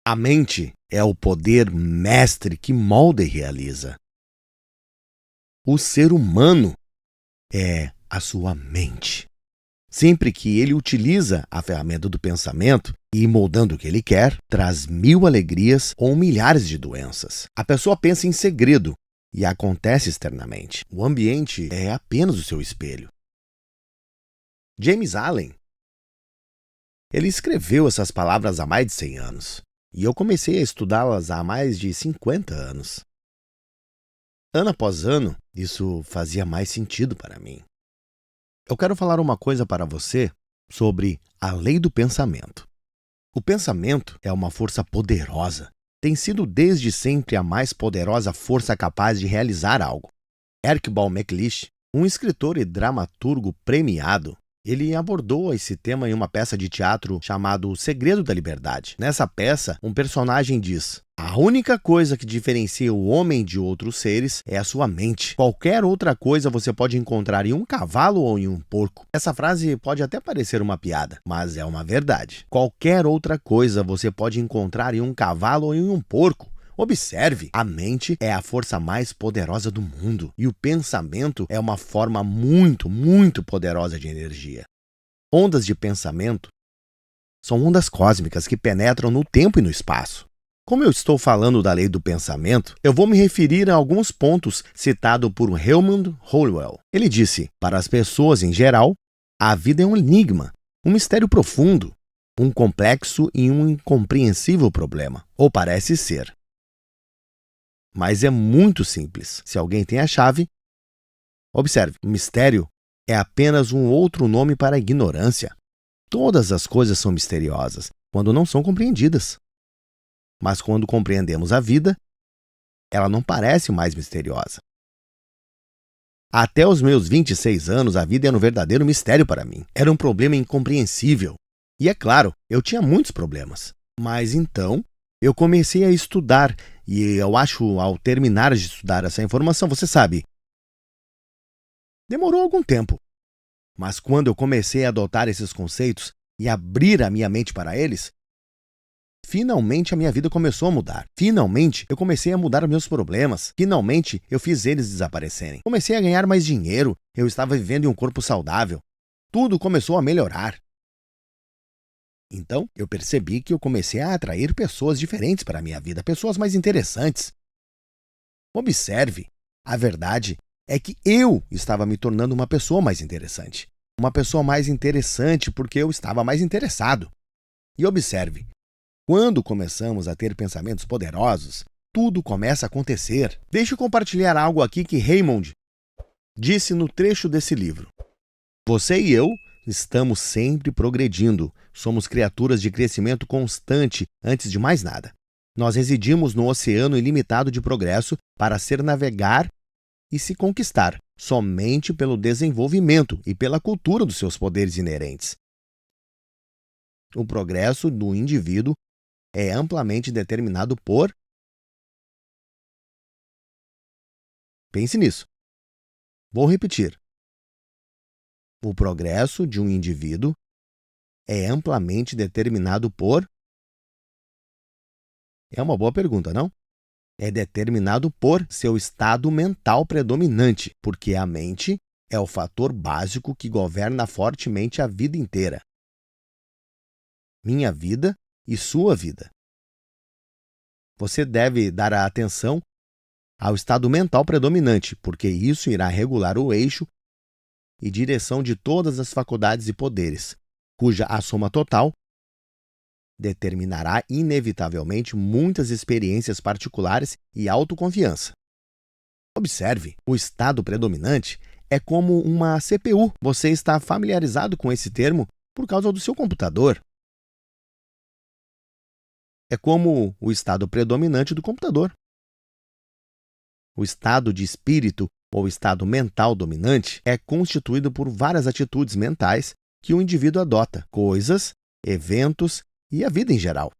A mente é o poder mestre que molda e realiza. O ser humano é a sua mente. Sempre que ele utiliza a ferramenta do pensamento e moldando o que ele quer, traz 1000 alegrias ou milhares de doenças. A pessoa pensa em segredo e acontece externamente. O ambiente é apenas o seu espelho. James Allen, ele escreveu essas palavras há mais de 100 anos e eu comecei a estudá-las há mais de 50 anos. Ano após ano, isso fazia mais sentido para mim. Eu quero falar uma coisa para você sobre a lei do pensamento. O pensamento é uma força poderosa. Tem sido desde sempre a mais poderosa força capaz de realizar algo. Archibald MacLeish, um escritor e dramaturgo premiado, ele abordou esse tema em uma peça de teatro chamada O Segredo da Liberdade. Nessa peça, um personagem diz: a única coisa que diferencia o homem de outros seres é a sua mente. Qualquer outra coisa você pode encontrar em um cavalo ou em um porco. Essa frase pode até parecer uma piada, mas é uma verdade. Qualquer outra coisa você pode encontrar em um cavalo ou em um porco. Observe, a mente é a força mais poderosa do mundo e o pensamento é uma forma muito poderosa de energia. Ondas de pensamento são ondas cósmicas que penetram no tempo e no espaço. Como eu estou falando da lei do pensamento, eu vou me referir a alguns pontos citados por Helmut Hollwell. Ele disse: para as pessoas em geral, a vida é um enigma, um mistério profundo, um complexo e um incompreensível problema, ou parece ser. Mas é muito simples. Se alguém tem a chave, observe, o mistério é apenas um outro nome para a ignorância. Todas as coisas são misteriosas quando não são compreendidas. Mas quando compreendemos a vida, ela não parece mais misteriosa. Até os meus 26 anos, a vida era um verdadeiro mistério para mim. Era um problema incompreensível. E é claro, eu tinha muitos problemas. Mas então, eu comecei a estudar, e eu acho, ao terminar de estudar essa informação, você sabe, demorou algum tempo. Mas quando eu comecei a adotar esses conceitos e abrir a minha mente para eles, finalmente a minha vida começou a mudar. Finalmente eu comecei a mudar meus problemas. Finalmente eu fiz eles desaparecerem. Comecei a ganhar mais dinheiro. Eu estava vivendo em um corpo saudável. Tudo começou a melhorar. Então, eu percebi que eu comecei a atrair pessoas diferentes para a minha vida, pessoas mais interessantes. Observe, a verdade é que eu estava me tornando uma pessoa mais interessante. Uma pessoa mais interessante porque eu estava mais interessado. E observe, quando começamos a ter pensamentos poderosos, tudo começa a acontecer. Deixe eu compartilhar algo aqui que Raymond disse no trecho desse livro. Você e eu estamos sempre progredindo. Somos criaturas de crescimento constante antes de mais nada. Nós residimos no oceano ilimitado de progresso para ser navegar e se conquistar somente pelo desenvolvimento e pela cultura dos seus poderes inerentes. O progresso do indivíduo é amplamente determinado por... Pense nisso. Vou repetir. O progresso de um indivíduo é amplamente determinado por... É uma boa pergunta, não? É determinado por seu estado mental predominante, porque a mente é o fator básico que governa fortemente a vida inteira. Minha vida e sua vida. Você deve dar a atenção ao estado mental predominante, porque isso irá regular o eixo e direção de todas as faculdades e poderes, cuja a soma total determinará inevitavelmente muitas experiências particulares e autoconfiança. Observe, o estado predominante é como uma CPU. Você está familiarizado com esse termo por causa do seu computador. É como o estado predominante do computador. O estado de espírito ou estado mental dominante é constituído por várias atitudes mentais que o indivíduo adota, coisas, eventos e a vida em geral.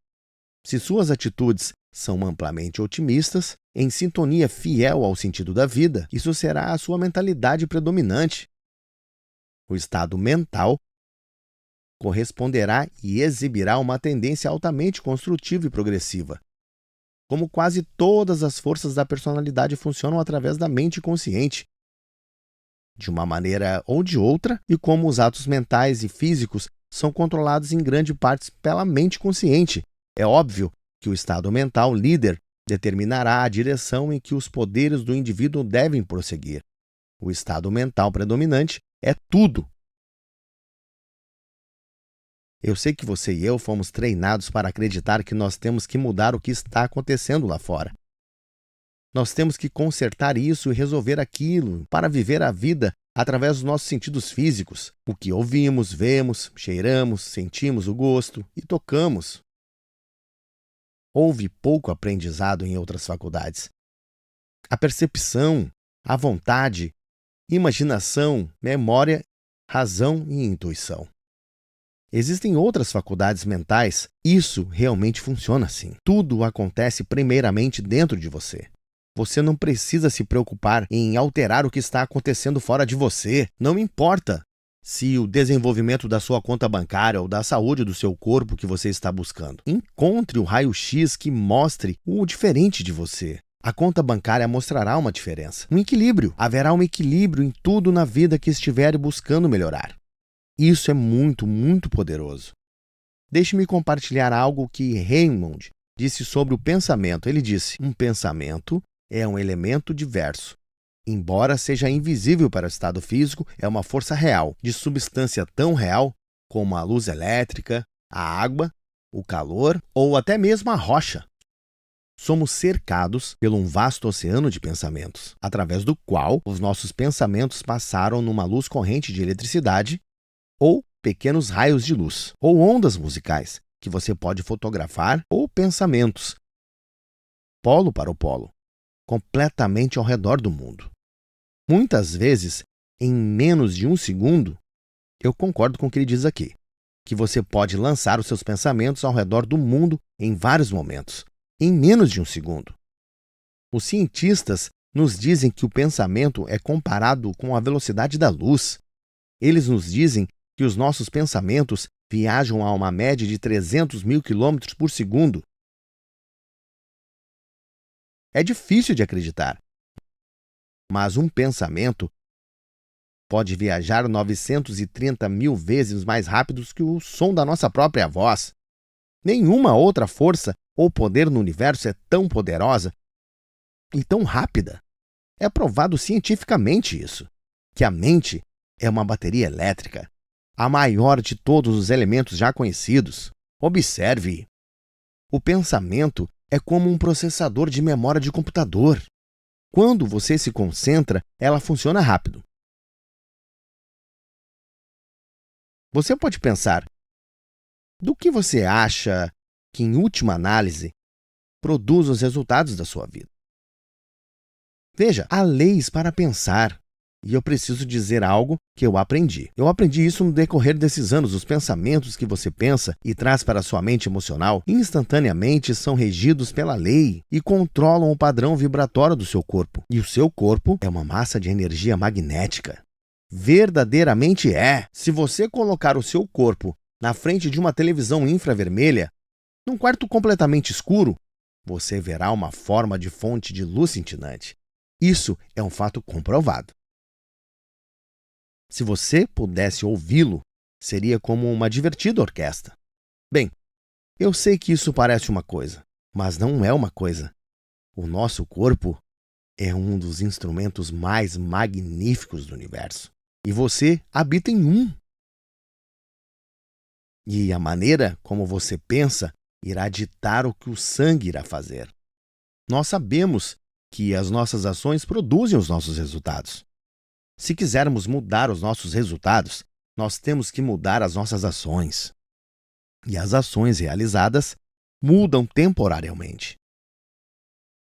Se suas atitudes são amplamente otimistas, em sintonia fiel ao sentido da vida, isso será a sua mentalidade predominante. O estado mental corresponderá e exibirá uma tendência altamente construtiva e progressiva. Como quase todas as forças da personalidade funcionam através da mente consciente, de uma maneira ou de outra, e como os atos mentais e físicos são controlados em grande parte pela mente consciente, é óbvio que o estado mental líder determinará a direção em que os poderes do indivíduo devem prosseguir. O estado mental predominante é tudo. Eu sei que você e eu fomos treinados para acreditar que nós temos que mudar o que está acontecendo lá fora. Nós temos que consertar isso e resolver aquilo para viver a vida através dos nossos sentidos físicos, o que ouvimos, vemos, cheiramos, sentimos o gosto e tocamos. Houve pouco aprendizado em outras faculdades. A percepção, a vontade, imaginação, memória, razão e intuição. Existem outras faculdades mentais, isso realmente funciona assim. Tudo acontece primeiramente dentro de você. Você não precisa se preocupar em alterar o que está acontecendo fora de você. Não importa se o desenvolvimento da sua conta bancária ou da saúde do seu corpo que você está buscando. Encontre o raio-x que mostre o diferente de você. A conta bancária mostrará uma diferença. Um equilíbrio. Haverá um equilíbrio em tudo na vida que estiver buscando melhorar. Isso é muito, muito poderoso. Deixe-me compartilhar algo que Raymond disse sobre o pensamento. Ele disse: um pensamento é um elemento diverso. Embora seja invisível para o estado físico, é uma força real, de substância tão real como a luz elétrica, a água, o calor ou até mesmo a rocha. Somos cercados por um vasto oceano de pensamentos, através do qual os nossos pensamentos passaram numa luz corrente de eletricidade ou pequenos raios de luz, ou ondas musicais, que você pode fotografar, ou pensamentos, polo para o polo, completamente ao redor do mundo. Muitas vezes, em menos de um segundo, eu concordo com o que ele diz aqui, que você pode lançar os seus pensamentos ao redor do mundo em vários momentos, em menos de um segundo. Os cientistas nos dizem que o pensamento é comparado com a velocidade da luz. Eles nos dizem que os nossos pensamentos viajam a uma média de 300 mil quilômetros por segundo. É difícil de acreditar, mas um pensamento pode viajar 930 mil vezes mais rápido que o som da nossa própria voz. Nenhuma outra força ou poder no universo é tão poderosa e tão rápida. É provado cientificamente isso, que a mente é uma bateria elétrica, a maior de todos os elementos já conhecidos. Observe. O pensamento é como um processador de memória de computador. Quando você se concentra, ela funciona rápido. Você pode pensar: do que você acha que, em última análise, produz os resultados da sua vida? Veja, há leis para pensar. E eu preciso dizer algo que eu aprendi. Eu aprendi isso no decorrer desses anos. Os pensamentos que você pensa e traz para a sua mente emocional instantaneamente são regidos pela lei e controlam o padrão vibratório do seu corpo. E o seu corpo é uma massa de energia magnética. Verdadeiramente é. Se você colocar o seu corpo na frente de uma televisão infravermelha, num quarto completamente escuro, você verá uma forma de fonte de luz cintilante. Isso é um fato comprovado. Se você pudesse ouvi-lo, seria como uma divertida orquestra. Bem, eu sei que isso parece uma coisa, mas não é uma coisa. O nosso corpo é um dos instrumentos mais magníficos do universo. E você habita em um. E a maneira como você pensa irá ditar o que o sangue irá fazer. Nós sabemos que as nossas ações produzem os nossos resultados. Se quisermos mudar os nossos resultados, nós temos que mudar as nossas ações. E as ações realizadas mudam temporariamente.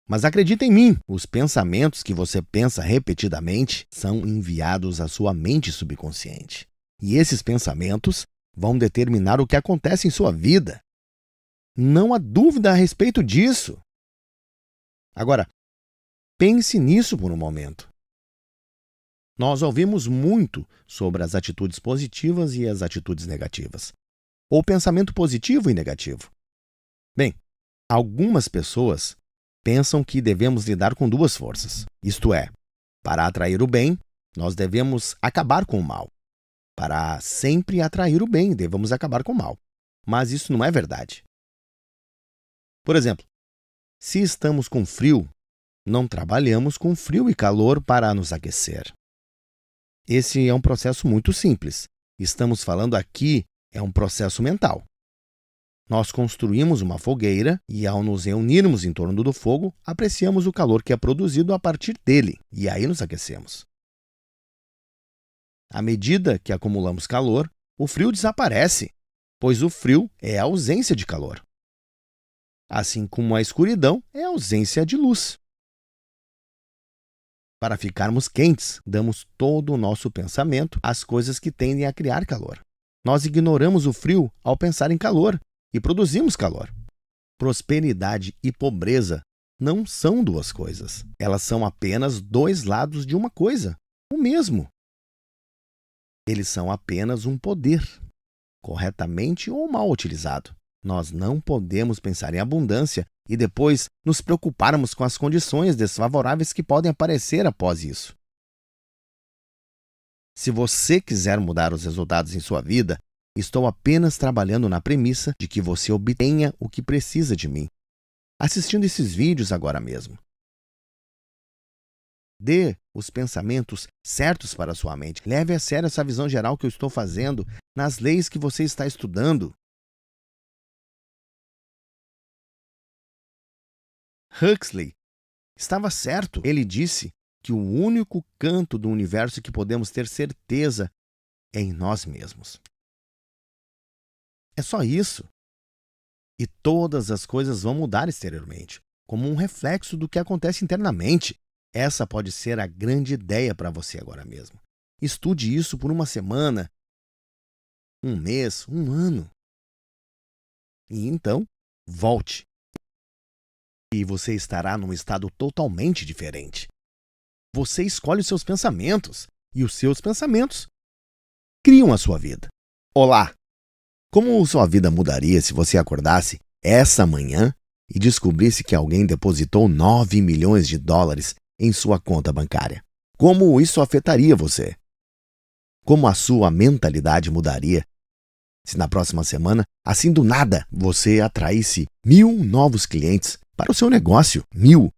Mas acredita em mim, os pensamentos que você pensa repetidamente são enviados à sua mente subconsciente. E esses pensamentos vão determinar o que acontece em sua vida. Não há dúvida a respeito disso. Agora, pense nisso por um momento. Nós ouvimos muito sobre as atitudes positivas e as atitudes negativas. ou pensamento positivo e negativo? Bem, algumas pessoas pensam que devemos lidar com duas forças. Isto é, para atrair o bem, nós devemos acabar com o mal. Para sempre atrair o bem, devemos acabar com o mal. Mas isso não é verdade. Por exemplo, se estamos com frio, não trabalhamos com frio e calor para nos aquecer. Esse é um processo muito simples. Estamos falando aqui é um processo mental. Nós construímos uma fogueira e, ao nos reunirmos em torno do fogo, apreciamos o calor que é produzido a partir dele, e aí nos aquecemos. À medida que acumulamos calor, o frio desaparece, pois o frio é a ausência de calor. Assim como a escuridão é a ausência de luz. Para ficarmos quentes, damos todo o nosso pensamento às coisas que tendem a criar calor. Nós ignoramos o frio ao pensar em calor e produzimos calor. Prosperidade e pobreza não são duas coisas. Elas são apenas dois lados de uma coisa, o mesmo. Eles são apenas um poder, corretamente ou mal utilizado. Nós não podemos pensar em abundância e depois nos preocuparmos com as condições desfavoráveis que podem aparecer após isso. Se você quiser mudar os resultados em sua vida, estou apenas trabalhando na premissa de que você obtenha o que precisa de mim, assistindo esses vídeos agora mesmo. Dê os pensamentos certos para a sua mente. Leve a sério essa visão geral que eu estou fazendo nas leis que você está estudando. Huxley estava certo. Ele disse que o único canto do universo que podemos ter certeza é em nós mesmos. É só isso. E todas as coisas vão mudar exteriormente, como um reflexo do que acontece internamente. Essa pode ser a grande ideia para você agora mesmo. Estude isso por uma semana, um mês, um ano. E então, volte. E você estará num estado totalmente diferente. Você escolhe os seus pensamentos, e os seus pensamentos criam a sua vida. Olá! Como sua vida mudaria se você acordasse essa manhã e descobrisse que alguém depositou 9 milhões de dólares em sua conta bancária? Como isso afetaria você? Como a sua mentalidade mudaria se na próxima semana, assim do nada, você atraísse 1.000 novos clientes para o seu negócio? 1.000.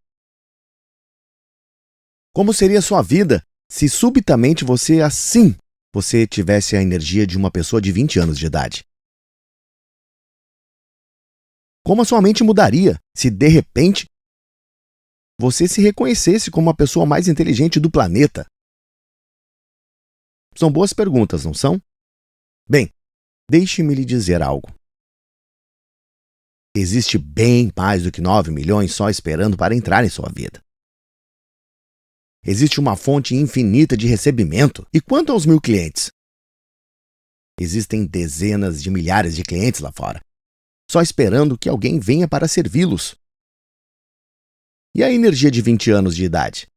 Como seria a sua vida se subitamente você tivesse a energia de uma pessoa de 20 anos de idade? Como a sua mente mudaria se, de repente, você se reconhecesse como a pessoa mais inteligente do planeta? São boas perguntas, não são? Bem, deixe-me lhe dizer algo. Existe bem mais do que 9 milhões só esperando para entrar em sua vida. Existe uma fonte infinita de recebimento. E quanto aos 1.000 clientes? Existem dezenas de milhares de clientes lá fora, só esperando que alguém venha para servi-los. E a energia de 20 anos de idade?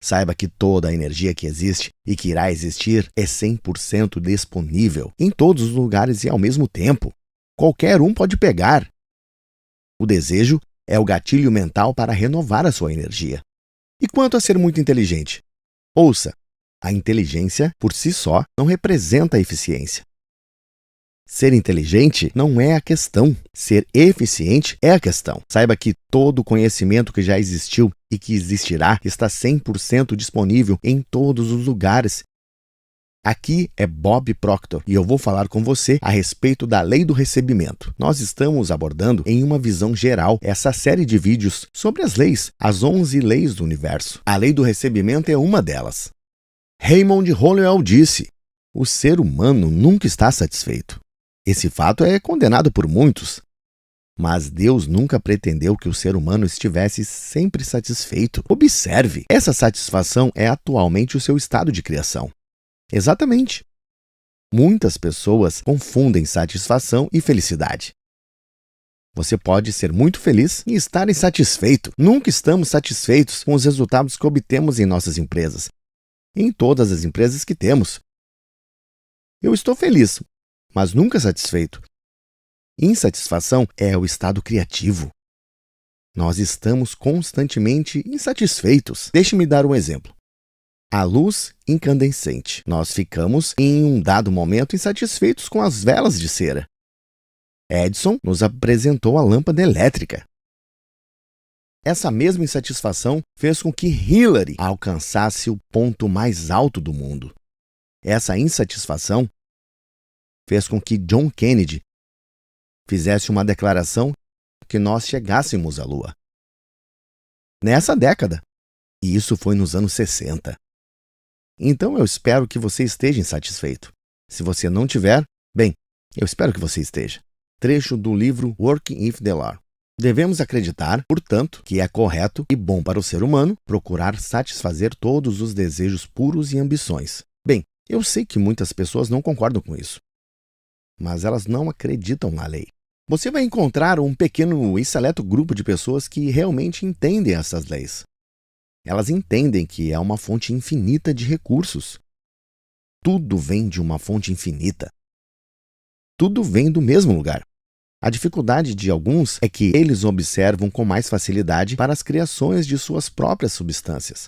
Saiba que toda a energia que existe e que irá existir é 100% disponível em todos os lugares e ao mesmo tempo. Qualquer um pode pegar. O desejo é o gatilho mental para renovar a sua energia. E quanto a ser muito inteligente? Ouça, a inteligência por si só não representa a eficiência. Ser inteligente não é a questão. Ser eficiente é a questão. Saiba que todo o conhecimento que já existiu e que existirá está 100% disponível em todos os lugares. Aqui é Bob Proctor e eu vou falar com você a respeito da lei do recebimento. Nós estamos abordando em uma visão geral essa série de vídeos sobre as leis, as 11 leis do universo. A lei do recebimento é uma delas. Raymond Holliwell disse: o ser humano nunca está satisfeito. Esse fato é condenado por muitos, mas Deus nunca pretendeu que o ser humano estivesse sempre satisfeito. Observe, essa satisfação é atualmente o seu estado de criação. Exatamente. Muitas pessoas confundem satisfação e felicidade. Você pode ser muito feliz e estar insatisfeito. Nunca estamos satisfeitos com os resultados que obtemos em nossas empresas, em todas as empresas que temos. Eu estou feliz, mas nunca satisfeito. Insatisfação é o estado criativo. Nós estamos constantemente insatisfeitos. Deixe-me dar um exemplo. A luz incandescente. Nós ficamos, em um dado momento, insatisfeitos com as velas de cera. Edison nos apresentou a lâmpada elétrica. Essa mesma insatisfação fez com que Hillary alcançasse o ponto mais alto do mundo. Essa insatisfação fez com que John Kennedy fizesse uma declaração que nós chegássemos à Lua. Nessa década. E isso foi nos anos 60. Então eu espero que você esteja insatisfeito. Se você não tiver, bem, eu espero que você esteja. Trecho do livro Working with the Law. Devemos acreditar, portanto, que é correto e bom para o ser humano procurar satisfazer todos os desejos puros e ambições. Bem, eu sei que muitas pessoas não concordam com isso, mas elas não acreditam na lei. Você vai encontrar um pequeno e seleto grupo de pessoas que realmente entendem essas leis. Elas entendem que é uma fonte infinita de recursos. Tudo vem de uma fonte infinita. Tudo vem do mesmo lugar. A dificuldade de alguns é que eles observam com mais facilidade para as criações de suas próprias substâncias,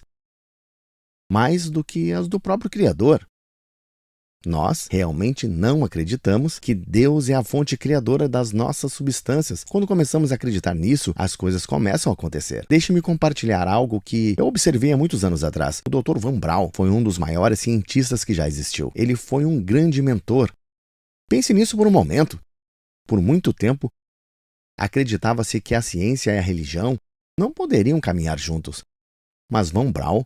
mais do que as do próprio Criador. Nós realmente não acreditamos que Deus é a fonte criadora das nossas substâncias. Quando começamos a acreditar nisso, as coisas começam a acontecer. Deixe-me compartilhar algo que eu observei há muitos anos atrás. O Dr. Van Braun foi um dos maiores cientistas que já existiu. Ele foi um grande mentor. Pense nisso por um momento. Por muito tempo, acreditava-se que a ciência e a religião não poderiam caminhar juntos. Mas Van Braun,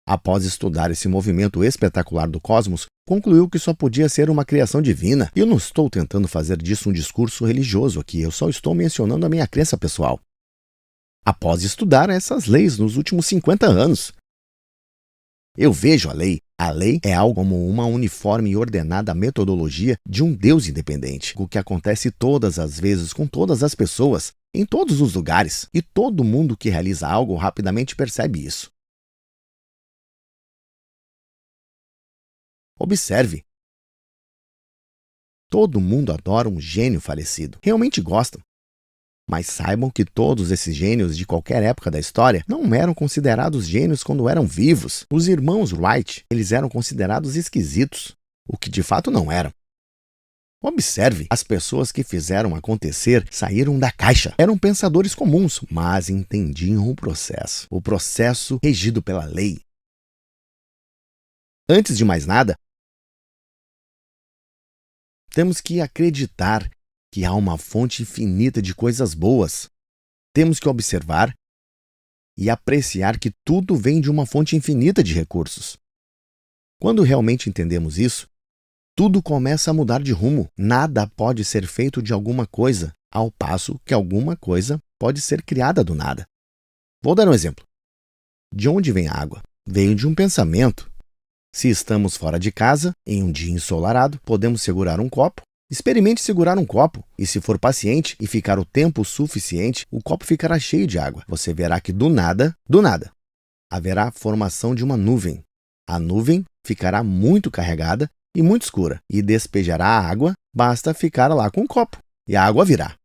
após estudar esse movimento espetacular do cosmos, concluiu que só podia ser uma criação divina. E eu não estou tentando fazer disso um discurso religioso aqui, eu só estou mencionando a minha crença pessoal. Após estudar essas leis nos últimos 50 anos, eu vejo a lei. A lei é algo como uma uniforme e ordenada metodologia de um Deus independente, o que acontece todas as vezes com todas as pessoas, em todos os lugares, e todo mundo que realiza algo rapidamente percebe isso. Observe. Todo mundo adora um gênio falecido. Realmente gostam. Mas saibam que todos esses gênios de qualquer época da história não eram considerados gênios quando eram vivos. Os irmãos Wright, eles eram considerados esquisitos, o que de fato não eram. Observe, as pessoas que fizeram acontecer saíram da caixa. Eram pensadores comuns, mas entendiam o processo regido pela lei. Antes de mais nada, temos que acreditar que há uma fonte infinita de coisas boas. Temos que observar e apreciar que tudo vem de uma fonte infinita de recursos. Quando realmente entendemos isso, tudo começa a mudar de rumo. Nada pode ser feito de alguma coisa, ao passo que alguma coisa pode ser criada do nada. Vou dar um exemplo. De onde vem a água? Veio de um pensamento. Se estamos fora de casa, em um dia ensolarado, podemos segurar um copo. Experimente segurar um copo, e se for paciente e ficar o tempo suficiente, o copo ficará cheio de água. Você verá que do nada, haverá a formação de uma nuvem. A nuvem ficará muito carregada e muito escura, e despejará a água, basta ficar lá com o copo, e a água virá.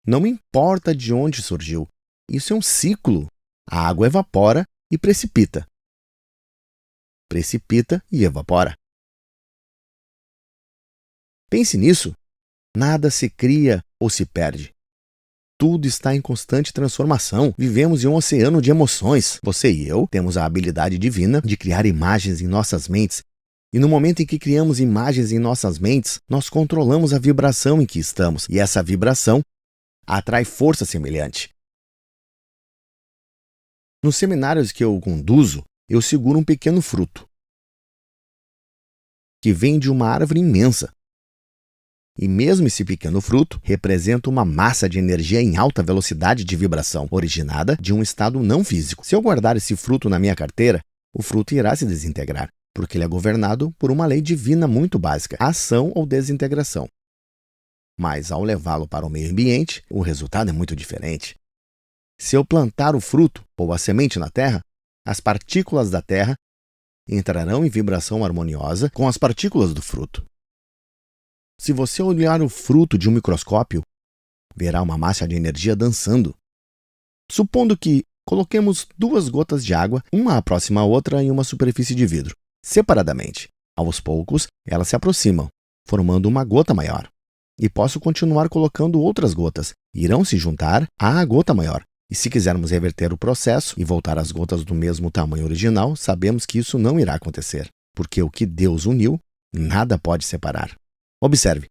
Não importa de onde surgiu, isso é um ciclo. A água evapora e precipita. Precipita e evapora. Pense nisso. Nada se cria ou se perde. Tudo está em constante transformação. Vivemos em um oceano de emoções. Você e eu temos a habilidade divina de criar imagens em nossas mentes. E no momento em que criamos imagens em nossas mentes, nós controlamos a vibração em que estamos. E essa vibração atrai força semelhante. Nos seminários que eu conduzo, eu seguro um pequeno fruto que vem de uma árvore imensa. E mesmo esse pequeno fruto representa uma massa de energia em alta velocidade de vibração, originada de um estado não físico. Se eu guardar esse fruto na minha carteira, o fruto irá se desintegrar, porque ele é governado por uma lei divina muito básica, ação ou desintegração. Mas ao levá-lo para o meio ambiente, o resultado é muito diferente. Se eu plantar o fruto ou a semente na terra, as partículas da terra entrarão em vibração harmoniosa com as partículas do fruto. Se você olhar o fruto de um microscópio, verá uma massa de energia dançando. Supondo que coloquemos 2 gotas de água, uma próxima à outra em uma superfície de vidro, separadamente. Aos poucos, elas se aproximam, formando uma gota maior. E posso continuar colocando outras gotas. Irão se juntar à gota maior. E se quisermos reverter o processo e voltar às gotas do mesmo tamanho original, sabemos que isso não irá acontecer, porque o que Deus uniu, nada pode separar. Observe.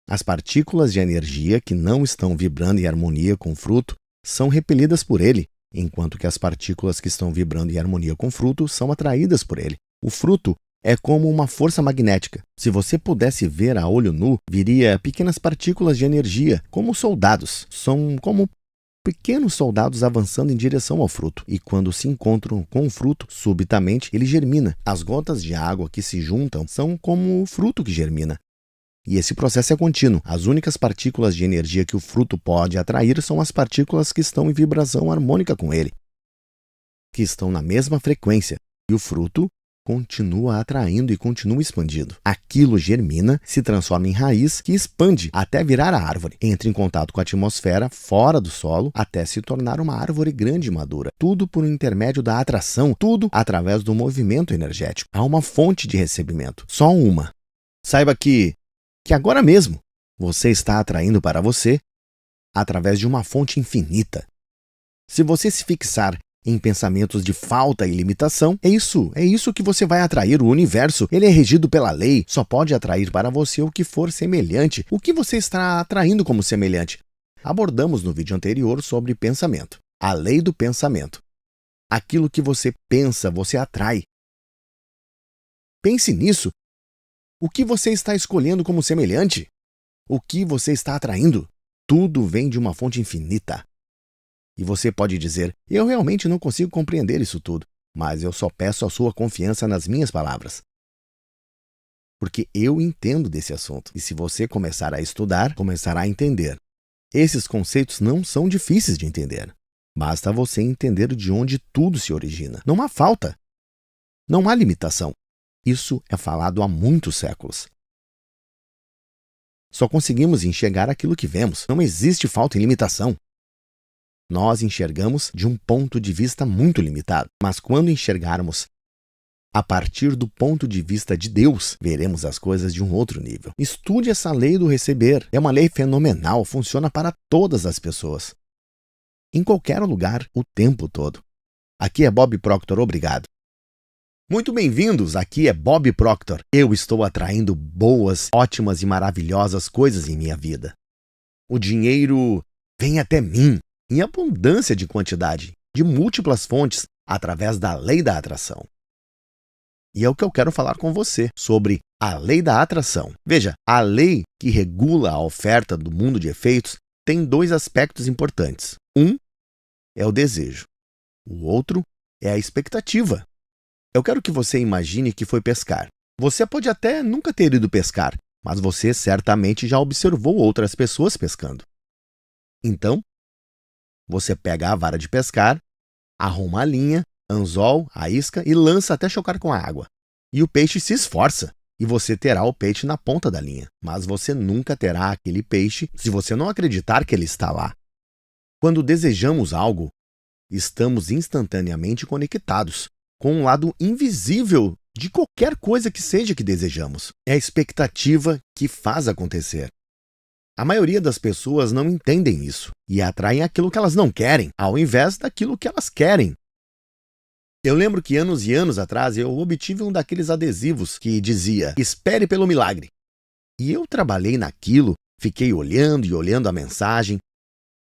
As partículas de energia que não estão vibrando em harmonia com o fruto são repelidas por ele, enquanto que as partículas que estão vibrando em harmonia com o fruto são atraídas por ele. O fruto é como uma força magnética. Se você pudesse ver a olho nu, viria pequenas partículas de energia, como soldados. São como pequenos soldados avançando em direção ao fruto. E quando se encontram com o fruto, subitamente ele germina. As gotas de água que se juntam são como o fruto que germina. E esse processo é contínuo. As únicas partículas de energia que o fruto pode atrair são as partículas que estão em vibração harmônica com ele, que estão na mesma frequência. E o fruto continua atraindo e continua expandindo. Aquilo germina, se transforma em raiz, que expande até virar a árvore. Entra em contato com a atmosfera, fora do solo, até se tornar uma árvore grande e madura. Tudo por intermédio da atração, tudo através do movimento energético. Há uma fonte de recebimento, só uma. Saiba que agora mesmo você está atraindo para você através de uma fonte infinita. Se você se fixar em pensamentos de falta e limitação, é isso que você vai atrair. O universo, ele é regido pela lei, só pode atrair para você o que for semelhante. O que você está atraindo como semelhante? Abordamos no vídeo anterior sobre pensamento, a lei do pensamento. Aquilo que você pensa, você atrai. Pense nisso. O que você está escolhendo como semelhante? O que você está atraindo? Tudo vem de uma fonte infinita. E você pode dizer, eu realmente não consigo compreender isso tudo, mas eu só peço a sua confiança nas minhas palavras. Porque eu entendo desse assunto, e se você começar a estudar, começará a entender. Esses conceitos não são difíceis de entender. Basta você entender de onde tudo se origina. Não há falta. Não há limitação. Isso é falado há muitos séculos. Só conseguimos enxergar aquilo que vemos. Não existe falta e limitação. Nós enxergamos de um ponto de vista muito limitado, mas quando enxergarmos a partir do ponto de vista de Deus, veremos as coisas de um outro nível. Estude essa lei do receber. É uma lei fenomenal, funciona para todas as pessoas. Em qualquer lugar, o tempo todo. Aqui é Bob Proctor, obrigado. Muito bem-vindos, aqui é Bob Proctor. Eu estou atraindo boas, ótimas e maravilhosas coisas em minha vida. O dinheiro vem até mim. Em abundância de quantidade, de múltiplas fontes, através da lei da atração. E é o que eu quero falar com você, sobre a lei da atração. Veja, a lei que regula a oferta do mundo de efeitos tem 2 aspectos importantes. Um é o desejo. O outro é a expectativa. Eu quero que você imagine que foi pescar. Você pode até nunca ter ido pescar, mas você certamente já observou outras pessoas pescando. Então, você pega a vara de pescar, arruma a linha, anzol, a isca e lança até chocar com a água. E o peixe se esforça, e você terá o peixe na ponta da linha. Mas você nunca terá aquele peixe se você não acreditar que ele está lá. Quando desejamos algo, estamos instantaneamente conectados com um lado invisível de qualquer coisa que seja que desejamos. É a expectativa que faz acontecer. A maioria das pessoas não entendem isso e atraem aquilo que elas não querem, ao invés daquilo que elas querem. Eu lembro que anos e anos atrás eu obtive um daqueles adesivos que dizia, espere pelo milagre. E eu trabalhei naquilo, fiquei olhando e olhando a mensagem,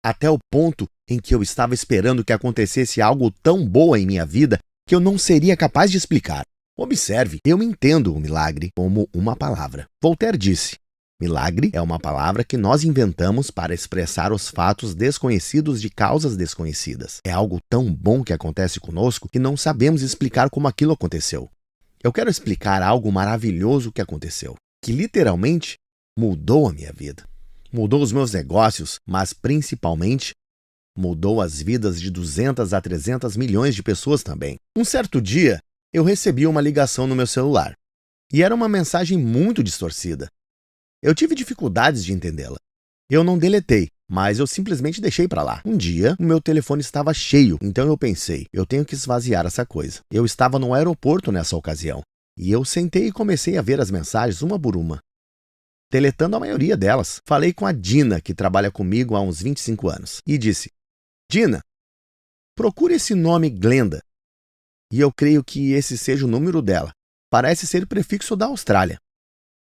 até o ponto em que eu estava esperando que acontecesse algo tão bom em minha vida que eu não seria capaz de explicar. Observe, eu entendo o milagre como uma palavra. Voltaire disse, milagre é uma palavra que nós inventamos para expressar os fatos desconhecidos de causas desconhecidas. É algo tão bom que acontece conosco que não sabemos explicar como aquilo aconteceu. Eu quero explicar algo maravilhoso que aconteceu, que literalmente mudou a minha vida. Mudou os meus negócios, mas principalmente mudou as vidas de 200 a 300 milhões de pessoas também. Um certo dia, eu recebi uma ligação no meu celular. E era uma mensagem muito distorcida. Eu tive dificuldades de entendê-la. Eu não deletei, mas eu simplesmente deixei para lá. Um dia, o meu telefone estava cheio, então eu pensei, eu tenho que esvaziar essa coisa. Eu estava no aeroporto nessa ocasião, e eu sentei e comecei a ver as mensagens uma por uma, deletando a maioria delas. Falei com a Dina, que trabalha comigo há uns 25 anos, e disse: Dina, procure esse nome Glenda. E eu creio que esse seja o número dela. Parece ser prefixo da Austrália.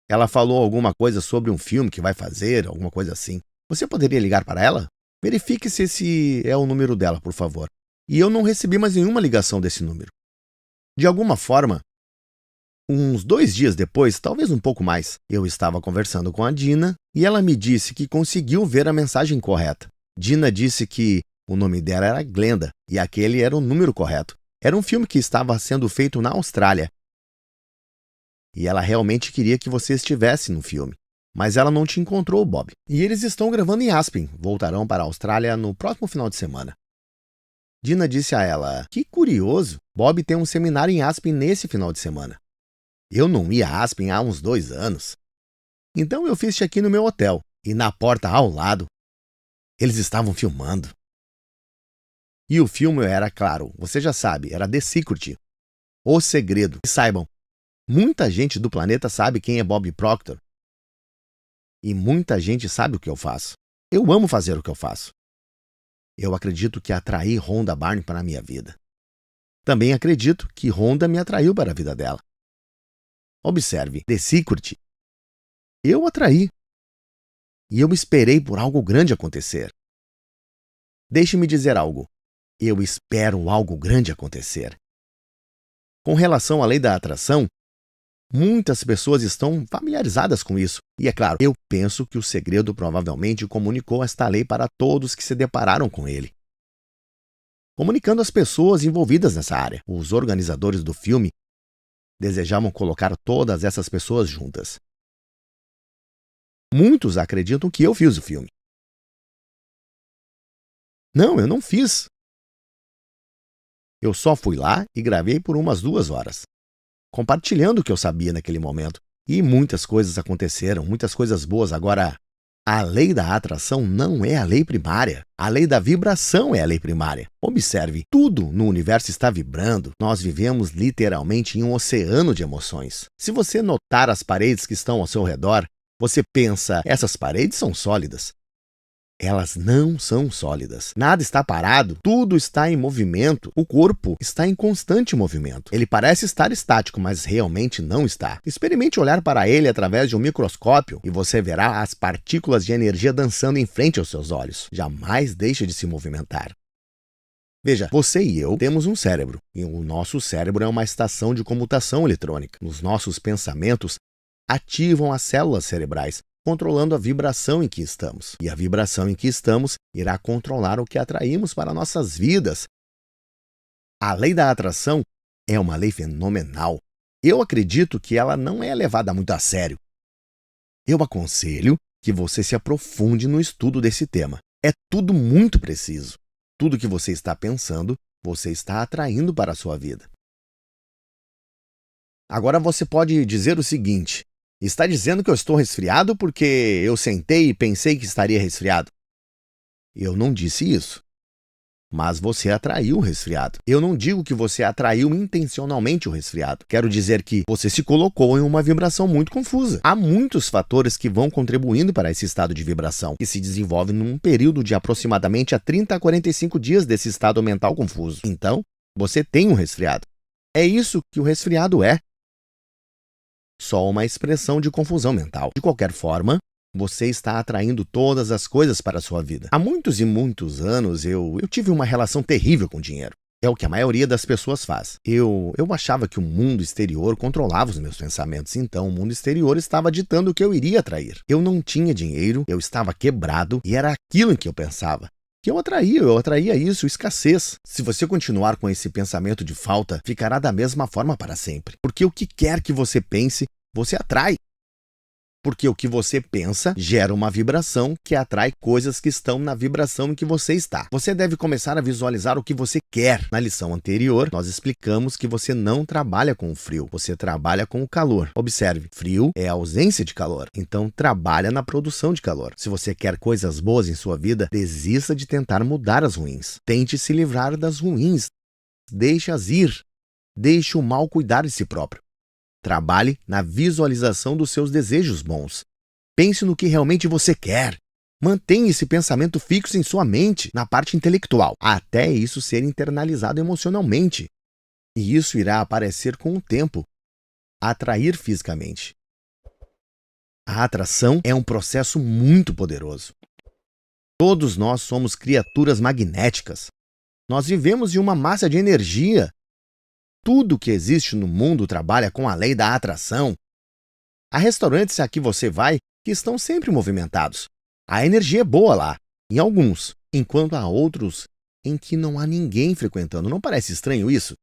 Ela falou alguma coisa sobre um filme que vai fazer, alguma coisa assim. Você poderia ligar para ela? Verifique se esse é o número dela, por favor. E eu não recebi mais nenhuma ligação desse número. De alguma forma, uns 2 dias depois, talvez um pouco mais, eu estava conversando com a Dina e ela me disse que conseguiu ver a mensagem correta. Dina disse que o nome dela era Glenda e aquele era o número correto. Era um filme que estava sendo feito na Austrália. E ela realmente queria que você estivesse no filme. Mas ela não te encontrou, Bob. E eles estão gravando em Aspen. Voltarão para a Austrália no próximo final de semana. Dina disse a ela: que curioso, Bob tem um seminário em Aspen nesse final de semana. Eu não ia a Aspen há uns 2 anos. Então eu fiz check-in no meu hotel. E na porta ao lado, eles estavam filmando. E o filme era, claro, você já sabe, era The Secret, O Segredo. E saibam, muita gente do planeta sabe quem é Bob Proctor. E muita gente sabe o que eu faço. Eu amo fazer o que eu faço. Eu acredito que atraí Rhonda Byrne para a minha vida. Também acredito que Rhonda me atraiu para a vida dela. Observe, The Secret. Eu atraí. E eu esperei por algo grande acontecer. Deixe-me dizer algo. Eu espero algo grande acontecer. Com relação à lei da atração, muitas pessoas estão familiarizadas com isso. E é claro, eu penso que o segredo provavelmente comunicou esta lei para todos que se depararam com ele. Comunicando as pessoas envolvidas nessa área. Os organizadores do filme desejavam colocar todas essas pessoas juntas. Muitos acreditam que eu fiz o filme. Não, eu não fiz. Eu só fui lá e gravei por umas 2 horas, compartilhando o que eu sabia naquele momento. E muitas coisas aconteceram, muitas coisas boas. Agora, a lei da atração não é a lei primária. A lei da vibração é a lei primária. Observe, tudo no universo está vibrando. Nós vivemos literalmente em um oceano de emoções. Se você notar as paredes que estão ao seu redor, você pensa, essas paredes são sólidas. Elas não são sólidas. Nada está parado, tudo está em movimento. O corpo está em constante movimento. Ele parece estar estático, mas realmente não está. Experimente olhar para ele através de um microscópio e você verá as partículas de energia dançando em frente aos seus olhos. Jamais deixe de se movimentar. Veja, você e eu temos um cérebro, e o nosso cérebro é uma estação de comutação eletrônica. Os nossos pensamentos ativam as células cerebrais, controlando a vibração em que estamos. E a vibração em que estamos irá controlar o que atraímos para nossas vidas. A lei da atração é uma lei fenomenal. Eu acredito que ela não é levada muito a sério. Eu aconselho que você se aprofunde no estudo desse tema. É tudo muito preciso. Tudo que você está pensando, você está atraindo para a sua vida. Agora você pode dizer o seguinte: está dizendo que eu estou resfriado porque eu sentei e pensei que estaria resfriado? Eu não disse isso. Mas você atraiu o resfriado. Eu não digo que você atraiu intencionalmente o resfriado. Quero dizer que você se colocou em uma vibração muito confusa. Há muitos fatores que vão contribuindo para esse estado de vibração, que se desenvolve num período de aproximadamente 30 a 45 dias desse estado mental confuso. Então, você tem um resfriado. É isso que o resfriado é. Só uma expressão de confusão mental. De qualquer forma, você está atraindo todas as coisas para a sua vida. Há muitos e muitos anos eu tive uma relação terrível com dinheiro. É o que a maioria das pessoas faz. Eu achava que o mundo exterior controlava os meus pensamentos, então o mundo exterior estava ditando o que eu iria atrair. Eu não tinha dinheiro, eu estava quebrado e era aquilo em que eu pensava. Que eu atraía isso, escassez. Se você continuar com esse pensamento de falta, ficará da mesma forma para sempre. Porque o que quer que você pense, você atrai. Porque o que você pensa gera uma vibração que atrai coisas que estão na vibração em que você está. Você deve começar a visualizar o que você quer. Na lição anterior, nós explicamos que você não trabalha com o frio, você trabalha com o calor. Observe, frio é a ausência de calor, então trabalha na produção de calor. Se você quer coisas boas em sua vida, desista de tentar mudar as ruins. Tente se livrar das ruins. Deixe-as ir. Deixe o mal cuidar de si próprio. Trabalhe na visualização dos seus desejos bons. Pense no que realmente você quer. Mantenha esse pensamento fixo em sua mente, na parte intelectual, até isso ser internalizado emocionalmente. E isso irá aparecer com o tempo. Atrair fisicamente. A atração é um processo muito poderoso. Todos nós somos criaturas magnéticas. Nós vivemos em uma massa de energia. Tudo que existe no mundo trabalha com a lei da atração. Há restaurantes a que você vai que estão sempre movimentados. A energia é boa lá, em alguns, enquanto há outros em que não há ninguém frequentando. Não parece estranho isso?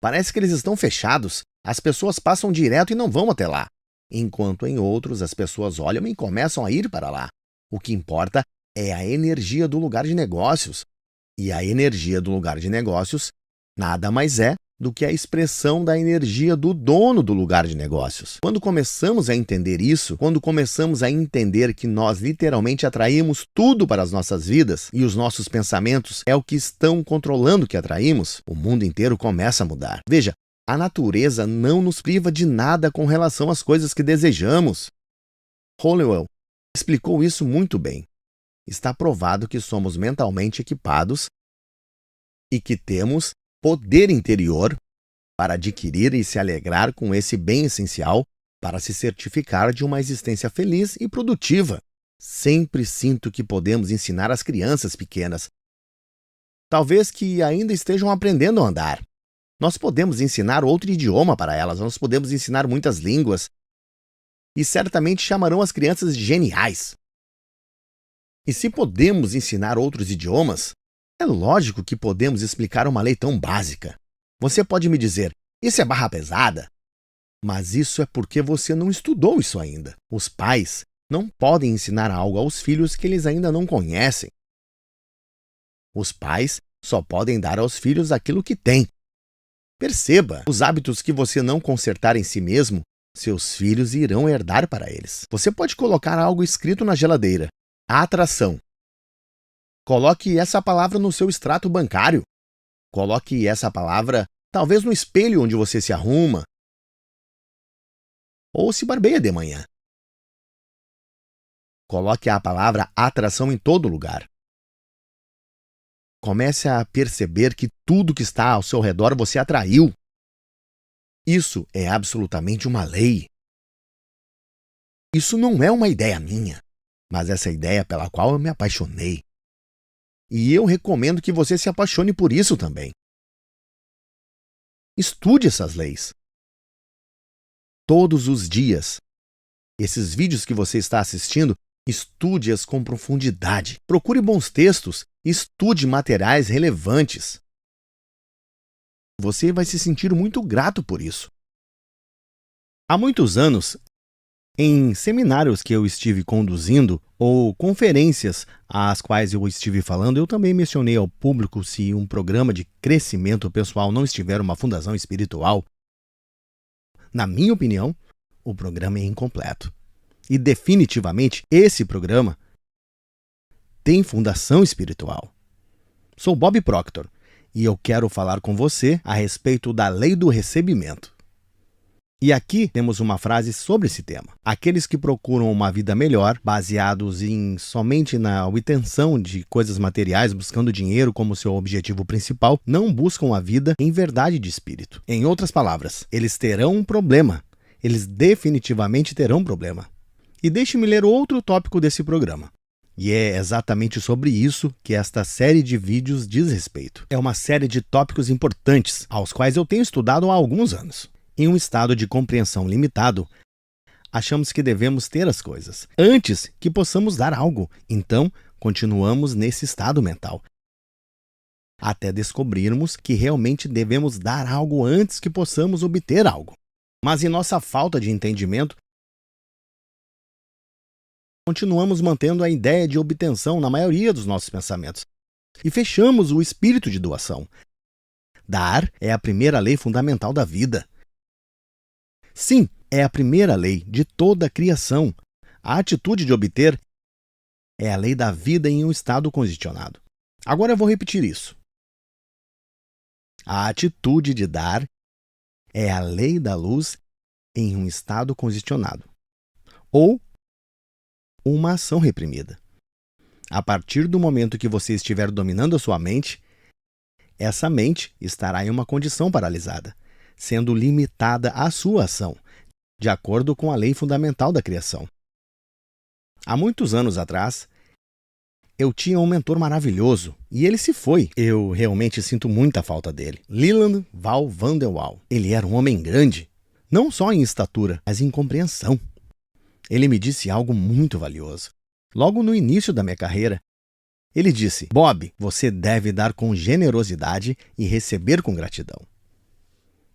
Parece que eles estão fechados, as pessoas passam direto e não vão até lá. Enquanto em outros as pessoas olham e começam a ir para lá. O que importa é a energia do lugar de negócios. E a energia do lugar de negócios nada mais é do que a expressão da energia do dono do lugar de negócios. Quando começamos a entender isso, quando começamos a entender que nós literalmente atraímos tudo para as nossas vidas e os nossos pensamentos é o que estão controlando o que atraímos, o mundo inteiro começa a mudar. Veja, a natureza não nos priva de nada com relação às coisas que desejamos. Hollowell explicou isso muito bem. Está provado que somos mentalmente equipados e que temos poder interior para adquirir e se alegrar com esse bem essencial para se certificar de uma existência feliz e produtiva. Sempre sinto que podemos ensinar as crianças pequenas, talvez que ainda estejam aprendendo a andar. Nós podemos ensinar outro idioma para elas, nós podemos ensinar muitas línguas e certamente chamarão as crianças de geniais. E se podemos ensinar outros idiomas, é lógico que podemos explicar uma lei tão básica. Você pode me dizer, isso é barra pesada? Mas isso é porque você não estudou isso ainda. Os pais não podem ensinar algo aos filhos que eles ainda não conhecem. Os pais só podem dar aos filhos aquilo que têm. Perceba, os hábitos que você não consertar em si mesmo, seus filhos irão herdar para eles. Você pode colocar algo escrito na geladeira. Atração. Coloque essa palavra no seu extrato bancário. Coloque essa palavra, talvez no espelho onde você se arruma. Ou se barbeia de manhã. Coloque a palavra atração em todo lugar. Comece a perceber que tudo que está ao seu redor você atraiu. Isso é absolutamente uma lei. Isso não é uma ideia minha, mas essa ideia pela qual eu me apaixonei. E eu recomendo que você se apaixone por isso também. Estude essas leis. Todos os dias. Esses vídeos que você está assistindo, estude-as com profundidade. Procure bons textos, estude materiais relevantes. Você vai se sentir muito grato por isso. Há muitos anos, em seminários que eu estive conduzindo ou conferências às quais eu estive falando, eu também mencionei ao público se um programa de crescimento pessoal não estiver uma fundação espiritual. Na minha opinião, o programa é incompleto. E definitivamente esse programa tem fundação espiritual. Sou Bob Proctor e eu quero falar com você a respeito da lei do recebimento. E aqui temos uma frase sobre esse tema. Aqueles que procuram uma vida melhor, baseados somente na obtenção de coisas materiais, buscando dinheiro como seu objetivo principal, não buscam a vida em verdade de espírito. Em outras palavras, eles terão um problema. Eles definitivamente terão um problema. E deixe-me ler outro tópico desse programa. E é exatamente sobre isso que esta série de vídeos diz respeito. É uma série de tópicos importantes, aos quais eu tenho estudado há alguns anos. Em um estado de compreensão limitado, achamos que devemos ter as coisas antes que possamos dar algo. Então, continuamos nesse estado mental, até descobrirmos que realmente devemos dar algo antes que possamos obter algo. Mas em nossa falta de entendimento, continuamos mantendo a ideia de obtenção na maioria dos nossos pensamentos e fechamos o espírito de doação. Dar é a primeira lei fundamental da vida. Sim, é a primeira lei de toda a criação. A atitude de obter é a lei da vida em um estado condicionado. Agora eu vou repetir isso. A atitude de dar é a lei da luz em um estado condicionado, ou uma ação reprimida. A partir do momento que você estiver dominando a sua mente, essa mente estará em uma condição paralisada, sendo limitada à sua ação, de acordo com a lei fundamental da criação. Há muitos anos atrás, eu tinha um mentor maravilhoso e ele se foi. Eu realmente sinto muita falta dele. Leland Val van der Waal. Ele era um homem grande, não só em estatura, mas em compreensão. Ele me disse algo muito valioso. Logo no início da minha carreira, ele disse: Bob, você deve dar com generosidade e receber com gratidão.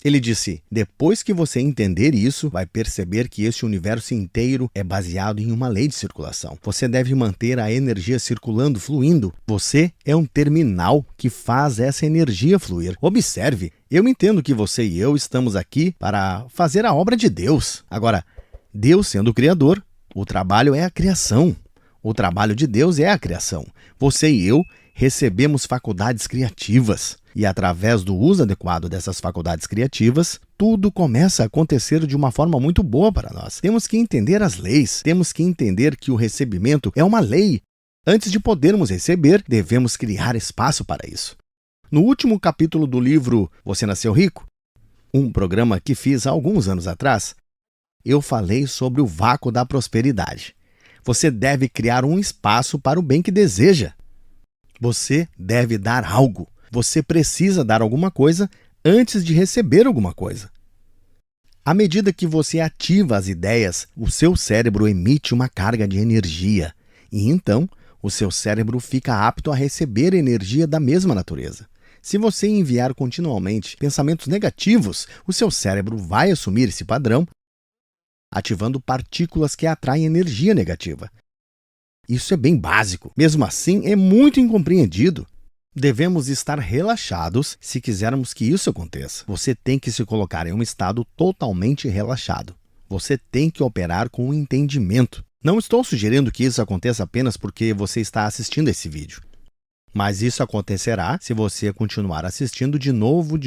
Ele disse: depois que você entender isso, vai perceber que este universo inteiro é baseado em uma lei de circulação. Você deve manter a energia circulando, fluindo. Você é um terminal que faz essa energia fluir. Observe, eu entendo que você e eu estamos aqui para fazer a obra de Deus. Agora, Deus sendo o Criador, o trabalho é a criação. O trabalho de Deus é a criação. Você e eu recebemos faculdades criativas. E através do uso adequado dessas faculdades criativas, tudo começa a acontecer de uma forma muito boa para nós. Temos que entender as leis, temos que entender que o recebimento é uma lei. Antes de podermos receber, devemos criar espaço para isso. No último capítulo do livro Você Nasceu Rico, um programa que fiz há alguns anos atrás, eu falei sobre o vácuo da prosperidade. Você deve criar um espaço para o bem que deseja. Você deve dar algo. Você precisa dar alguma coisa antes de receber alguma coisa. À medida que você ativa as ideias, o seu cérebro emite uma carga de energia. E então, o seu cérebro fica apto a receber energia da mesma natureza. Se você enviar continuamente pensamentos negativos, o seu cérebro vai assumir esse padrão, ativando partículas que atraem energia negativa. Isso é bem básico. Mesmo assim, é muito incompreendido. Devemos estar relaxados se quisermos que isso aconteça. Você tem que se colocar em um estado totalmente relaxado. Você tem que operar com o entendimento. Não estou sugerindo que isso aconteça apenas porque você está assistindo esse vídeo. Mas isso acontecerá se você continuar assistindo de novo.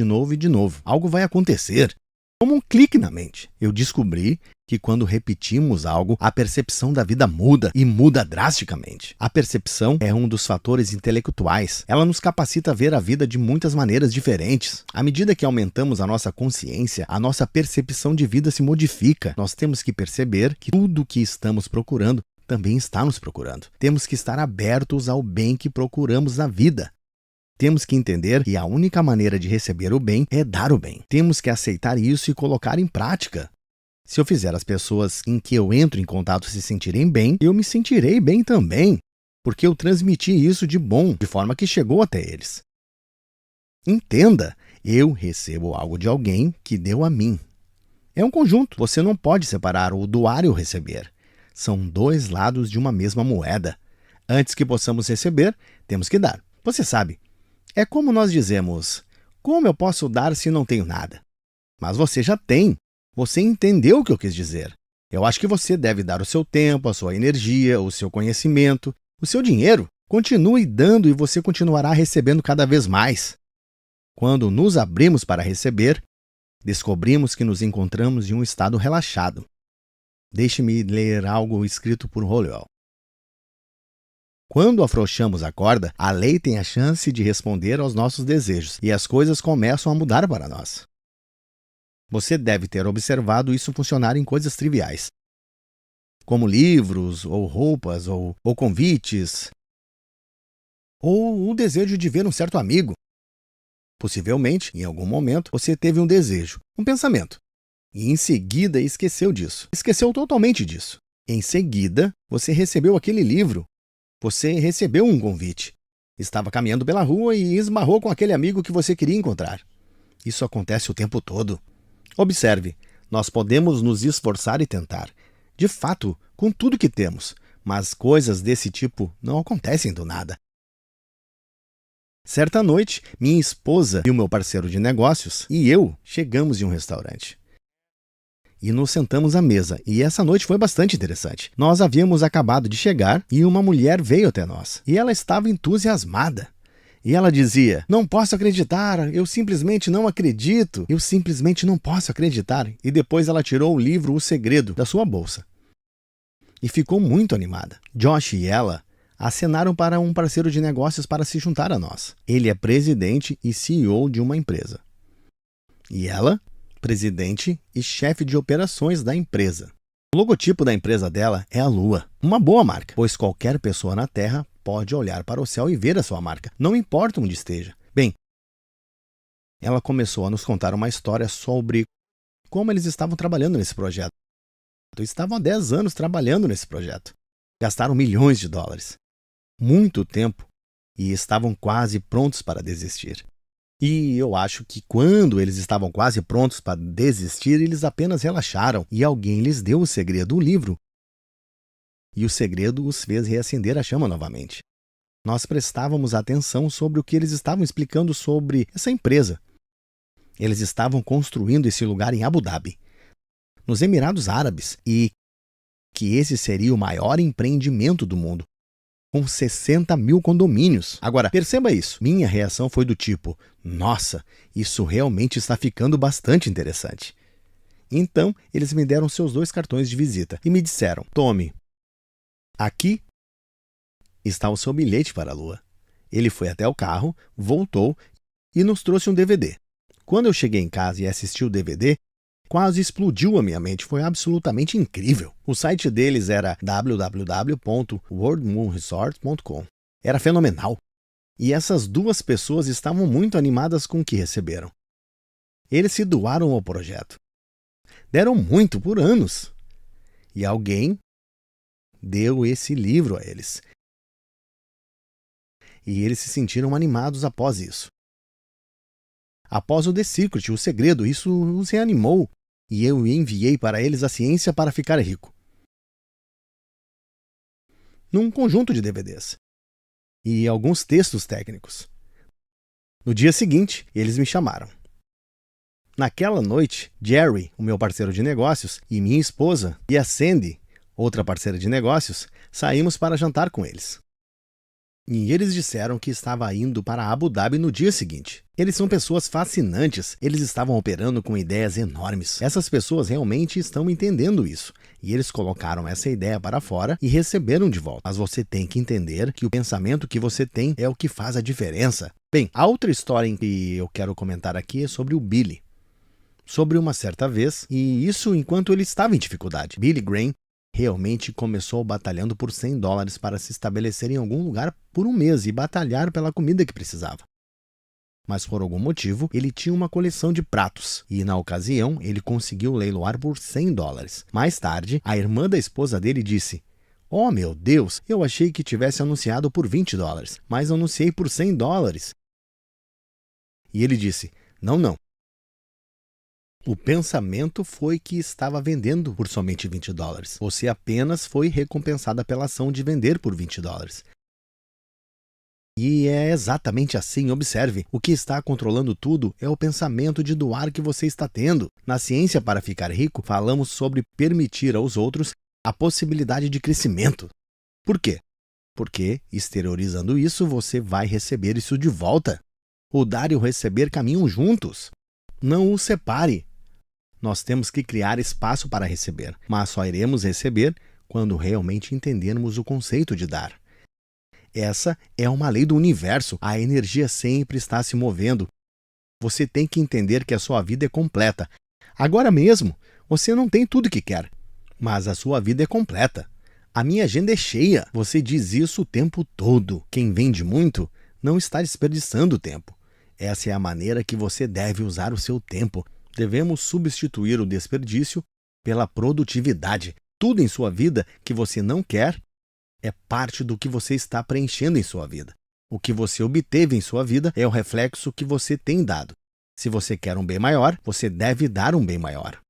Algo vai acontecer. Como um clique na mente. Eu descobri que quando repetimos algo, a percepção da vida muda e muda drasticamente. A percepção é um dos fatores intelectuais. Ela nos capacita a ver a vida de muitas maneiras diferentes. À medida que aumentamos a nossa consciência, a nossa percepção de vida se modifica. Nós temos que perceber que tudo o que estamos procurando também está nos procurando. Temos que estar abertos ao bem que procuramos na vida. Temos que entender que a única maneira de receber o bem é dar o bem. Temos que aceitar isso e colocar em prática. Se eu fizer as pessoas em que eu entro em contato se sentirem bem, eu me sentirei bem também, porque eu transmiti isso de bom, de forma que chegou até eles. Entenda, eu recebo algo de alguém que deu a mim. É um conjunto, você não pode separar o doar e o receber. São dois lados de uma mesma moeda. Antes que possamos receber, temos que dar. Você sabe, é como nós dizemos: como eu posso dar se não tenho nada? Mas você já tem. Você entendeu o que eu quis dizer. Eu acho que você deve dar o seu tempo, a sua energia, o seu conhecimento, o seu dinheiro. Continue dando e você continuará recebendo cada vez mais. Quando nos abrimos para receber, descobrimos que nos encontramos em um estado relaxado. Deixe-me ler algo escrito por Holliwell. Quando afrouxamos a corda, a lei tem a chance de responder aos nossos desejos e as coisas começam a mudar para nós. Você deve ter observado isso funcionar em coisas triviais, como livros, ou roupas, ou convites, ou o desejo de ver um certo amigo. Possivelmente, em algum momento, você teve um desejo, um pensamento, e em seguida esqueceu disso. Esqueceu totalmente disso. Em seguida, você recebeu aquele livro. Você recebeu um convite. Estava caminhando pela rua e esbarrou com aquele amigo que você queria encontrar. Isso acontece o tempo todo. Observe, nós podemos nos esforçar e tentar, de fato, com tudo que temos, mas coisas desse tipo não acontecem do nada. Certa noite, minha esposa e o meu parceiro de negócios e eu chegamos em um restaurante. E nos sentamos à mesa, e essa noite foi bastante interessante. Nós havíamos acabado de chegar e uma mulher veio até nós, e ela estava entusiasmada. E ela dizia: "Não posso acreditar, eu simplesmente não acredito, eu simplesmente não posso acreditar." E depois ela tirou o livro O Segredo da sua bolsa. E ficou muito animada. Josh e ela acenaram para um parceiro de negócios para se juntar a nós. Ele é presidente e CEO de uma empresa. E ela, presidente e chefe de operações da empresa. O logotipo da empresa dela é a Lua. Uma boa marca, pois qualquer pessoa na Terra pode olhar para o céu e ver a sua marca, não importa onde esteja. Bem, ela começou a nos contar uma história sobre como eles estavam trabalhando nesse projeto. Estavam há 10 anos trabalhando nesse projeto. Gastaram milhões de dólares. Muito tempo. E estavam quase prontos para desistir. E eu acho que quando eles estavam quase prontos para desistir, eles apenas relaxaram e alguém lhes deu o segredo, o livro. E o segredo os fez reacender a chama novamente. Nós prestávamos atenção sobre o que eles estavam explicando sobre essa empresa. Eles estavam construindo esse lugar em Abu Dhabi, nos Emirados Árabes, e que esse seria o maior empreendimento do mundo, com 60 mil condomínios. Agora, perceba isso. Minha reação foi do tipo: nossa, isso realmente está ficando bastante interessante. Então, eles me deram seus 2 cartões de visita e me disseram: tome, aqui está o seu bilhete para a Lua. Ele foi até o carro, voltou e nos trouxe um DVD. Quando eu cheguei em casa e assisti o DVD, quase explodiu a minha mente, foi absolutamente incrível. O site deles era www.worldmoonresort.com. Era fenomenal. E essas 2 pessoas estavam muito animadas com o que receberam. Eles se doaram ao projeto. Deram muito por anos. E alguém deu esse livro a eles. E eles se sentiram animados após isso. Após o The Secret, o segredo, isso os reanimou. E eu enviei para eles a ciência para ficar rico. Num conjunto de DVDs. E alguns textos técnicos. No dia seguinte, eles me chamaram. Naquela noite, Jerry, o meu parceiro de negócios, e minha esposa, e a Sandy, outra parceira de negócios, saímos para jantar com eles. E eles disseram que estava indo para Abu Dhabi no dia seguinte. Eles são pessoas fascinantes, eles estavam operando com ideias enormes. Essas pessoas realmente estão entendendo isso. E eles colocaram essa ideia para fora e receberam de volta. Mas você tem que entender que o pensamento que você tem é o que faz a diferença. Bem, a outra história que eu quero comentar aqui é sobre o Billy. Sobre uma certa vez, e isso enquanto ele estava em dificuldade. Billy Graham realmente começou batalhando por $100 para se estabelecer em algum lugar por um mês e batalhar pela comida que precisava. Mas por algum motivo, ele tinha uma coleção de pratos e na ocasião ele conseguiu leiloar por $100. Mais tarde, a irmã da esposa dele disse: "Oh meu Deus, eu achei que tivesse anunciado por $20, mas anunciei por $100. E ele disse: Não. O pensamento foi que estava vendendo por somente $20. Você apenas foi recompensada pela ação de vender por $20. E é exatamente assim, observe. O que está controlando tudo é o pensamento de doar que você está tendo. Na ciência para ficar rico, falamos sobre permitir aos outros a possibilidade de crescimento. Por quê? Porque, exteriorizando isso, você vai receber isso de volta. O dar e o receber caminham juntos. Não os separe. Nós temos que criar espaço para receber, mas só iremos receber quando realmente entendermos o conceito de dar. Essa é uma lei do universo. A energia sempre está se movendo. Você tem que entender que a sua vida é completa. Agora mesmo, você não tem tudo que quer, mas a sua vida é completa. A minha agenda é cheia. Você diz isso o tempo todo. Quem vende muito não está desperdiçando tempo. Essa é a maneira que você deve usar o seu tempo. Devemos substituir o desperdício pela produtividade. Tudo em sua vida que você não quer é parte do que você está preenchendo em sua vida. O que você obteve em sua vida é o reflexo que você tem dado. Se você quer um bem maior, você deve dar um bem maior.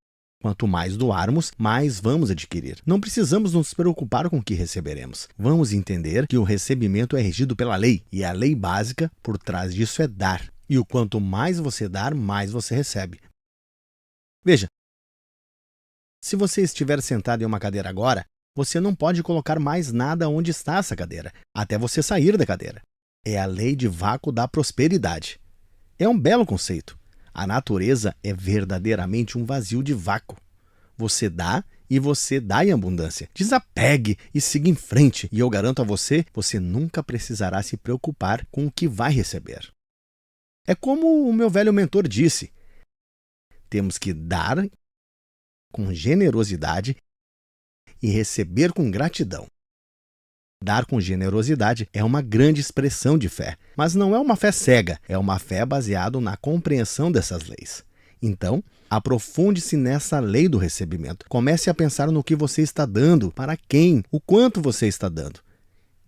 Quanto mais doarmos, mais vamos adquirir. Não precisamos nos preocupar com o que receberemos. Vamos entender que o recebimento é regido pela lei, e a lei básica por trás disso é dar. E o quanto mais você dar, mais você recebe. Veja, se você estiver sentado em uma cadeira agora, você não pode colocar mais nada onde está essa cadeira, até você sair da cadeira. É a lei de vácuo da prosperidade. É um belo conceito. A natureza é verdadeiramente um vazio de vácuo. Você dá e você dá em abundância. Desapegue e siga em frente. E eu garanto a você, você nunca precisará se preocupar com o que vai receber. É como o meu velho mentor disse: temos que dar com generosidade e receber com gratidão. Dar com generosidade é uma grande expressão de fé, mas não é uma fé cega, é uma fé baseada na compreensão dessas leis. Então, aprofunde-se nessa lei do recebimento. Comece a pensar no que você está dando, para quem, o quanto você está dando.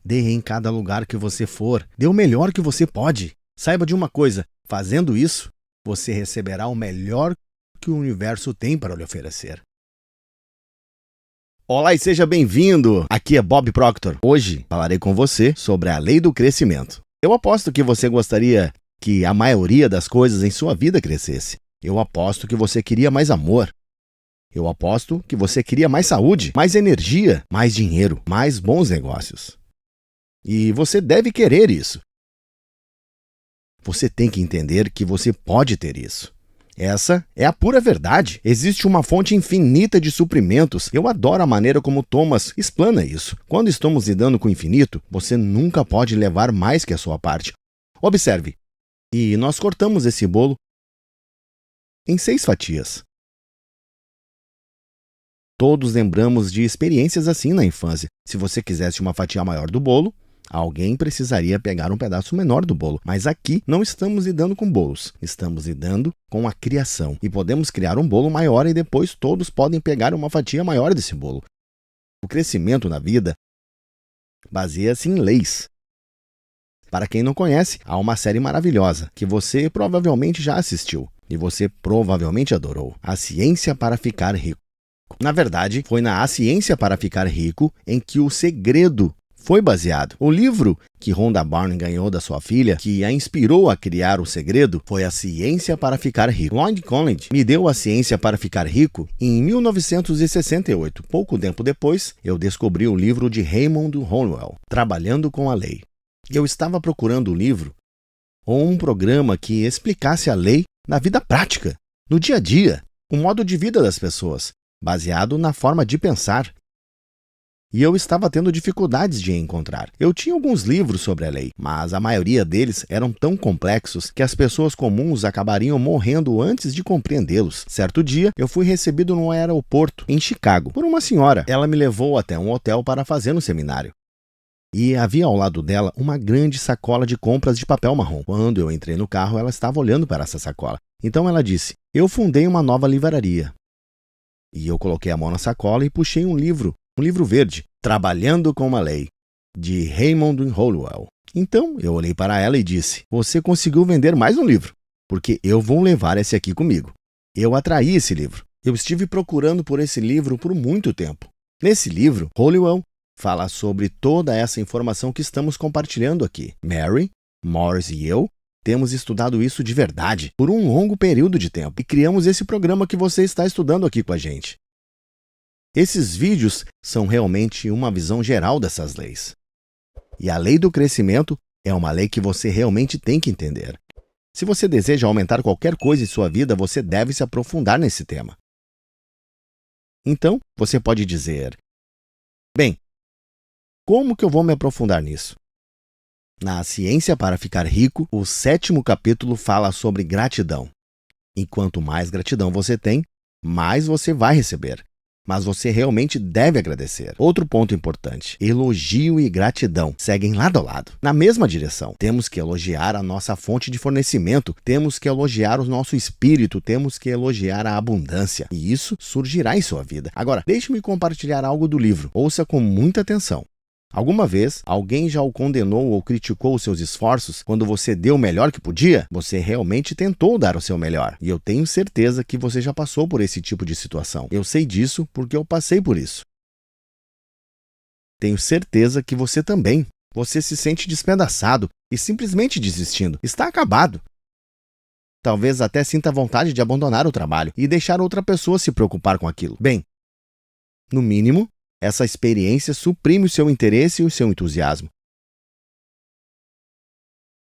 Dê em cada lugar que você for, dê o melhor que você pode. Saiba de uma coisa, fazendo isso, você receberá o melhor que o universo tem para lhe oferecer. Olá e seja bem-vindo! Aqui é Bob Proctor. Hoje falarei com você sobre a lei do crescimento. Eu aposto que você gostaria que a maioria das coisas em sua vida crescesse. Eu aposto que você queria mais amor. Eu aposto que você queria mais saúde, mais energia, mais dinheiro, mais bons negócios. E você deve querer isso. Você tem que entender que você pode ter isso. Essa é a pura verdade. Existe uma fonte infinita de suprimentos. Eu adoro a maneira como Thomas explana isso. Quando estamos lidando com o infinito, você nunca pode levar mais que a sua parte. Observe. E nós cortamos esse bolo em 6 fatias. Todos lembramos de experiências assim na infância. Se você quisesse uma fatia maior do bolo, alguém precisaria pegar um pedaço menor do bolo. Mas aqui não estamos lidando com bolos. Estamos lidando com a criação. E podemos criar um bolo maior e depois todos podem pegar uma fatia maior desse bolo. O crescimento na vida baseia-se em leis. Para quem não conhece, há uma série maravilhosa que você provavelmente já assistiu e você provavelmente adorou. A Ciência para Ficar Rico. Na verdade, foi na A Ciência para Ficar Rico em que o segredo foi baseado. O livro que Rhonda Byrne ganhou da sua filha, que a inspirou a criar o segredo, foi A Ciência para Ficar Rico. Lloyd Collins me deu A Ciência para Ficar Rico em 1968. Pouco tempo depois, eu descobri o livro de Raymond Honeywell, Trabalhando com a Lei. Eu estava procurando um livro ou um programa que explicasse a lei na vida prática, no dia a dia, o modo de vida das pessoas, baseado na forma de pensar. E eu estava tendo dificuldades de encontrar. Eu tinha alguns livros sobre a lei, mas a maioria deles eram tão complexos que as pessoas comuns acabariam morrendo antes de compreendê-los. Certo dia, eu fui recebido no aeroporto, em Chicago, por uma senhora. Ela me levou até um hotel para fazer um seminário. E havia ao lado dela uma grande sacola de compras de papel marrom. Quando eu entrei no carro, ela estava olhando para essa sacola. Então ela disse: "Eu fundei uma nova livraria." E eu coloquei a mão na sacola e puxei um livro verde, Trabalhando com a Lei, de Raymond Honeywell. Então eu olhei para ela e disse: "Você conseguiu vender mais um livro, porque eu vou levar esse aqui comigo." Eu atraí esse livro. Eu estive procurando por esse livro por muito tempo. Nesse livro, Honeywell fala sobre toda essa informação que estamos compartilhando aqui. Mary, Morris e eu temos estudado isso de verdade por um longo período de tempo e criamos esse programa que você está estudando aqui com a gente. Esses vídeos são realmente uma visão geral dessas leis. E a lei do crescimento é uma lei que você realmente tem que entender. Se você deseja aumentar qualquer coisa em sua vida, você deve se aprofundar nesse tema. Então, você pode dizer: "Bem, como que eu vou me aprofundar nisso?" Na Ciência para Ficar Rico, o 7º capítulo fala sobre gratidão. E quanto mais gratidão você tem, mais você vai receber. Mas você realmente deve agradecer. Outro ponto importante: elogio e gratidão seguem lado a lado, na mesma direção. Temos que elogiar a nossa fonte de fornecimento, temos que elogiar o nosso espírito, temos que elogiar a abundância. E isso surgirá em sua vida. Agora, deixe-me compartilhar algo do livro. Ouça com muita atenção. Alguma vez, alguém já o condenou ou criticou os seus esforços quando você deu o melhor que podia? Você realmente tentou dar o seu melhor. E eu tenho certeza que você já passou por esse tipo de situação. Eu sei disso porque eu passei por isso. Tenho certeza que você também. Você se sente despedaçado e simplesmente desistindo. Está acabado. Talvez até sinta vontade de abandonar o trabalho e deixar outra pessoa se preocupar com aquilo. Bem, no mínimo, essa experiência suprime o seu interesse e o seu entusiasmo.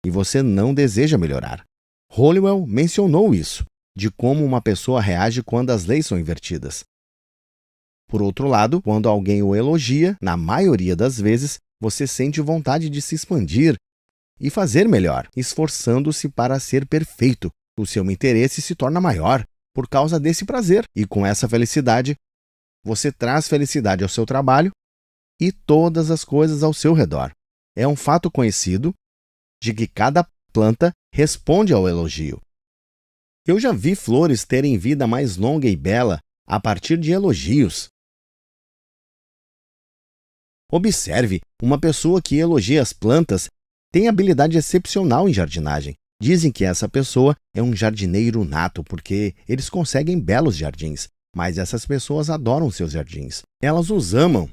E você não deseja melhorar. Hollowell mencionou isso, de como uma pessoa reage quando as leis são invertidas. Por outro lado, quando alguém o elogia, na maioria das vezes, você sente vontade de se expandir e fazer melhor, esforçando-se para ser perfeito. O seu interesse se torna maior por causa desse prazer. E com essa felicidade, você traz felicidade ao seu trabalho e todas as coisas ao seu redor. É um fato conhecido de que cada planta responde ao elogio. Eu já vi flores terem vida mais longa e bela a partir de elogios. Observe, uma pessoa que elogia as plantas tem habilidade excepcional em jardinagem. Dizem que essa pessoa é um jardineiro nato porque eles conseguem belos jardins. Mas essas pessoas adoram seus jardins. Elas os amam.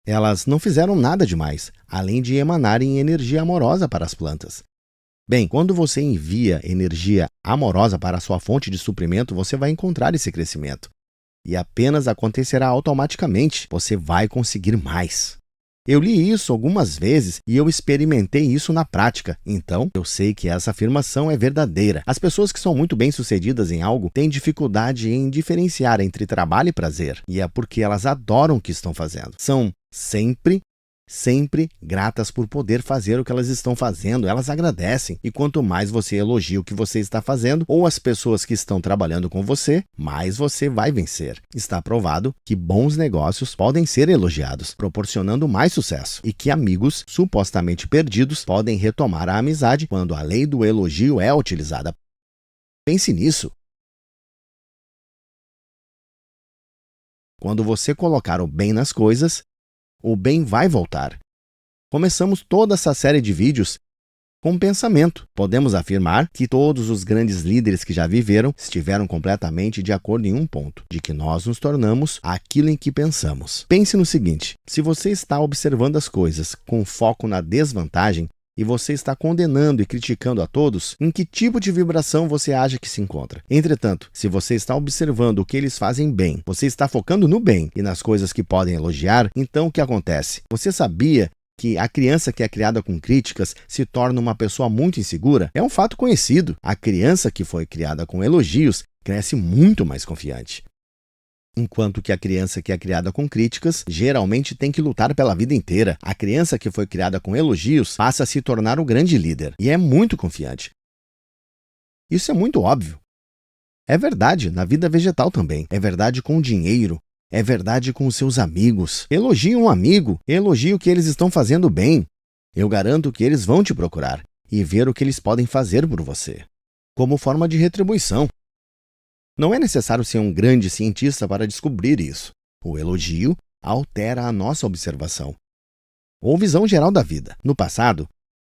Elas não fizeram nada demais, além de emanarem energia amorosa para as plantas. Bem, quando você envia energia amorosa para a sua fonte de suprimento, você vai encontrar esse crescimento. E apenas acontecerá automaticamente. Você vai conseguir mais. Eu li isso algumas vezes e eu experimentei isso na prática. Então, eu sei que essa afirmação é verdadeira. As pessoas que são muito bem-sucedidas em algo têm dificuldade em diferenciar entre trabalho e prazer. E é porque elas adoram o que estão fazendo. São sempre gratas por poder fazer o que elas estão fazendo. Elas agradecem. E quanto mais você elogia o que você está fazendo ou as pessoas que estão trabalhando com você, mais você vai vencer. Está provado que bons negócios podem ser elogiados, proporcionando mais sucesso, e que amigos supostamente perdidos podem retomar a amizade quando a lei do elogio é utilizada. Pense nisso. Quando você colocar o bem nas coisas, o bem vai voltar. Começamos toda essa série de vídeos com um pensamento. Podemos afirmar que todos os grandes líderes que já viveram estiveram completamente de acordo em um ponto, de que nós nos tornamos aquilo em que pensamos. Pense no seguinte: se você está observando as coisas com foco na desvantagem e você está condenando e criticando a todos, em que tipo de vibração você acha que se encontra? Entretanto, se você está observando o que eles fazem bem, você está focando no bem e nas coisas que podem elogiar, então o que acontece? Você sabia que a criança que é criada com críticas se torna uma pessoa muito insegura? É um fato conhecido. A criança que foi criada com elogios cresce muito mais confiante. Enquanto que a criança que é criada com críticas geralmente tem que lutar pela vida inteira. A criança que foi criada com elogios passa a se tornar o grande líder e é muito confiante. Isso é muito óbvio. É verdade na vida vegetal também. É verdade com o dinheiro. É verdade com os seus amigos. Elogie um amigo, elogie o que eles estão fazendo bem. Eu garanto que eles vão te procurar e ver o que eles podem fazer por você, como forma de retribuição. Não é necessário ser um grande cientista para descobrir isso. O elogio altera a nossa observação ou visão geral da vida. No passado,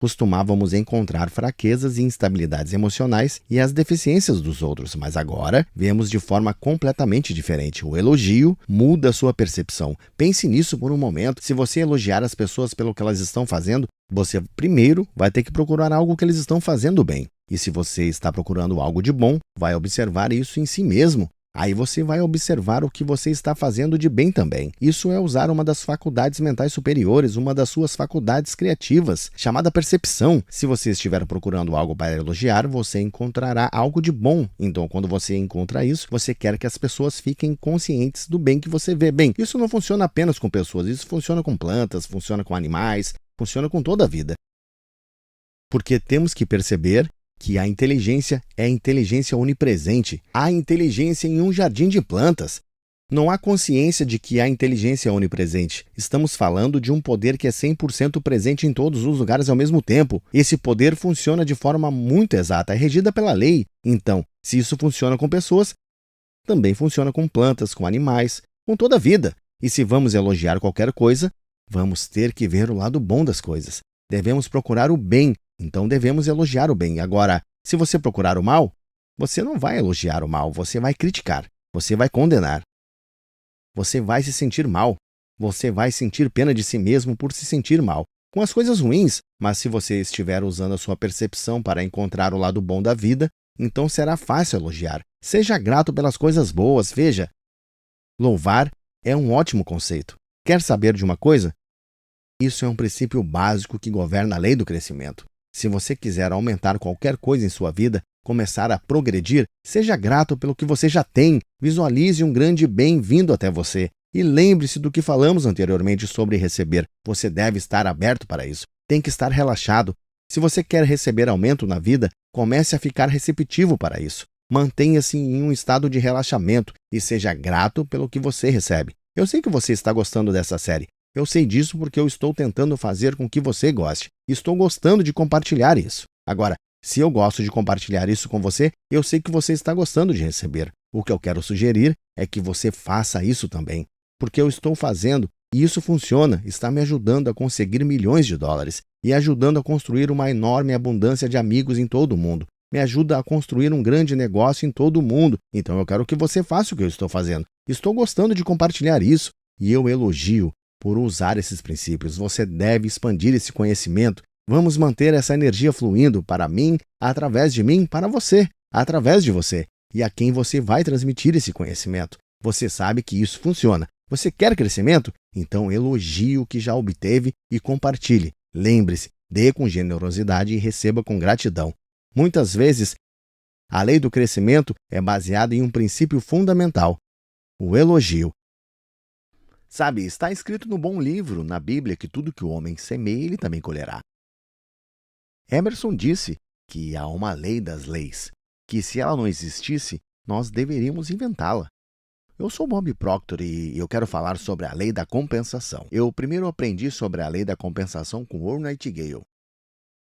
costumávamos encontrar fraquezas e instabilidades emocionais e as deficiências dos outros, mas agora vemos de forma completamente diferente. O elogio muda a sua percepção. Pense nisso por um momento. Se você elogiar as pessoas pelo que elas estão fazendo, você primeiro vai ter que procurar algo que eles estão fazendo bem. E se você está procurando algo de bom, vai observar isso em si mesmo. Aí você vai observar o que você está fazendo de bem também. Isso é usar uma das faculdades mentais superiores, uma das suas faculdades criativas, chamada percepção. Se você estiver procurando algo para elogiar, você encontrará algo de bom. Então, quando você encontra isso, você quer que as pessoas fiquem conscientes do bem que você vê. Bem, isso não funciona apenas com pessoas, isso funciona com plantas, funciona com animais, funciona com toda a vida. Porque temos que perceber que a inteligência é inteligência onipresente. Há inteligência em um jardim de plantas. Não há consciência de que há inteligência onipresente. Estamos falando de um poder que é 100% presente em todos os lugares ao mesmo tempo. Esse poder funciona de forma muito exata, é regida pela lei. Então, se isso funciona com pessoas, também funciona com plantas, com animais, com toda a vida. E se vamos elogiar qualquer coisa, Vamos ter que ver o lado bom das coisas. Devemos procurar o bem, então devemos elogiar o bem. Agora, se você procurar o mal, você não vai elogiar o mal, você vai criticar, você vai condenar. Você vai se sentir mal. Você vai sentir pena de si mesmo por se sentir mal com as coisas ruins, mas se você estiver usando a sua percepção para encontrar o lado bom da vida, então será fácil elogiar. Seja grato pelas coisas boas. Veja, louvar é um ótimo conceito. Quer saber de uma coisa? Isso é um princípio básico que governa a lei do crescimento. Se você quiser aumentar qualquer coisa em sua vida, começar a progredir, seja grato pelo que você já tem. Visualize um grande bem vindo até você. E lembre-se do que falamos anteriormente sobre receber. Você deve estar aberto para isso. Tem que estar relaxado. Se você quer receber aumento na vida, comece a ficar receptivo para isso. Mantenha-se em um estado de relaxamento e seja grato pelo que você recebe. Eu sei que você está gostando dessa série. Eu sei disso porque eu estou tentando fazer com que você goste. Estou gostando de compartilhar isso. Agora, se eu gosto de compartilhar isso com você, eu sei que você está gostando de receber. O que eu quero sugerir é que você faça isso também. Porque eu estou fazendo e isso funciona, está me ajudando a conseguir milhões de dólares e ajudando a construir uma enorme abundância de amigos em todo o mundo. Me ajuda a construir um grande negócio em todo o mundo. Então eu quero que você faça o que eu estou fazendo. Estou gostando de compartilhar isso e eu elogio por usar esses princípios. Você deve expandir esse conhecimento. Vamos manter essa energia fluindo para mim, através de mim, para você, através de você e a quem você vai transmitir esse conhecimento. Você sabe que isso funciona. Você quer crescimento? Então elogie o que já obteve e compartilhe. Lembre-se, dê com generosidade e receba com gratidão. Muitas vezes, a lei do crescimento é baseada em um princípio fundamental, o elogio. Sabe, está escrito no bom livro, na Bíblia, que tudo que o homem semeia, ele também colherá. Emerson disse que há uma lei das leis, que se ela não existisse, nós deveríamos inventá-la. Eu sou Bob Proctor e eu quero falar sobre a lei da compensação. Eu primeiro aprendi sobre a lei da compensação com Earl Nightingale.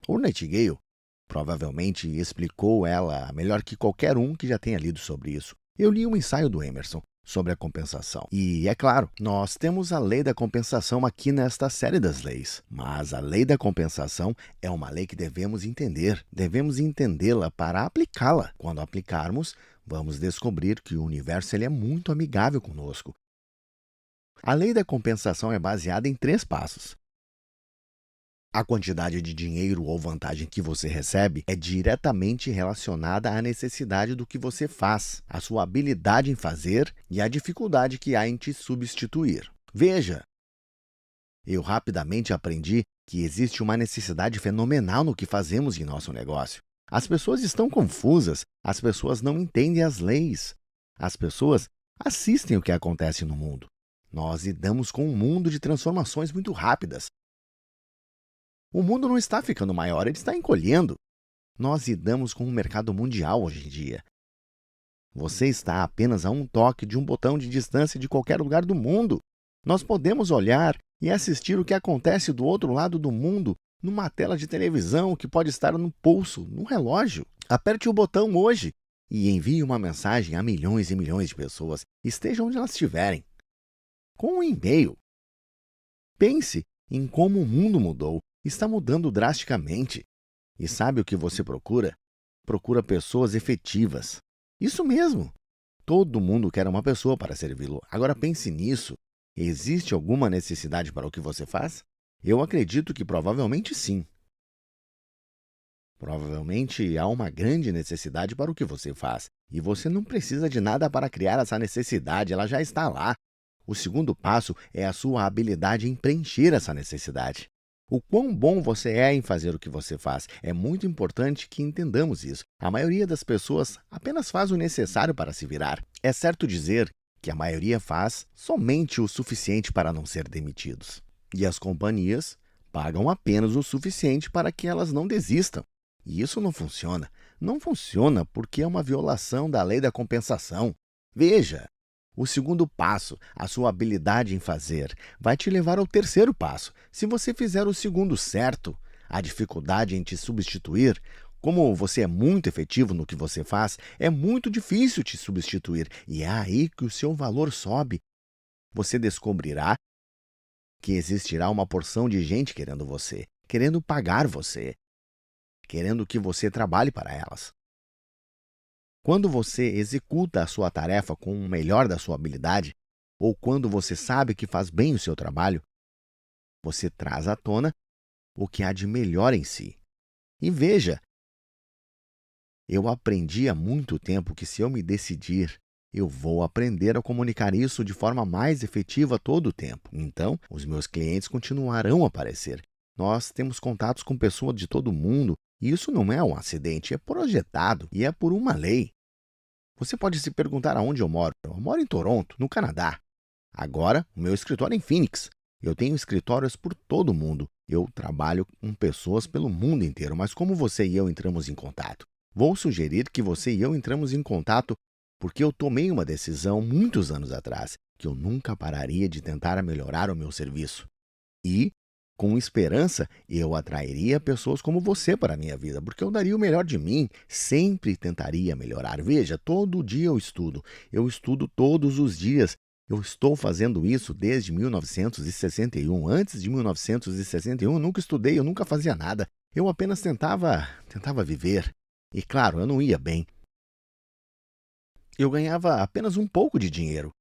Earl Nightingale provavelmente explicou ela melhor que qualquer um que já tenha lido sobre isso. Eu li um ensaio do Emerson sobre a compensação. E, é claro, nós temos a lei da compensação aqui nesta série das leis. Mas a lei da compensação é uma lei que devemos entender. Devemos entendê-la para aplicá-la. Quando aplicarmos, vamos descobrir que o universo ele é muito amigável conosco. A lei da compensação é baseada em 3 passos. A quantidade de dinheiro ou vantagem que você recebe é diretamente relacionada à necessidade do que você faz, à sua habilidade em fazer e à dificuldade que há em te substituir. Veja, eu rapidamente aprendi que existe uma necessidade fenomenal no que fazemos em nosso negócio. As pessoas estão confusas, as pessoas não entendem as leis. As pessoas assistem o que acontece no mundo. Nós lidamos com um mundo de transformações muito rápidas. O mundo não está ficando maior, ele está encolhendo. Nós lidamos com um mercado mundial hoje em dia. Você está apenas a um toque de um botão de distância de qualquer lugar do mundo. Nós podemos olhar e assistir o que acontece do outro lado do mundo numa tela de televisão que pode estar no pulso, no relógio. Aperte o botão hoje e envie uma mensagem a milhões e milhões de pessoas, estejam onde elas estiverem. Com um e-mail. Pense em como o mundo mudou. Está mudando drasticamente. E sabe o que você procura? Procura pessoas efetivas. Isso mesmo. Todo mundo quer uma pessoa para servi-lo. Agora pense nisso. Existe alguma necessidade para o que você faz? Eu acredito que provavelmente sim. Provavelmente há uma grande necessidade para o que você faz. E você não precisa de nada para criar essa necessidade, ela já está lá. O segundo passo é a sua habilidade em preencher essa necessidade. O quão bom você é em fazer o que você faz. É muito importante que entendamos isso. A maioria das pessoas apenas faz o necessário para se virar. É certo dizer que a maioria faz somente o suficiente para não ser demitidos. E as companhias pagam apenas o suficiente para que elas não desistam. E isso não funciona. Não funciona porque é uma violação da lei da compensação. Veja! O segundo passo, a sua habilidade em fazer, vai te levar ao terceiro passo. Se você fizer o segundo certo, a dificuldade em te substituir, como você é muito efetivo no que você faz, é muito difícil te substituir. E é aí que o seu valor sobe. Você descobrirá que existirá uma porção de gente querendo você, querendo pagar você, querendo que você trabalhe para elas. Quando você executa a sua tarefa com o melhor da sua habilidade, ou quando você sabe que faz bem o seu trabalho, você traz à tona o que há de melhor em si. E veja, eu aprendi há muito tempo que se eu me decidir, eu vou aprender a comunicar isso de forma mais efetiva todo o tempo. Então, os meus clientes continuarão a aparecer. Nós temos contatos com pessoas de todo o mundo, e isso não é um acidente, é projetado e é por uma lei. Você pode se perguntar aonde eu moro. Eu moro em Toronto, no Canadá. Agora, o meu escritório é em Phoenix. Eu tenho escritórios por todo o mundo. Eu trabalho com pessoas pelo mundo inteiro, mas como você e eu entramos em contato? Vou sugerir que você e eu entramos em contato porque eu tomei uma decisão muitos anos atrás, que eu nunca pararia de tentar melhorar o meu serviço. E, com esperança, eu atrairia pessoas como você para a minha vida, porque eu daria o melhor de mim, sempre tentaria melhorar. Veja, todo dia eu estudo todos os dias. Eu estou fazendo isso desde 1961. Antes de 1961, eu nunca estudei, eu nunca fazia nada. Eu apenas tentava viver. E claro, eu não ia bem. Eu ganhava apenas um pouco de dinheiro.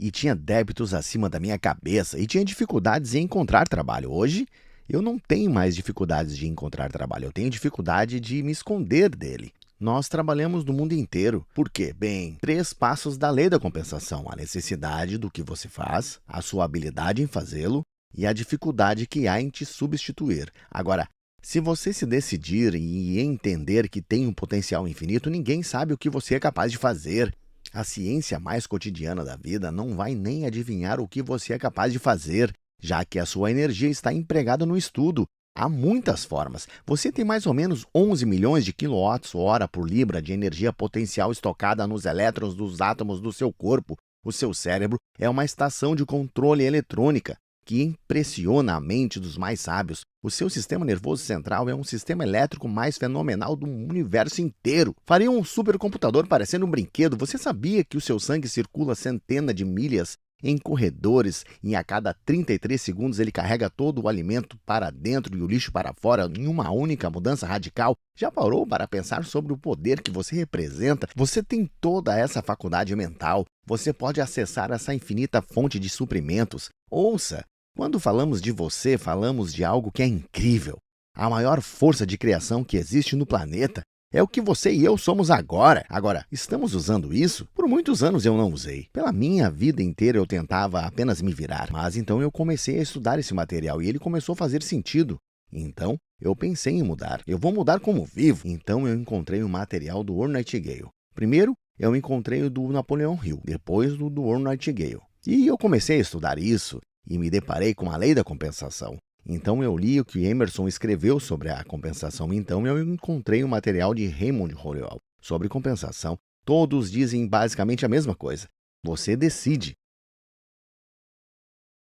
E tinha débitos acima da minha cabeça e tinha dificuldades em encontrar trabalho. Hoje, eu não tenho mais dificuldades de encontrar trabalho, eu tenho dificuldade de me esconder dele. Nós trabalhamos no mundo inteiro. Por quê? Bem, 3 passos da lei da compensação: a necessidade do que você faz, a sua habilidade em fazê-lo e a dificuldade que há em te substituir. Agora, se você se decidir e entender que tem um potencial infinito, ninguém sabe o que você é capaz de fazer. A ciência mais cotidiana da vida não vai nem adivinhar o que você é capaz de fazer, já que a sua energia está empregada no estudo. Há muitas formas. Você tem mais ou menos 11 milhões de quilowatts-hora por libra de energia potencial estocada nos elétrons dos átomos do seu corpo. O seu cérebro é uma estação de controle eletrônica que impressiona a mente dos mais sábios. O seu sistema nervoso central é um sistema elétrico mais fenomenal do universo inteiro. Faria um supercomputador parecendo um brinquedo. Você sabia que o seu sangue circula centenas de milhas em corredores e a cada 33 segundos ele carrega todo o alimento para dentro e o lixo para fora em uma única mudança radical? Já parou para pensar sobre o poder que você representa? Você tem toda essa faculdade mental. Você pode acessar essa infinita fonte de suprimentos. Ouça! Quando falamos de você, falamos de algo que é incrível. A maior força de criação que existe no planeta é o que você e eu somos agora. Agora, estamos usando isso? Por muitos anos eu não usei. Pela minha vida inteira eu tentava apenas me virar. Mas então eu comecei a estudar esse material e ele começou a fazer sentido. Então, eu pensei em mudar. Eu vou mudar como vivo. Então eu encontrei o material do Earl Nightingale. Primeiro, eu encontrei o do Napoleão Hill. Depois do Earl Nightingale. E eu comecei a estudar isso e me deparei com a lei da compensação. Então eu li o que Emerson escreveu sobre a compensação. Então eu encontrei o material de Raymond Holliwell sobre compensação. Todos dizem basicamente a mesma coisa. Você decide.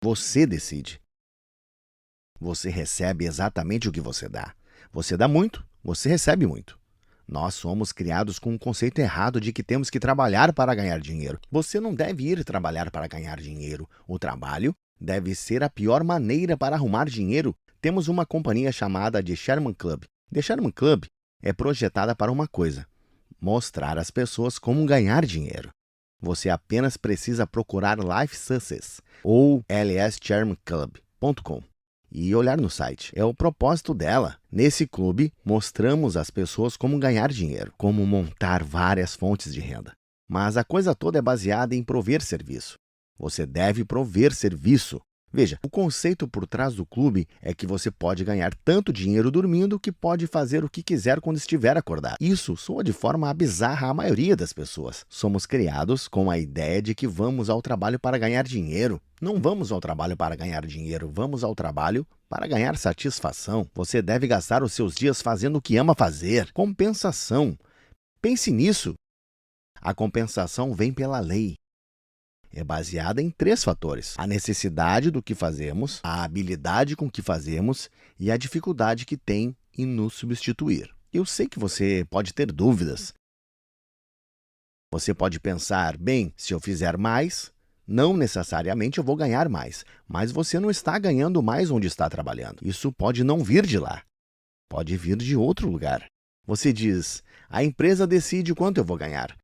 Você decide. Você recebe exatamente o que você dá. Você dá muito, você recebe muito. Nós somos criados com um conceito errado de que temos que trabalhar para ganhar dinheiro. Você não deve ir trabalhar para ganhar dinheiro. O trabalho deve ser a pior maneira para arrumar dinheiro. Temos uma companhia chamada The Sherman Club. The Sherman Club é projetada para uma coisa: mostrar às pessoas como ganhar dinheiro. Você apenas precisa procurar Life Success ou lsshermanclub.com e olhar no site. É o propósito dela. Nesse clube, mostramos às pessoas como ganhar dinheiro, como montar várias fontes de renda. Mas a coisa toda é baseada em prover serviço. Você deve prover serviço. Veja, o conceito por trás do clube é que você pode ganhar tanto dinheiro dormindo que pode fazer o que quiser quando estiver acordado. Isso soa de forma bizarra à maioria das pessoas. Somos criados com a ideia de que vamos ao trabalho para ganhar dinheiro. Não vamos ao trabalho para ganhar dinheiro, vamos ao trabalho para ganhar satisfação. Você deve gastar os seus dias fazendo o que ama fazer. Compensação. Pense nisso. A compensação vem pela lei. É baseada em 3 fatores: a necessidade do que fazemos, a habilidade com que fazemos e a dificuldade que tem em nos substituir. Eu sei que você pode ter dúvidas. Você pode pensar, bem, se eu fizer mais, Não necessariamente eu vou ganhar mais, mas você não está ganhando mais onde está trabalhando. Isso pode não vir de lá, pode vir de outro lugar. Você diz, a empresa decide quanto eu vou ganhar.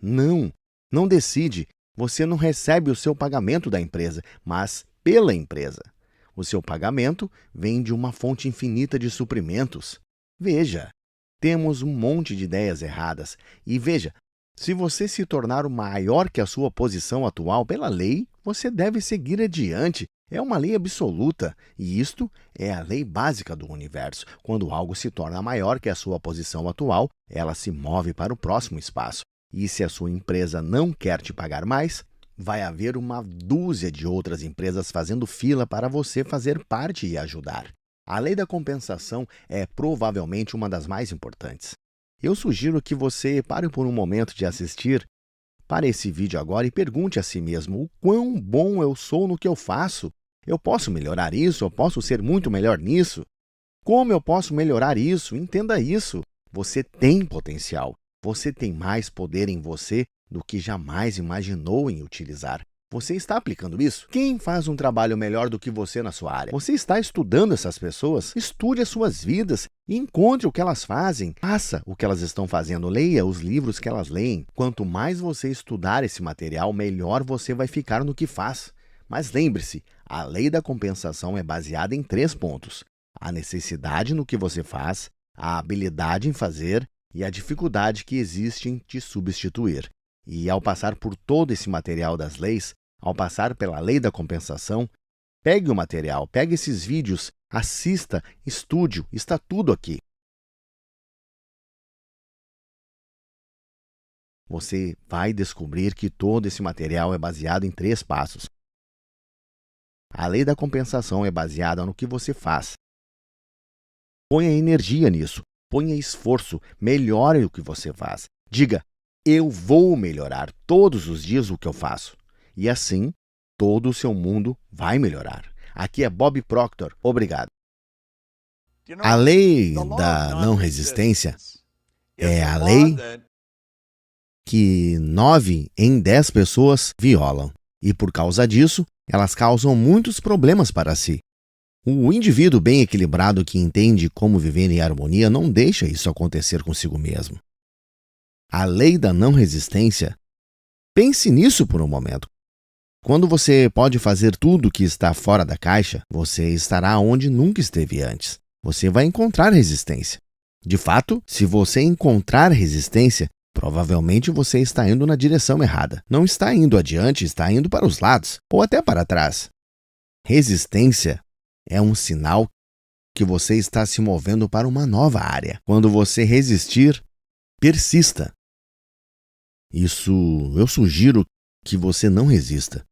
Não, não decide. Você não recebe o seu pagamento da empresa, mas pela empresa. O seu pagamento vem de uma fonte infinita de suprimentos. Veja, temos um monte de ideias erradas. E veja, se você se tornar maior que a sua posição atual pela lei, você deve seguir adiante. É uma lei absoluta, e isto é a lei básica do universo. Quando algo se torna maior que a sua posição atual, ela se move para o próximo espaço. E se a sua empresa não quer te pagar mais, vai haver uma dúzia de outras empresas fazendo fila para você fazer parte e ajudar. A lei da compensação é provavelmente uma das mais importantes. Eu sugiro que você pare por um momento de assistir para esse vídeo agora e pergunte a si mesmo o quão bom eu sou no que eu faço. Eu posso melhorar isso? Eu posso ser muito melhor nisso? Como eu posso melhorar isso? Entenda isso. Você tem potencial. Você tem mais poder em você do que jamais imaginou em utilizar. Você está aplicando isso? Quem faz um trabalho melhor do que você na sua área? Você está estudando essas pessoas? Estude as suas vidas e encontre o que elas fazem. Faça o que elas estão fazendo. Leia os livros que elas leem. Quanto mais você estudar esse material, melhor você vai ficar no que faz. Mas lembre-se, a lei da compensação é baseada em 3 pontos: a necessidade no que você faz, a habilidade em fazer e a dificuldade que existe em te substituir. E ao passar por todo esse material das leis, ao passar pela lei da compensação, pegue o material, pegue esses vídeos, assista, estude, está tudo aqui. Você vai descobrir que todo esse material é baseado em 3 passos. A lei da compensação é baseada no que você faz. Ponha energia nisso, ponha esforço, melhore o que você faz. Diga, eu vou melhorar todos os dias o que eu faço. E assim, todo o seu mundo vai melhorar. Aqui é Bob Proctor. Obrigado. A lei da não resistência é a lei que 9 em 10 pessoas violam. E por causa disso, elas causam muitos problemas para si. O indivíduo bem equilibrado que entende como viver em harmonia não deixa isso acontecer consigo mesmo. A lei da não resistência, pense nisso por um momento. Quando você pode fazer tudo que está fora da caixa, você estará onde nunca esteve antes. Você vai encontrar resistência. De fato, se você encontrar resistência, provavelmente você está indo na direção errada. Não está indo adiante, está indo para os lados ou até para trás. Resistência é um sinal que você está se movendo para uma nova área. Quando você resistir, persista. Isso eu sugiro que você não resista.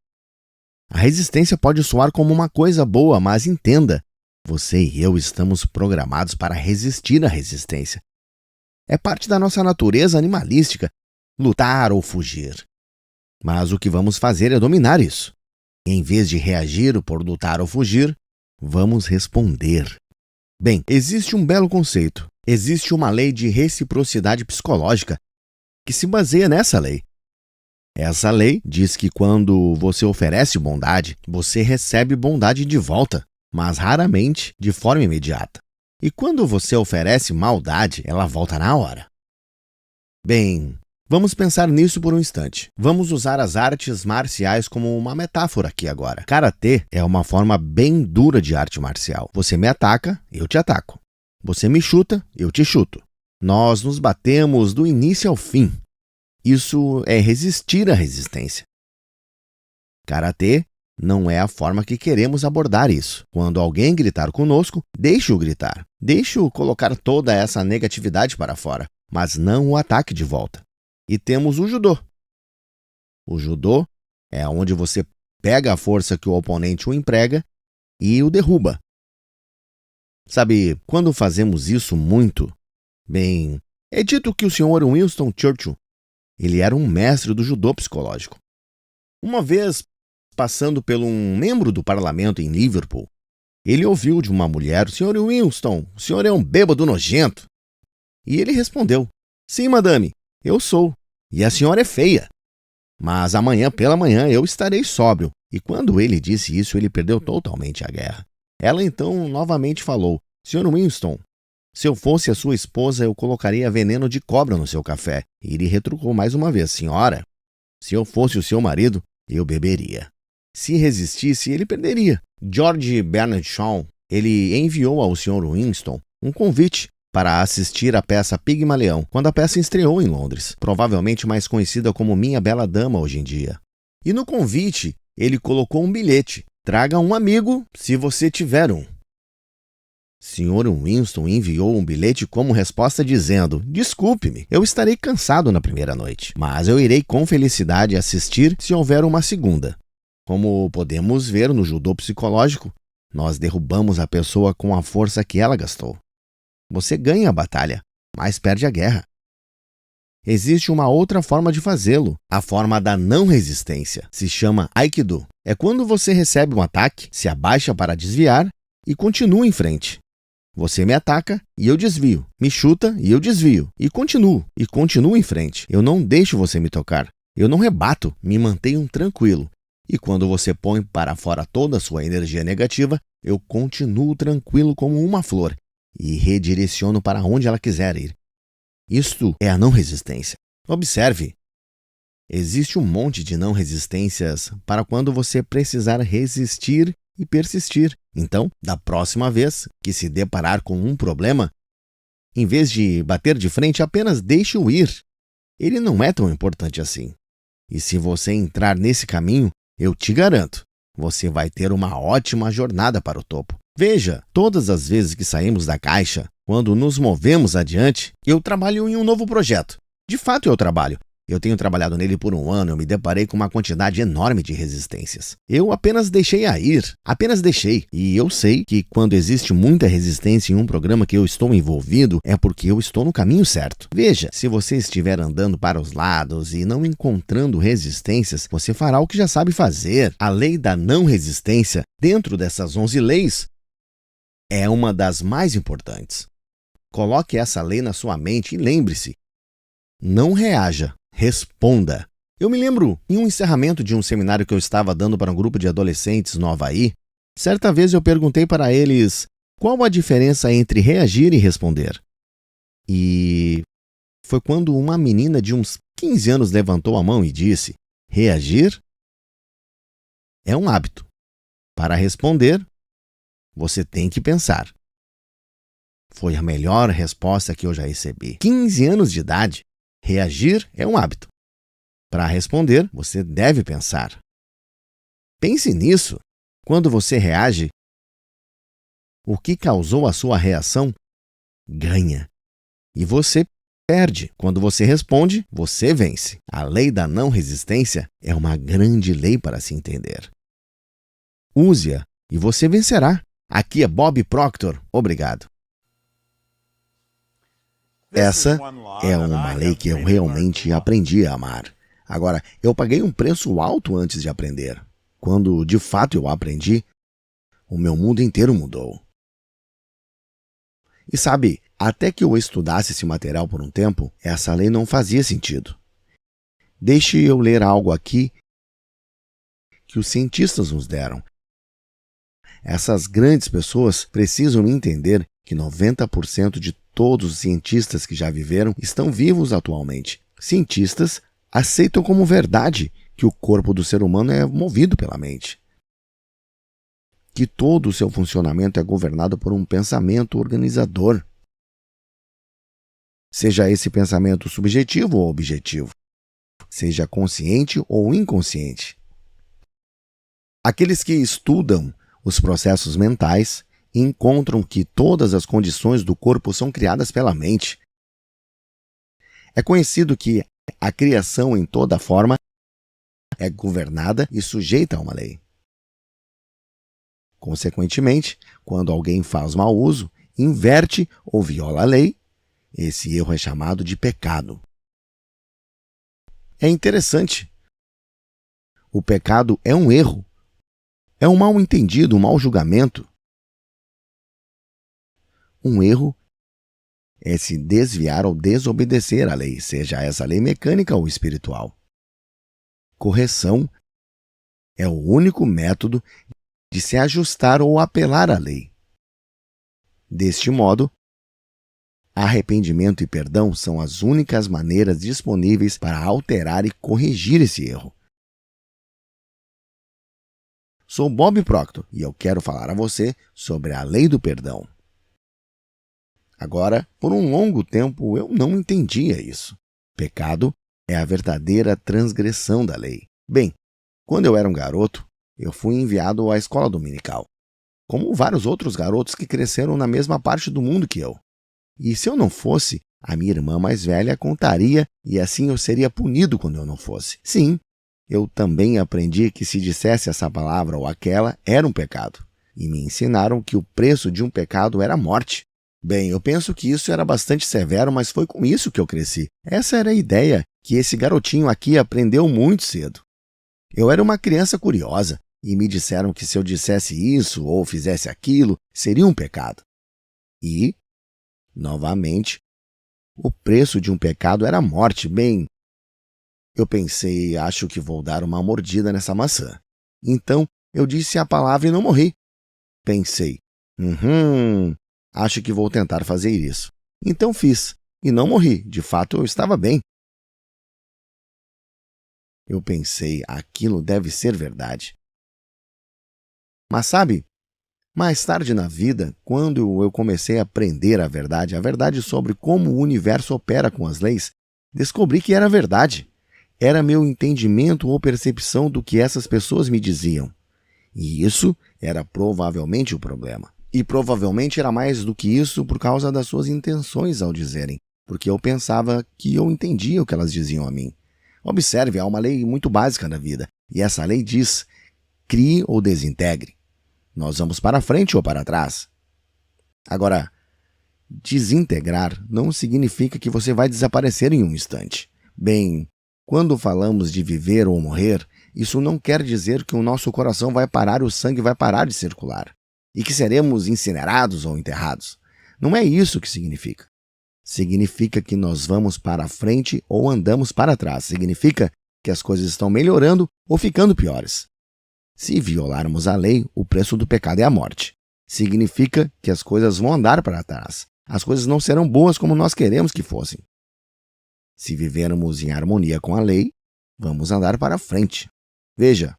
A resistência pode soar como uma coisa boa, mas entenda, você e eu estamos programados para resistir à resistência. É parte da nossa natureza animalística, lutar ou fugir. Mas o que vamos fazer é dominar isso. Em vez de reagir por lutar ou fugir, vamos responder. Bem, existe um belo conceito. Existe uma lei de reciprocidade psicológica que se baseia nessa lei. Essa lei diz que quando você oferece bondade, você recebe bondade de volta, mas raramente de forma imediata. E quando você oferece maldade, ela volta na hora. Bem, vamos pensar nisso por um instante. Vamos usar as artes marciais como uma metáfora aqui agora. Karatê é uma forma bem dura de arte marcial. Você me ataca, eu te ataco. Você me chuta, eu te chuto. Nós nos batemos do início ao fim. Isso é resistir à resistência. Karatê não é a forma que queremos abordar isso. Quando alguém gritar conosco, deixe-o gritar. Deixe-o colocar toda essa negatividade para fora, mas não o ataque de volta. E temos o judô. O judô é onde você pega a força que o oponente o emprega e o derruba. Sabe, quando fazemos isso muito, bem, é dito que o Sr. Winston Churchill, ele era um mestre do judô psicológico. Uma vez, passando por um membro do parlamento em Liverpool, ele ouviu de uma mulher: Sr. Winston, o senhor é um bêbado nojento. E ele respondeu: Sim, madame, eu sou, e a senhora é feia. Mas amanhã pela manhã eu estarei sóbrio. E quando ele disse isso, ele perdeu totalmente a guerra. Ela então novamente falou: Sr. Winston, se eu fosse a sua esposa, eu colocaria veneno de cobra no seu café. E ele retrucou mais uma vez: Senhora, se eu fosse o seu marido, eu beberia. Se resistisse, ele perderia. George Bernard Shaw, ele enviou ao Sr. Winston um convite para assistir à peça Pigmalião, quando a peça estreou em Londres, provavelmente mais conhecida como Minha Bela Dama hoje em dia. E no convite, ele colocou um bilhete: traga um amigo se você tiver um. Sr. Winston enviou um bilhete como resposta dizendo: desculpe-me, eu estarei cansado na primeira noite, mas eu irei com felicidade assistir se houver uma segunda. Como podemos ver no judô psicológico, nós derrubamos a pessoa com a força que ela gastou. Você ganha a batalha, mas perde a guerra. Existe uma outra forma de fazê-lo, a forma da não resistência. Se chama Aikido. É quando você recebe um ataque, se abaixa para desviar e continua em frente. Você me ataca e eu desvio, me chuta e eu desvio, e continuo em frente. Eu não deixo você me tocar, eu não rebato, me mantenho tranquilo. E quando você põe para fora toda a sua energia negativa, eu continuo tranquilo como uma flor e redireciono para onde ela quiser ir. Isto é a não resistência. Observe, existe um monte de não resistências para quando você precisar resistir e persistir. Então, da próxima vez que se deparar com um problema, em vez de bater de frente, apenas deixe-o ir. Ele não é tão importante assim. E se você entrar nesse caminho, eu te garanto, você vai ter uma ótima jornada para o topo. Veja, todas as vezes que saímos da caixa, quando nos movemos adiante, eu trabalho em um novo projeto. De fato, eu trabalho. Eu tenho trabalhado nele por um ano, eu me deparei com uma quantidade enorme de resistências. Eu apenas deixei-a ir, apenas deixei. E eu sei que quando existe muita resistência em um programa que eu estou envolvido, é porque eu estou no caminho certo. Veja, se você estiver andando para os lados e não encontrando resistências, você fará o que já sabe fazer. A lei da não resistência, dentro dessas 11 leis, é uma das mais importantes. Coloque essa lei na sua mente e lembre-se: não reaja. Responda. Eu me lembro, em um encerramento de um seminário que eu estava dando para um grupo de adolescentes no Havaí, certa vez eu perguntei para eles qual a diferença entre reagir e responder. E foi quando uma menina de uns 15 anos levantou a mão e disse: reagir é um hábito. Para responder, você tem que pensar. Foi a melhor resposta que eu já recebi. 15 anos de idade. Reagir é um hábito. Para responder, você deve pensar. Pense nisso. Quando você reage, o que causou a sua reação ganha. E você perde. Quando você responde, você vence. A lei da não resistência é uma grande lei para se entender. Use-a e você vencerá. Aqui é Bob Proctor. Obrigado. Essa é uma lei que eu realmente aprendi a amar. Agora, eu paguei um preço alto antes de aprender. Quando de fato eu aprendi, o meu mundo inteiro mudou. E sabe, até que eu estudasse esse material por um tempo, essa lei não fazia sentido. Deixe eu ler algo aqui que os cientistas nos deram. Essas grandes pessoas precisam entender que 90% de todos os cientistas que já viveram estão vivos atualmente. Cientistas aceitam como verdade que o corpo do ser humano é movido pela mente. Que todo o seu funcionamento é governado por um pensamento organizador. Seja esse pensamento subjetivo ou objetivo. Seja consciente ou inconsciente. Aqueles que estudam os processos mentais encontram que todas as condições do corpo são criadas pela mente. É conhecido que a criação em toda forma é governada e sujeita a uma lei. Consequentemente, quando alguém faz mau uso, inverte ou viola a lei, esse erro é chamado de pecado. É interessante. O pecado é um erro. É um mal-entendido, um mau julgamento. Um erro é se desviar ou desobedecer à lei, seja essa lei mecânica ou espiritual. correção é o único método de se ajustar ou apelar à lei. Deste modo, arrependimento e perdão são as únicas maneiras disponíveis para alterar e corrigir esse erro. Sou Bob Proctor e eu quero falar a você sobre a lei do perdão. Agora, por um longo tempo, eu não entendia isso. Pecado é a verdadeira transgressão da lei. Bem, quando eu era um garoto, eu fui enviado à escola dominical, como vários outros garotos que cresceram na mesma parte do mundo que eu. E se eu não fosse, a minha irmã mais velha contaria e assim eu seria punido quando eu não fosse. Sim, eu também aprendi que se dissesse essa palavra ou aquela era um pecado. E me ensinaram que o preço de um pecado era a morte. Bem, eu penso que isso era bastante severo, mas foi com isso que eu cresci. Essa era a ideia que esse garotinho aqui aprendeu muito cedo. Eu era uma criança curiosa e me disseram que se eu dissesse isso ou fizesse aquilo, seria um pecado. E, novamente, o preço de um pecado era a morte. Bem, eu pensei, acho que vou dar uma mordida nessa maçã. Então, eu disse a palavra e não morri. Pensei, acho que vou tentar fazer isso. Então fiz, e não morri. De fato, eu estava bem. Eu pensei, aquilo deve ser verdade. Mas sabe, mais tarde na vida, quando eu comecei a aprender a verdade sobre como o universo opera com as leis, descobri que era verdade. Era meu entendimento ou percepção do que essas pessoas me diziam. E isso era provavelmente o problema. E provavelmente era mais do que isso por causa das suas intenções ao dizerem, porque eu pensava que eu entendia o que elas diziam a mim. Observe, há uma lei muito básica na vida, e essa lei diz: crie ou desintegre. Nós vamos para frente ou para trás. Agora, desintegrar não significa que você vai desaparecer em um instante. Bem, quando falamos de viver ou morrer, isso não quer dizer que o nosso coração vai parar e o sangue vai parar de circular, e que seremos incinerados ou enterrados. Não é isso que significa. Significa que nós vamos para frente ou andamos para trás. Significa que as coisas estão melhorando ou ficando piores. Se violarmos a lei, o preço do pecado é a morte. Significa que as coisas vão andar para trás. As coisas não serão boas como nós queremos que fossem. Se vivermos em harmonia com a lei, vamos andar para frente. Veja,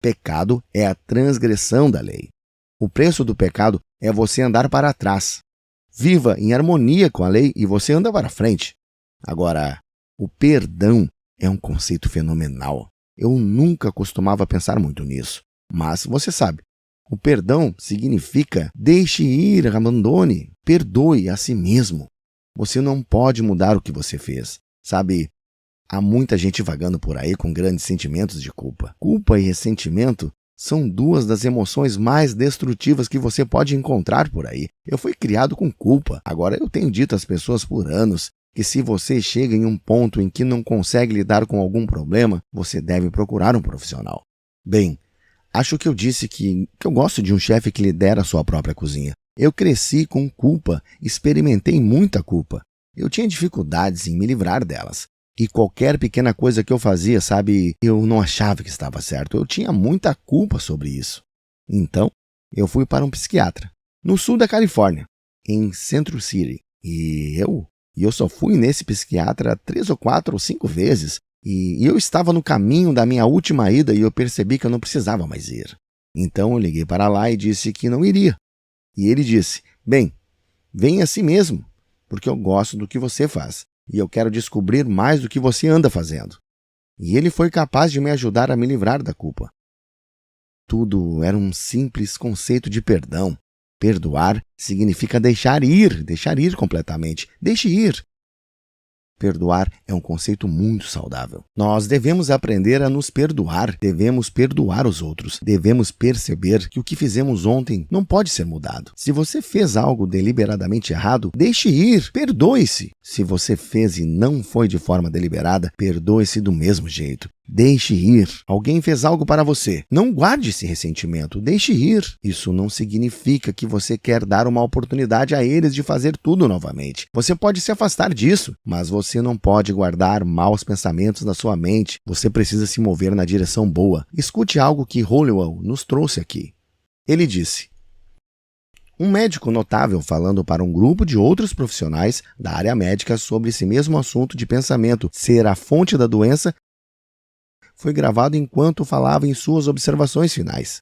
pecado é a transgressão da lei. O preço do pecado é você andar para trás. Viva em harmonia com a lei e você anda para frente. Agora, o perdão é um conceito fenomenal. Eu nunca costumava pensar muito nisso. Mas você sabe, o perdão significa deixe ir, abandone, perdoe a si mesmo. Você não pode mudar o que você fez. Sabe, há muita gente vagando por aí com grandes sentimentos de culpa. Culpa e ressentimento são duas das emoções mais destrutivas que você pode encontrar por aí. Eu fui criado com culpa. Agora, eu tenho dito às pessoas por anos que se você chega em um ponto em que não consegue lidar com algum problema, você deve procurar um profissional. Bem, acho que eu disse que eu gosto de um chefe que lidera a sua própria cozinha. Eu cresci com culpa, experimentei muita culpa. Eu tinha dificuldades em me livrar delas. E qualquer pequena coisa que eu fazia, sabe, eu não achava que estava certo. Eu tinha muita culpa sobre isso. Então, eu fui para um psiquiatra, no sul da Califórnia, em Central City. E eu só fui nesse psiquiatra 3 ou 4 ou 5 vezes. E eu estava no caminho da minha última ida e eu percebi que eu não precisava mais ir. Então, eu liguei para lá e disse que não iria. E ele disse, bem, venha assim mesmo, porque eu gosto do que você faz. E eu quero descobrir mais do que você anda fazendo. E ele foi capaz de me ajudar a me livrar da culpa. Tudo era um simples conceito de perdão. Perdoar significa deixar ir completamente. Deixe ir. Perdoar é um conceito muito saudável. Nós devemos aprender a nos perdoar, devemos perdoar os outros, devemos perceber que o que fizemos ontem não pode ser mudado. Se você fez algo deliberadamente errado, deixe ir, perdoe-se. Se você fez e não foi de forma deliberada, perdoe-se do mesmo jeito. Deixe ir. Alguém fez algo para você. Não guarde esse ressentimento. Deixe ir. Isso não significa que você quer dar uma oportunidade a eles de fazer tudo novamente. Você pode se afastar disso, mas você não pode guardar maus pensamentos na sua mente. Você precisa se mover na direção boa. Escute algo que Hollowell nos trouxe aqui. Ele disse: um médico notável falando para um grupo de outros profissionais da área médica sobre esse mesmo assunto de pensamento ser a fonte da doença foi gravado enquanto falava em suas observações finais.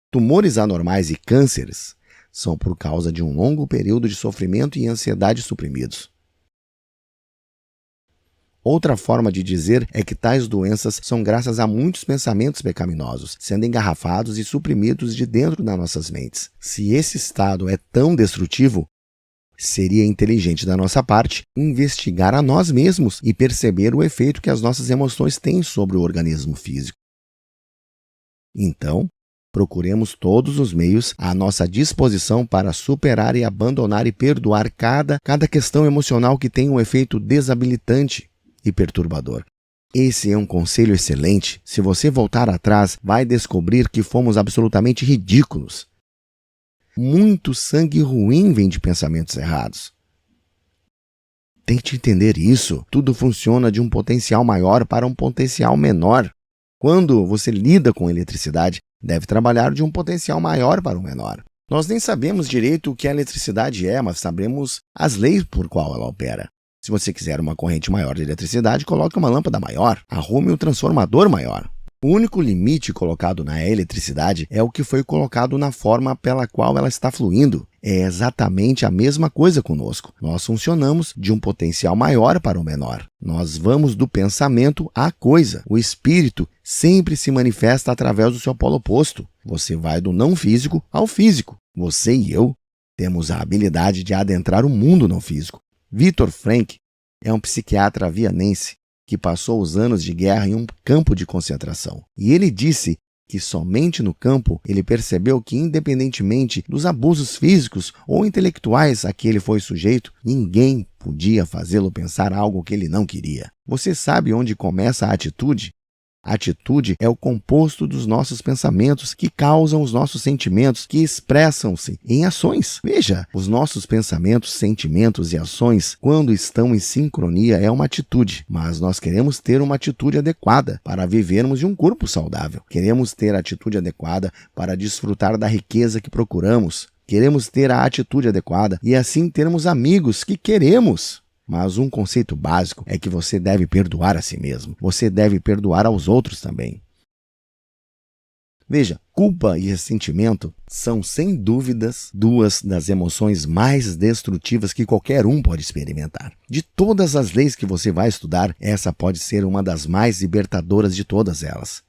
Tumores anormais e cânceres são por causa de um longo período de sofrimento e ansiedade suprimidos. Outra forma de dizer é que tais doenças são graças a muitos pensamentos pecaminosos, sendo engarrafados e suprimidos de dentro das nossas mentes. Se esse estado é tão destrutivo, seria inteligente da nossa parte investigar a nós mesmos e perceber o efeito que as nossas emoções têm sobre o organismo físico. Então, procuremos todos os meios à nossa disposição para superar e abandonar e perdoar cada questão emocional que tem um efeito desabilitante e perturbador. Esse é um conselho excelente. Se você voltar atrás, vai descobrir que fomos absolutamente ridículos. Muito sangue ruim vem de pensamentos errados. Tente entender isso. Tudo funciona de um potencial maior para um potencial menor. Quando você lida com eletricidade, deve trabalhar de um potencial maior para um menor. Nós nem sabemos direito o que a eletricidade é, mas sabemos as leis por qual ela opera. Se você quiser uma corrente maior de eletricidade, coloque uma lâmpada maior. Arrume um transformador maior. O único limite colocado na eletricidade é o que foi colocado na forma pela qual ela está fluindo. É exatamente a mesma coisa conosco. Nós funcionamos de um potencial maior para o menor. Nós vamos do pensamento à coisa. O espírito sempre se manifesta através do seu polo oposto. Você vai do não físico ao físico. Você e eu temos a habilidade de adentrar o mundo não físico. Viktor Frankl é um psiquiatra vienense que passou os anos de guerra em um campo de concentração. E ele disse que somente no campo ele percebeu que, independentemente dos abusos físicos ou intelectuais a que ele foi sujeito, ninguém podia fazê-lo pensar algo que ele não queria. Você sabe onde começa a atitude? A atitude é o composto dos nossos pensamentos que causam os nossos sentimentos, que expressam-se em ações. Veja, os nossos pensamentos, sentimentos e ações, quando estão em sincronia, é uma atitude. Mas nós queremos ter uma atitude adequada para vivermos de um corpo saudável. Queremos ter a atitude adequada para desfrutar da riqueza que procuramos. Queremos ter a atitude adequada e assim termos amigos que queremos. Mas um conceito básico é que você deve perdoar a si mesmo. Você deve perdoar aos outros também. Veja, culpa e ressentimento são, sem dúvidas, duas das emoções mais destrutivas que qualquer um pode experimentar. De todas as leis que você vai estudar, essa pode ser uma das mais libertadoras de todas elas.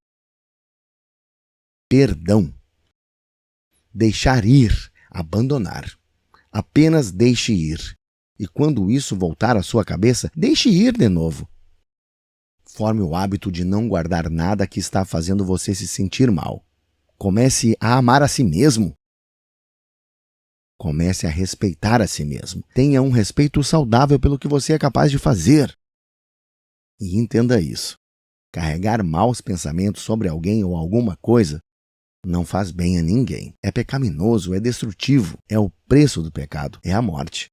Perdão. Deixar ir, abandonar. Apenas deixe ir. E quando isso voltar à sua cabeça, deixe ir de novo. Forme o hábito de não guardar nada que está fazendo você se sentir mal. Comece a amar a si mesmo. Comece a respeitar a si mesmo. Tenha um respeito saudável pelo que você é capaz de fazer. E entenda isso. Carregar maus pensamentos sobre alguém ou alguma coisa não faz bem a ninguém. É pecaminoso, é destrutivo. É o preço do pecado, é a morte.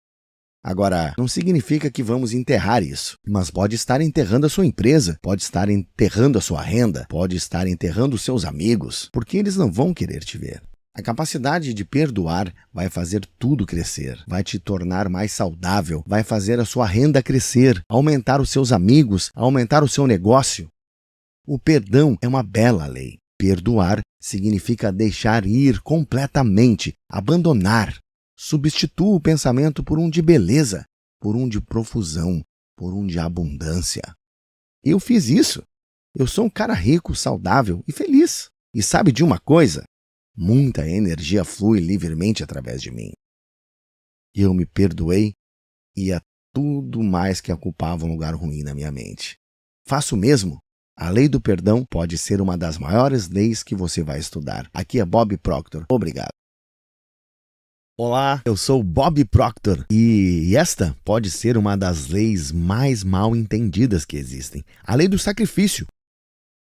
Agora, não significa que vamos enterrar isso, mas pode estar enterrando a sua empresa, pode estar enterrando a sua renda, pode estar enterrando os seus amigos, porque eles não vão querer te ver. A capacidade de perdoar vai fazer tudo crescer, vai te tornar mais saudável, vai fazer a sua renda crescer, aumentar os seus amigos, aumentar o seu negócio. O perdão é uma bela lei. Perdoar significa deixar ir completamente, abandonar. Substitua o pensamento por um de beleza, por um de profusão, por um de abundância. Eu fiz isso. Eu sou um cara rico, saudável e feliz. E sabe de uma coisa? Muita energia flui livremente através de mim. Eu me perdoei e é tudo mais que ocupava um lugar ruim na minha mente. Faço o mesmo. A lei do perdão pode ser uma das maiores leis que você vai estudar. Aqui é Bob Proctor. Obrigado. Olá, eu sou Bob Proctor e esta pode ser uma das leis mais mal entendidas que existem, a lei do sacrifício.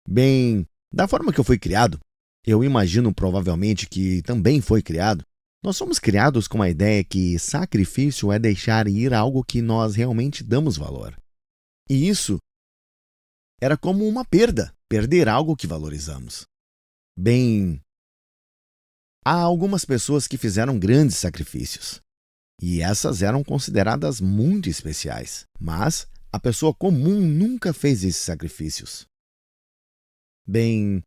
Bem, da forma que eu fui criado, eu imagino provavelmente que também foi criado, nós somos criados com a ideia que sacrifício é deixar ir algo que nós realmente damos valor. E isso era como uma perda, perder algo que valorizamos. Bem, há algumas pessoas que fizeram grandes sacrifícios, e essas eram consideradas muito especiais, mas a pessoa comum nunca fez esses sacrifícios. Bem,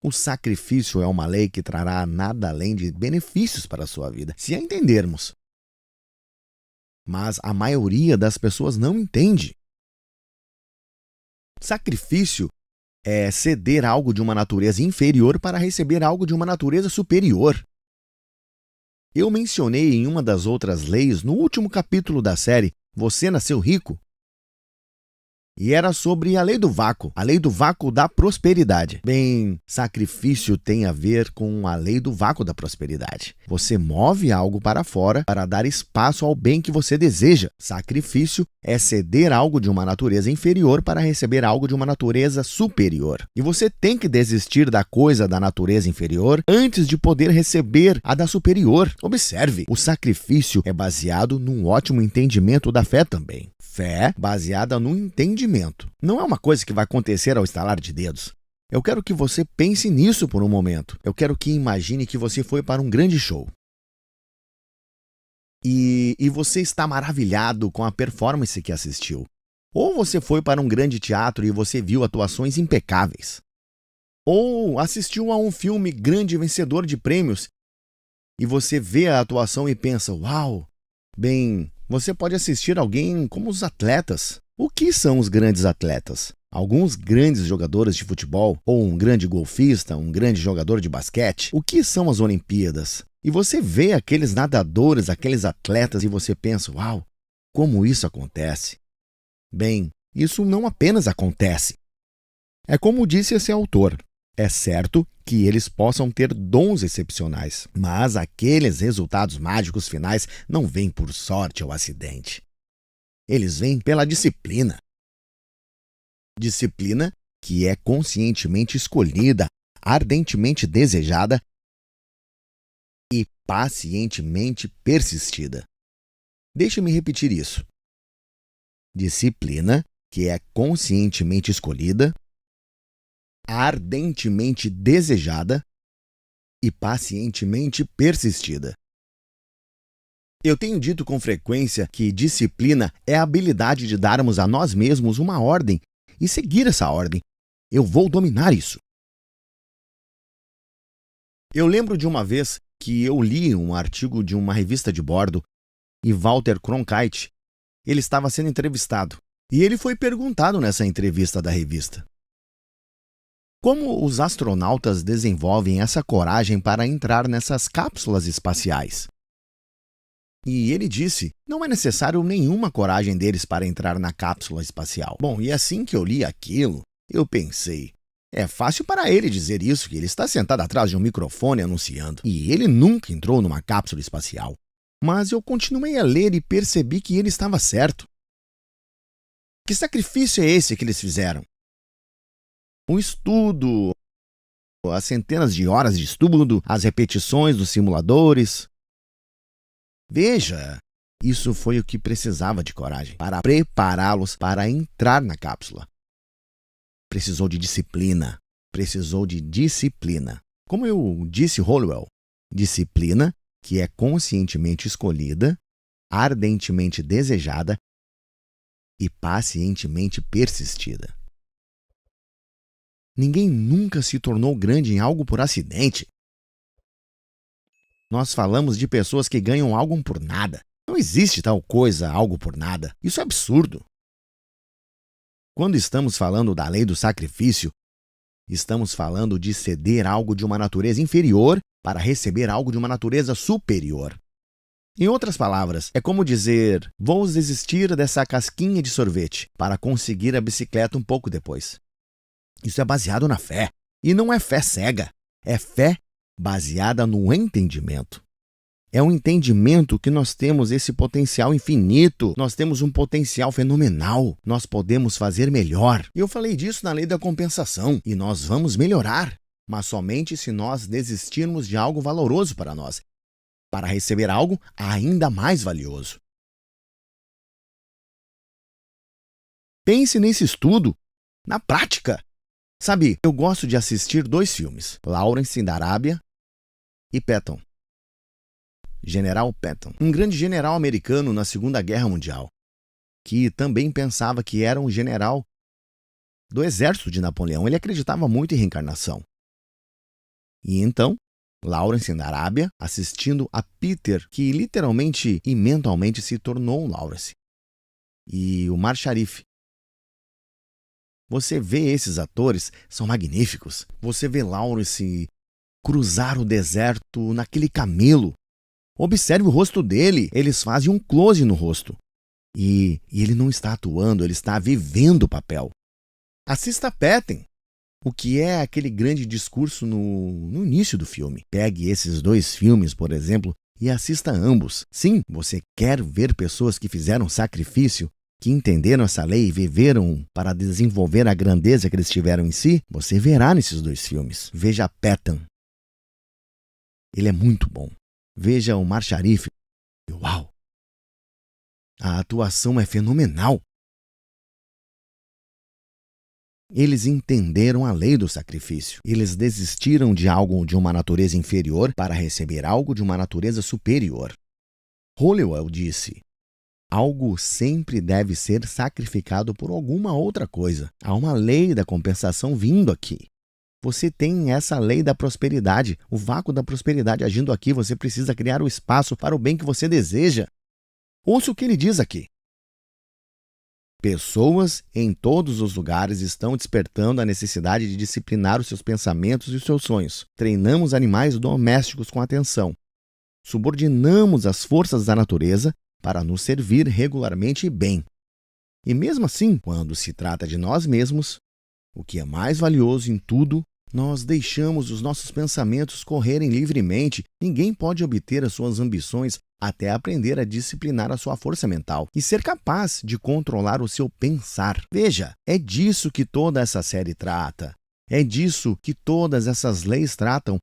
o sacrifício é uma lei que trará nada além de benefícios para a sua vida, se a entendermos. Mas a maioria das pessoas não entende. Sacrifício é ceder algo de uma natureza inferior para receber algo de uma natureza superior. Eu mencionei em uma das outras leis no último capítulo da série Você Nasceu Rico, e era sobre a lei do vácuo da prosperidade. Bem, sacrifício tem a ver com a lei do vácuo da prosperidade. Você move algo para fora para dar espaço ao bem que você deseja. Sacrifício é ceder algo de uma natureza inferior para receber algo de uma natureza superior. E você tem que desistir da coisa da natureza inferior antes de poder receber a da superior. Observe, o sacrifício é baseado num ótimo entendimento da fé também. Fé baseada no entendimento. Não é uma coisa que vai acontecer ao estalar de dedos. Eu quero que você pense nisso por um momento. Eu quero que imagine que você foi para um grande show. E você está maravilhado com a performance que assistiu. Ou você foi para um grande teatro e você viu atuações impecáveis. Ou assistiu a um filme grande vencedor de prêmios e você vê a atuação e pensa, uau! Bem, você pode assistir alguém como os atletas. O que são os grandes atletas? Alguns grandes jogadores de futebol, ou um grande golfista, um grande jogador de basquete. O que são as Olimpíadas? E você vê aqueles nadadores, aqueles atletas e você pensa, uau, como isso acontece? Bem, isso não apenas acontece. É como disse esse autor. É certo que eles possam ter dons excepcionais, mas aqueles resultados mágicos finais não vêm por sorte ou acidente. Eles vêm pela disciplina. Disciplina que é conscientemente escolhida, ardentemente desejada e pacientemente persistida. Deixe-me repetir isso. Disciplina que é conscientemente escolhida, ardentemente desejada e pacientemente persistida. Eu tenho dito com frequência que disciplina é a habilidade de darmos a nós mesmos uma ordem e seguir essa ordem. Eu vou dominar isso. Eu lembro de uma vez que eu li um artigo de uma revista de bordo e Walter Cronkite, ele estava sendo entrevistado e ele foi perguntado nessa entrevista da revista: como os astronautas desenvolvem essa coragem para entrar nessas cápsulas espaciais? E ele disse, não é necessário nenhuma coragem deles para entrar na cápsula espacial. Bom, e assim que eu li aquilo, eu pensei, é fácil para ele dizer isso, que ele está sentado atrás de um microfone anunciando. E ele nunca entrou numa cápsula espacial. Mas eu continuei a ler e percebi que ele estava certo. Que sacrifício é esse que eles fizeram? O estudo, as centenas de horas de estudo, as repetições dos simuladores. Veja, isso foi o que precisava de coragem para prepará-los para entrar na cápsula. Precisou de disciplina. Como eu disse Hollowell, disciplina que é conscientemente escolhida, ardentemente desejada e pacientemente persistida. Ninguém nunca se tornou grande em algo por acidente. Nós falamos de pessoas que ganham algo por nada. Não existe tal coisa, algo por nada. Isso é absurdo. Quando estamos falando da lei do sacrifício, estamos falando de ceder algo de uma natureza inferior para receber algo de uma natureza superior. Em outras palavras, é como dizer, vou desistir dessa casquinha de sorvete para conseguir a bicicleta um pouco depois. Isso é baseado na fé. E não é fé cega. É fé baseada no entendimento. É um entendimento que nós temos esse potencial infinito, nós temos um potencial fenomenal, nós podemos fazer melhor. E eu falei disso na lei da compensação, e nós vamos melhorar, mas somente se nós desistirmos de algo valoroso para nós, para receber algo ainda mais valioso. Pense nesse estudo, na prática. Sabe, eu gosto de assistir 2 filmes, Lawrence da Arábia e Patton. General Patton, um grande general americano na Segunda Guerra Mundial, que também pensava que era um general do exército de Napoleão. Ele acreditava muito em reencarnação. E então, Lawrence da Arábia, assistindo a Peter, que literalmente e mentalmente se tornou um Lawrence, e o Mar Sharif. Você vê esses atores, são magníficos. Você vê Lawrence cruzar o deserto naquele camelo. Observe o rosto dele, eles fazem um close no rosto. E ele não está atuando, ele está vivendo o papel. Assista Patton, o que é aquele grande discurso no início do filme. Pegue esses 2 filmes, por exemplo, e assista ambos. Sim, você quer ver pessoas que fizeram sacrifício, que entenderam essa lei e viveram para desenvolver a grandeza que eles tiveram em si? Você verá nesses 2 filmes. Veja Patton. Ele é muito bom. Veja o Mar Sharif. Uau! A atuação é fenomenal. Eles entenderam a lei do sacrifício. Eles desistiram de algo de uma natureza inferior para receber algo de uma natureza superior. Halliwell disse: algo sempre deve ser sacrificado por alguma outra coisa. Há uma lei da compensação vindo aqui. Você tem essa lei da prosperidade, o vácuo da prosperidade agindo aqui. Você precisa criar o espaço para o bem que você deseja. Ouça o que ele diz aqui. Pessoas em todos os lugares estão despertando a necessidade de disciplinar os seus pensamentos e os seus sonhos. Treinamos animais domésticos com atenção. Subordinamos as forças da natureza para nos servir regularmente e bem. E mesmo assim, quando se trata de nós mesmos, o que é mais valioso em tudo, nós deixamos os nossos pensamentos correrem livremente. Ninguém pode obter as suas ambições até aprender a disciplinar a sua força mental e ser capaz de controlar o seu pensar. Veja, é disso que toda essa série trata. É disso que todas essas leis tratam.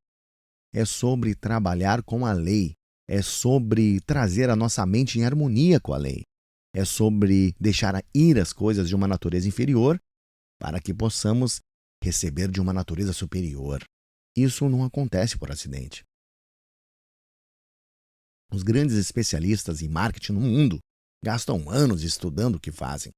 É sobre trabalhar com a lei. É sobre trazer a nossa mente em harmonia com a lei. É sobre deixar ir as coisas de uma natureza inferior para que possamos receber de uma natureza superior. Isso não acontece por acidente. Os grandes especialistas em marketing no mundo gastam anos estudando o que fazem.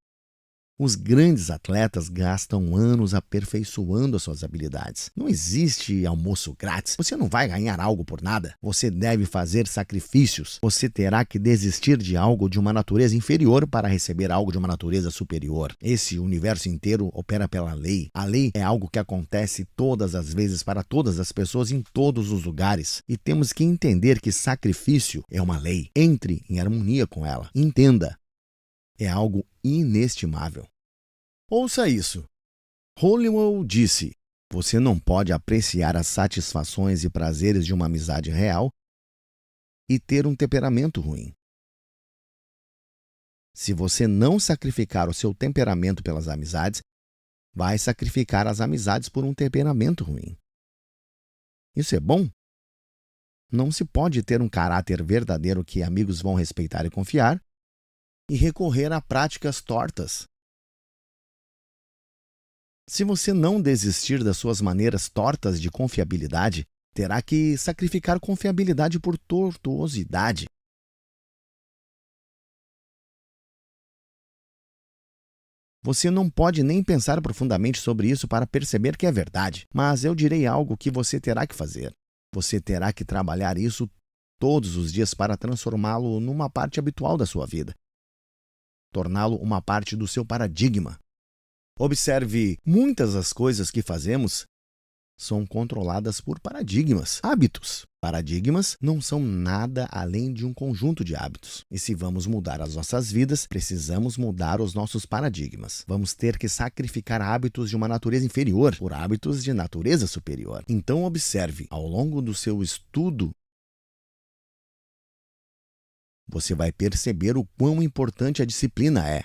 Os grandes atletas gastam anos aperfeiçoando as suas habilidades. Não existe almoço grátis. Você não vai ganhar algo por nada. Você deve fazer sacrifícios. Você terá que desistir de algo de uma natureza inferior para receber algo de uma natureza superior. Esse universo inteiro opera pela lei. A lei é algo que acontece todas as vezes para todas as pessoas em todos os lugares. E temos que entender que sacrifício é uma lei. Entre em harmonia com ela. Entenda. É algo inestimável. Ouça isso. Halliwell disse: você não pode apreciar as satisfações e prazeres de uma amizade real e ter um temperamento ruim. Se você não sacrificar o seu temperamento pelas amizades, vai sacrificar as amizades por um temperamento ruim. Isso é bom? Não se pode ter um caráter verdadeiro que amigos vão respeitar e confiar e recorrer a práticas tortas. Se você não desistir das suas maneiras tortas de confiabilidade, terá que sacrificar confiabilidade por tortuosidade. Você não pode nem pensar profundamente sobre isso para perceber que é verdade, mas eu direi algo que você terá que fazer. Você terá que trabalhar isso todos os dias para transformá-lo numa parte habitual da sua vida. Torná-lo uma parte do seu paradigma. Observe, muitas das coisas que fazemos são controladas por paradigmas, hábitos. Paradigmas não são nada além de um conjunto de hábitos. E se vamos mudar as nossas vidas, precisamos mudar os nossos paradigmas. Vamos ter que sacrificar hábitos de uma natureza inferior por hábitos de natureza superior. Então observe, ao longo do seu estudo você vai perceber o quão importante a disciplina é.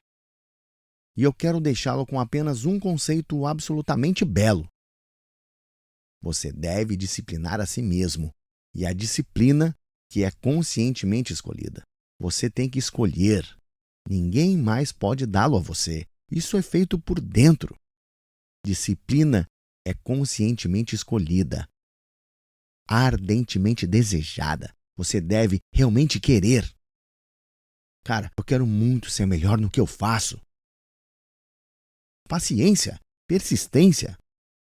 E eu quero deixá-lo com apenas um conceito absolutamente belo. Você deve disciplinar a si mesmo, e a disciplina que é conscientemente escolhida. Você tem que escolher. Ninguém mais pode dá-lo a você. Isso é feito por dentro. Disciplina é conscientemente escolhida, ardentemente desejada. Você deve realmente querer. Cara, eu quero muito ser melhor no que eu faço. Paciência, persistência.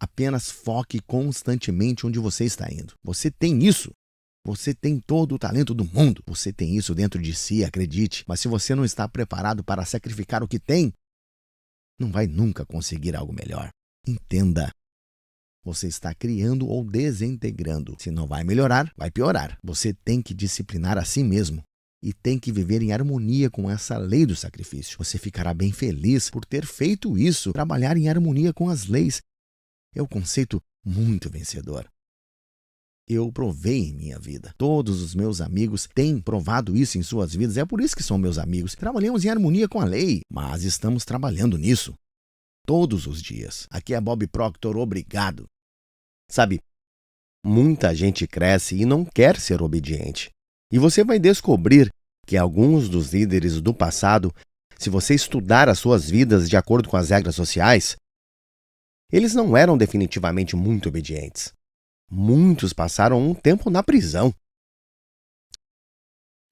Apenas foque constantemente onde você está indo. Você tem isso. Você tem todo o talento do mundo. Você tem isso dentro de si, acredite. Mas se você não está preparado para sacrificar o que tem, não vai nunca conseguir algo melhor. Entenda. Você está criando ou desintegrando. Se não vai melhorar, vai piorar. Você tem que disciplinar a si mesmo. E tem que viver em harmonia com essa lei do sacrifício. Você ficará bem feliz por ter feito isso. Trabalhar em harmonia com as leis é um conceito muito vencedor. Eu provei em minha vida. Todos os meus amigos têm provado isso em suas vidas. É por isso que são meus amigos. Trabalhamos em harmonia com a lei, mas estamos trabalhando nisso todos os dias. Aqui é Bob Proctor, obrigado. Sabe, muita gente cresce e não quer ser obediente. E você vai descobrir que alguns dos líderes do passado, se você estudar as suas vidas de acordo com as regras sociais, eles não eram definitivamente muito obedientes. Muitos passaram um tempo na prisão.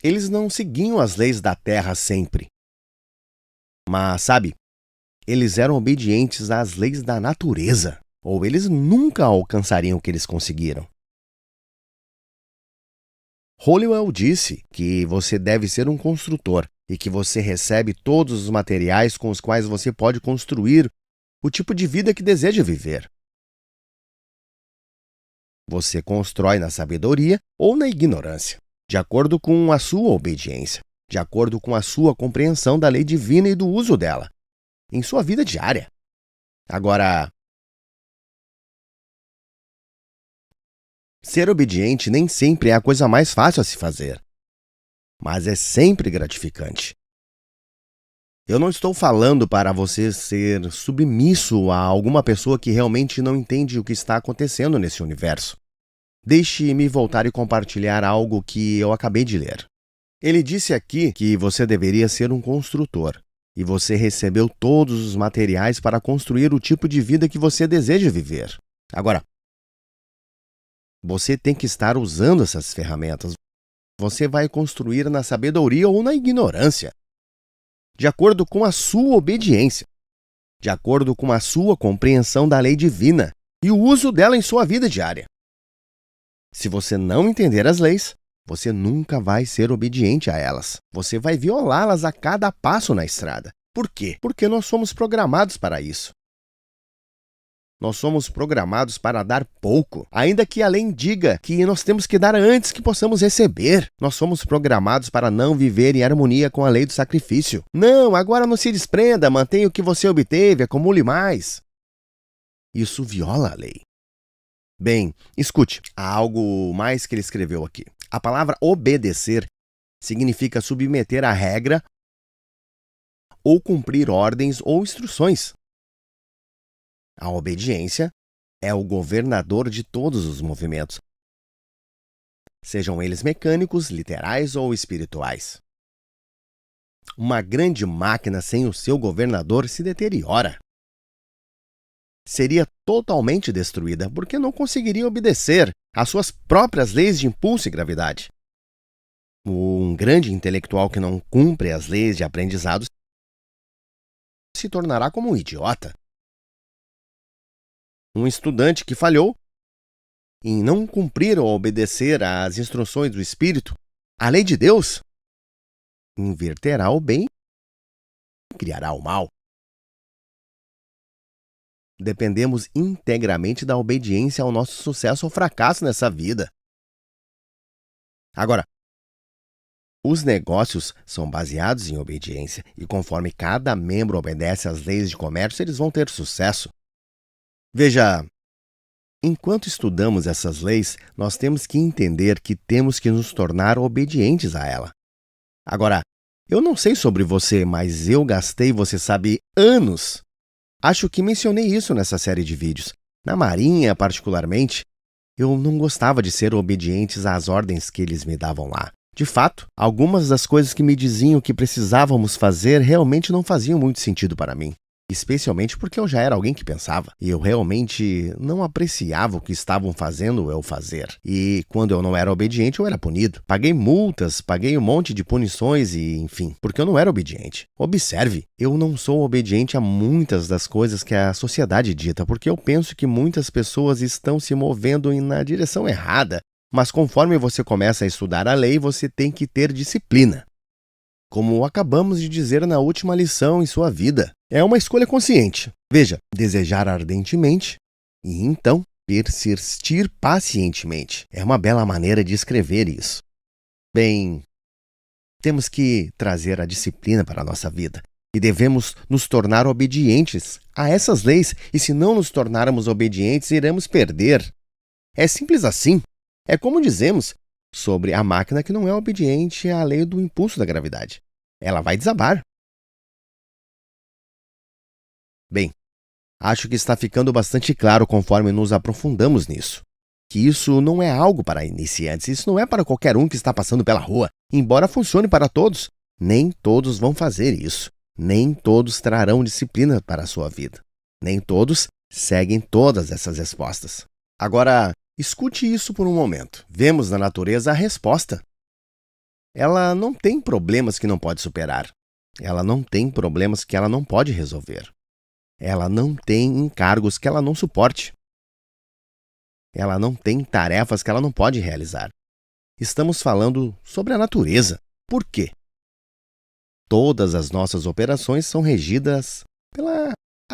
Eles não seguiam as leis da terra sempre. Mas, sabe, eles eram obedientes às leis da natureza, ou eles nunca alcançariam o que eles conseguiram. Halliwell disse que você deve ser um construtor e que você recebe todos os materiais com os quais você pode construir o tipo de vida que deseja viver. Você constrói na sabedoria ou na ignorância, de acordo com a sua obediência, de acordo com a sua compreensão da lei divina e do uso dela, em sua vida diária. Agora, ser obediente nem sempre é a coisa mais fácil a se fazer, mas é sempre gratificante. Eu não estou falando para você ser submisso a alguma pessoa que realmente não entende o que está acontecendo nesse universo. Deixe-me voltar e compartilhar algo que eu acabei de ler. Ele disse aqui que você deveria ser um construtor, e você recebeu todos os materiais para construir o tipo de vida que você deseja viver. Agora, você tem que estar usando essas ferramentas. Você vai construir na sabedoria ou na ignorância, de acordo com a sua obediência, de acordo com a sua compreensão da lei divina e o uso dela em sua vida diária. Se você não entender as leis, você nunca vai ser obediente a elas. Você vai violá-las a cada passo na estrada. Por quê? Porque nós somos programados para isso. Nós somos programados para dar pouco, ainda que a lei diga que nós temos que dar antes que possamos receber. Nós somos programados para não viver em harmonia com a lei do sacrifício. Não, agora não se desprenda, mantenha o que você obteve, acumule mais. Isso viola a lei. Bem, escute, há algo mais que ele escreveu aqui. A palavra obedecer significa submeter a regra ou cumprir ordens ou instruções. A obediência é o governador de todos os movimentos, sejam eles mecânicos, literais ou espirituais. Uma grande máquina sem o seu governador se deteriora. Seria totalmente destruída porque não conseguiria obedecer às suas próprias leis de impulso e gravidade. Um grande intelectual que não cumpre as leis de aprendizado se tornará como um idiota. Um estudante que falhou em não cumprir ou obedecer às instruções do Espírito, a lei de Deus, inverterá o bem e criará o mal. Dependemos integramente da obediência ao nosso sucesso ou fracasso nessa vida. Agora, os negócios são baseados em obediência e conforme cada membro obedece às leis de comércio, eles vão ter sucesso. Veja, enquanto estudamos essas leis, nós temos que entender que temos que nos tornar obedientes a ela. Agora, eu não sei sobre você, mas eu gastei, você sabe, anos. Acho que mencionei isso nessa série de vídeos. Na Marinha, particularmente, eu não gostava de ser obediente às ordens que eles me davam lá. De fato, algumas das coisas que me diziam que precisávamos fazer realmente não faziam muito sentido para mim. Especialmente porque eu já era alguém que pensava. E eu realmente não apreciava o que estavam fazendo eu fazer. E quando eu não era obediente, eu era punido. Paguei multas, paguei um monte de punições e, enfim, porque eu não era obediente. Observe, eu não sou obediente a muitas das coisas que a sociedade dita, porque eu penso que muitas pessoas estão se movendo na direção errada. Mas conforme você começa a estudar a lei, você tem que ter disciplina. Como acabamos de dizer na última lição em sua vida, é uma escolha consciente. Veja, desejar ardentemente e então persistir pacientemente. É uma bela maneira de escrever isso. Bem, temos que trazer a disciplina para a nossa vida e devemos nos tornar obedientes a essas leis, e se não nos tornarmos obedientes, iremos perder. É simples assim. É como dizemos sobre a máquina que não é obediente à lei do impulso da gravidade. Ela vai desabar. Bem, acho que está ficando bastante claro conforme nos aprofundamos nisso, que isso não é algo para iniciantes, isso não é para qualquer um que está passando pela rua. Embora funcione para todos, nem todos vão fazer isso. Nem todos trarão disciplina para a sua vida. Nem todos seguem todas essas respostas. Agora, escute isso por um momento. Vemos na natureza a resposta. Ela não tem problemas que não pode superar. Ela não tem problemas que ela não pode resolver. Ela não tem encargos que ela não suporte. Ela não tem tarefas que ela não pode realizar. Estamos falando sobre a natureza. Por quê? Todas as nossas operações são regidas pela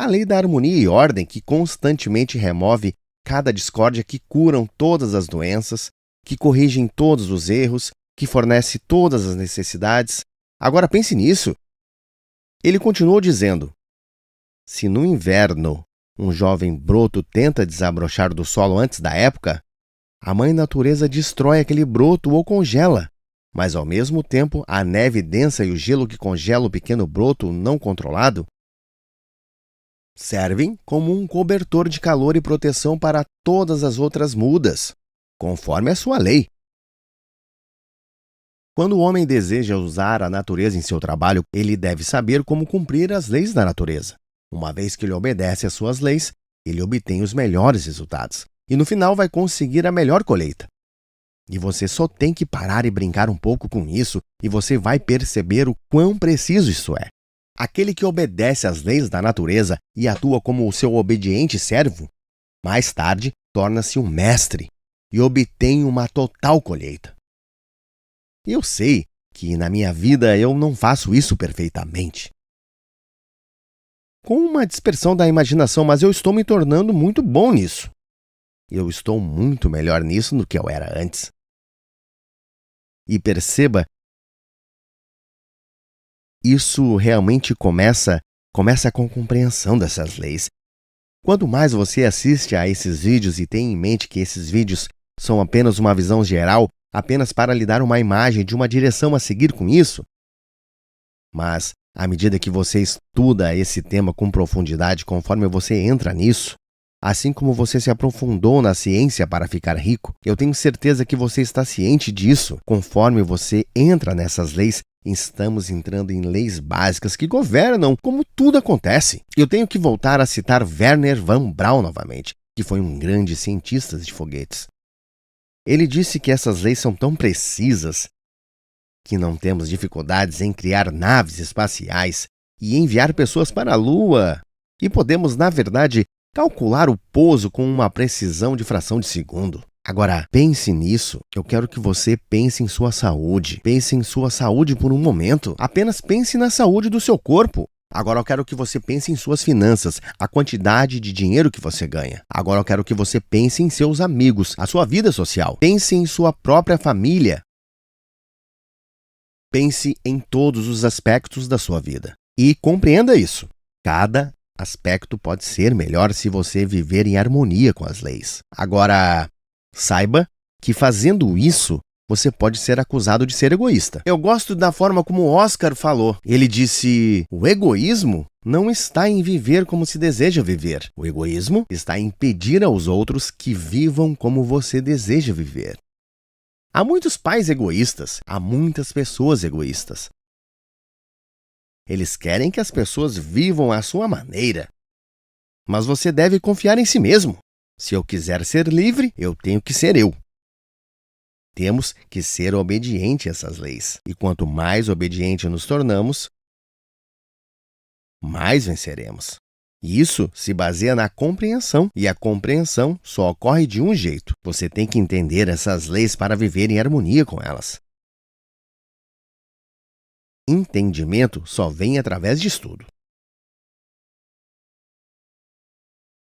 lei da harmonia e ordem, que constantemente remove cada discórdia, que curam todas as doenças, que corrigem todos os erros, que fornece todas as necessidades. Agora pense nisso. Ele continuou dizendo: se no inverno um jovem broto tenta desabrochar do solo antes da época, a mãe natureza destrói aquele broto ou congela. Mas ao mesmo tempo, a neve densa e o gelo que congela o pequeno broto não controlado servem como um cobertor de calor e proteção para todas as outras mudas, conforme a sua lei. Quando o homem deseja usar a natureza em seu trabalho, ele deve saber como cumprir as leis da natureza. Uma vez que ele obedece às suas leis, ele obtém os melhores resultados e no final vai conseguir a melhor colheita. E você só tem que parar e brincar um pouco com isso e você vai perceber o quão preciso isso é. Aquele que obedece às leis da natureza e atua como o seu obediente servo, mais tarde torna-se um mestre e obtém uma total colheita. Eu sei que na minha vida eu não faço isso perfeitamente, com uma dispersão da imaginação, mas eu estou me tornando muito bom nisso. Eu estou muito melhor nisso do que eu era antes. E perceba, isso realmente começa com a compreensão dessas leis. Quanto mais você assiste a esses vídeos e tem em mente que esses vídeos são apenas uma visão geral, apenas para lhe dar uma imagem de uma direção a seguir com isso, mas à medida que você estuda esse tema com profundidade, conforme você entra nisso, assim como você se aprofundou na ciência para ficar rico, eu tenho certeza que você está ciente disso. Conforme você entra nessas leis, estamos entrando em leis básicas que governam como tudo acontece. Eu tenho que voltar a citar Wernher von Braun novamente, que foi um grande cientista de foguetes. Ele disse que essas leis são tão precisas que não temos dificuldades em criar naves espaciais e enviar pessoas para a Lua. E podemos, na verdade, calcular o pouso com uma precisão de fração de segundo. Agora, pense nisso. Eu quero que você pense em sua saúde. Pense em sua saúde por um momento. Apenas pense na saúde do seu corpo. Agora eu quero que você pense em suas finanças, a quantidade de dinheiro que você ganha. Agora eu quero que você pense em seus amigos, a sua vida social. Pense em sua própria família. Pense em todos os aspectos da sua vida. E compreenda isso. Cada aspecto pode ser melhor se você viver em harmonia com as leis. Agora, saiba que fazendo isso, você pode ser acusado de ser egoísta. Eu gosto da forma como o Oscar falou. Ele disse: o egoísmo não está em viver como se deseja viver. O egoísmo está em impedir aos outros que vivam como você deseja viver. Há muitos pais egoístas, há muitas pessoas egoístas. Eles querem que as pessoas vivam à sua maneira. Mas você deve confiar em si mesmo. Se eu quiser ser livre, eu tenho que ser eu. Temos que ser obedientes a essas leis. E quanto mais obediente nos tornamos, mais venceremos. Isso se baseia na compreensão, e a compreensão só ocorre de um jeito. Você tem que entender essas leis para viver em harmonia com elas. Entendimento só vem através de estudo.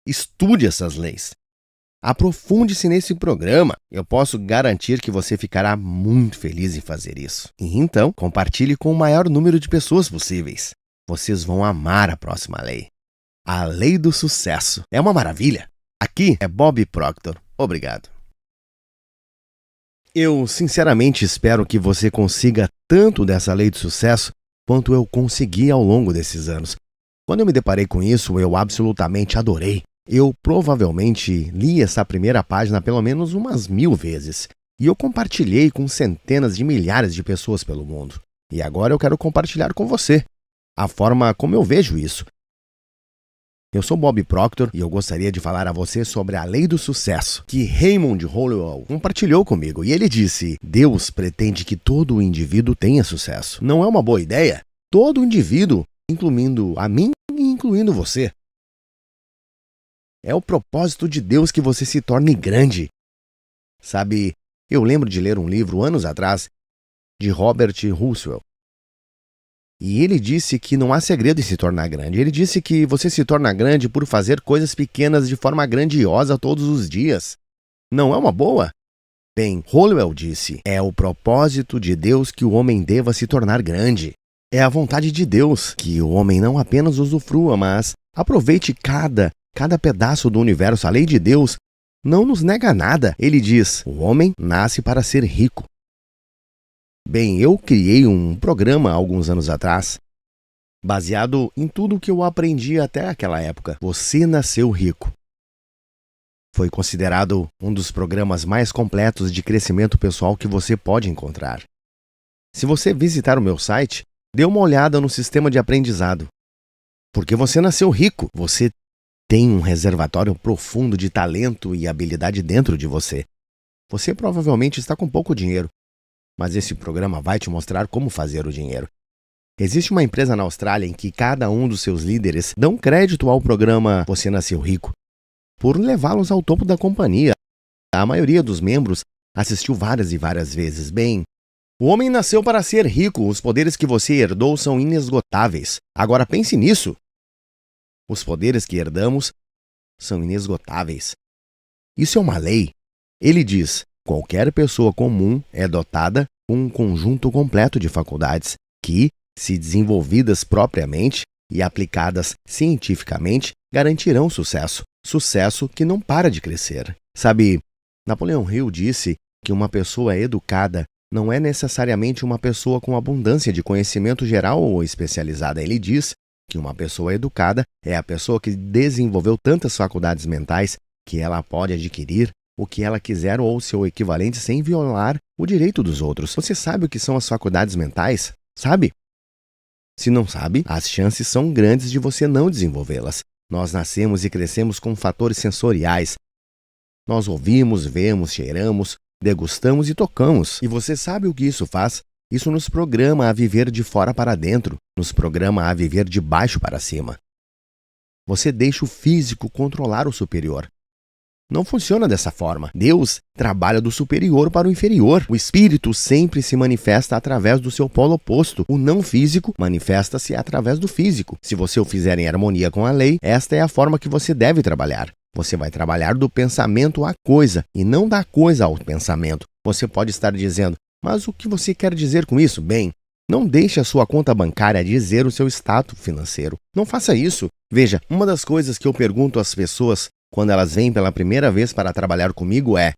Estude essas leis. Aprofunde-se nesse programa. Eu posso garantir que você ficará muito feliz em fazer isso. E então, compartilhe com o maior número de pessoas possíveis. Vocês vão amar a próxima lei. A lei do sucesso. É uma maravilha. Aqui é Bob Proctor. Obrigado. Eu sinceramente espero que você consiga tanto dessa lei do sucesso quanto eu consegui ao longo desses anos. Quando eu me deparei com isso, eu absolutamente adorei. Eu provavelmente li essa primeira página pelo menos umas 1000 vezes. E eu compartilhei com centenas de milhares de pessoas pelo mundo. E agora eu quero compartilhar com você a forma como eu vejo isso. Eu sou Bob Proctor e eu gostaria de falar a você sobre a lei do sucesso que Raymond Hollowell compartilhou comigo. E ele disse: Deus pretende que todo indivíduo tenha sucesso. Não é uma boa ideia? Todo indivíduo, incluindo a mim e incluindo você. É o propósito de Deus que você se torne grande. Sabe, eu lembro de ler um livro anos atrás de Robert Russell. E ele disse que não há segredo em se tornar grande. Ele disse que você se torna grande por fazer coisas pequenas de forma grandiosa todos os dias. Não é uma boa? Bem, Hollowell disse: é o propósito de Deus que o homem deva se tornar grande. É a vontade de Deus que o homem não apenas usufrua, mas aproveite cada pedaço do universo. A lei de Deus não nos nega nada. Ele diz: o homem nasce para ser rico. Bem, eu criei um programa há alguns anos atrás, baseado em tudo o que eu aprendi até aquela época. Você nasceu rico. Foi considerado um dos programas mais completos de crescimento pessoal que você pode encontrar. Se você visitar o meu site, dê uma olhada no sistema de aprendizado. Porque você nasceu rico. Você tem um reservatório profundo de talento e habilidade dentro de você. Você provavelmente está com pouco dinheiro, mas esse programa vai te mostrar como fazer o dinheiro. Existe uma empresa na Austrália em que cada um dos seus líderes dão crédito ao programa Você Nasceu Rico, por levá-los ao topo da companhia. A maioria dos membros assistiu várias e várias vezes. Bem, o homem nasceu para ser rico. Os poderes que você herdou são inesgotáveis. Agora pense nisso. Os poderes que herdamos são inesgotáveis. Isso é uma lei. Ele diz: qualquer pessoa comum é dotada com um conjunto completo de faculdades que, se desenvolvidas propriamente e aplicadas cientificamente, garantirão sucesso. Sucesso que não para de crescer. Sabe, Napoleão Hill disse que uma pessoa educada não é necessariamente uma pessoa com abundância de conhecimento geral ou especializada. Ele diz que uma pessoa educada é a pessoa que desenvolveu tantas faculdades mentais que ela pode adquirir o que ela quiser ou seu equivalente sem violar o direito dos outros. Você sabe o que são as faculdades mentais? Sabe? Se não sabe, as chances são grandes de você não desenvolvê-las. Nós nascemos e crescemos com fatores sensoriais. Nós ouvimos, vemos, cheiramos, degustamos e tocamos. E você sabe o que isso faz? Isso nos programa a viver de fora para dentro, nos programa a viver de baixo para cima. Você deixa o físico controlar o superior. Não funciona dessa forma. Deus trabalha do superior para o inferior. O espírito sempre se manifesta através do seu polo oposto. O não físico manifesta-se através do físico. Se você o fizer em harmonia com a lei, esta é a forma que você deve trabalhar. Você vai trabalhar do pensamento à coisa e não da coisa ao pensamento. Você pode estar dizendo: mas o que você quer dizer com isso? Bem, não deixe a sua conta bancária dizer o seu status financeiro. Não faça isso. Veja, uma das coisas que eu pergunto às pessoas quando elas vêm pela primeira vez para trabalhar comigo é: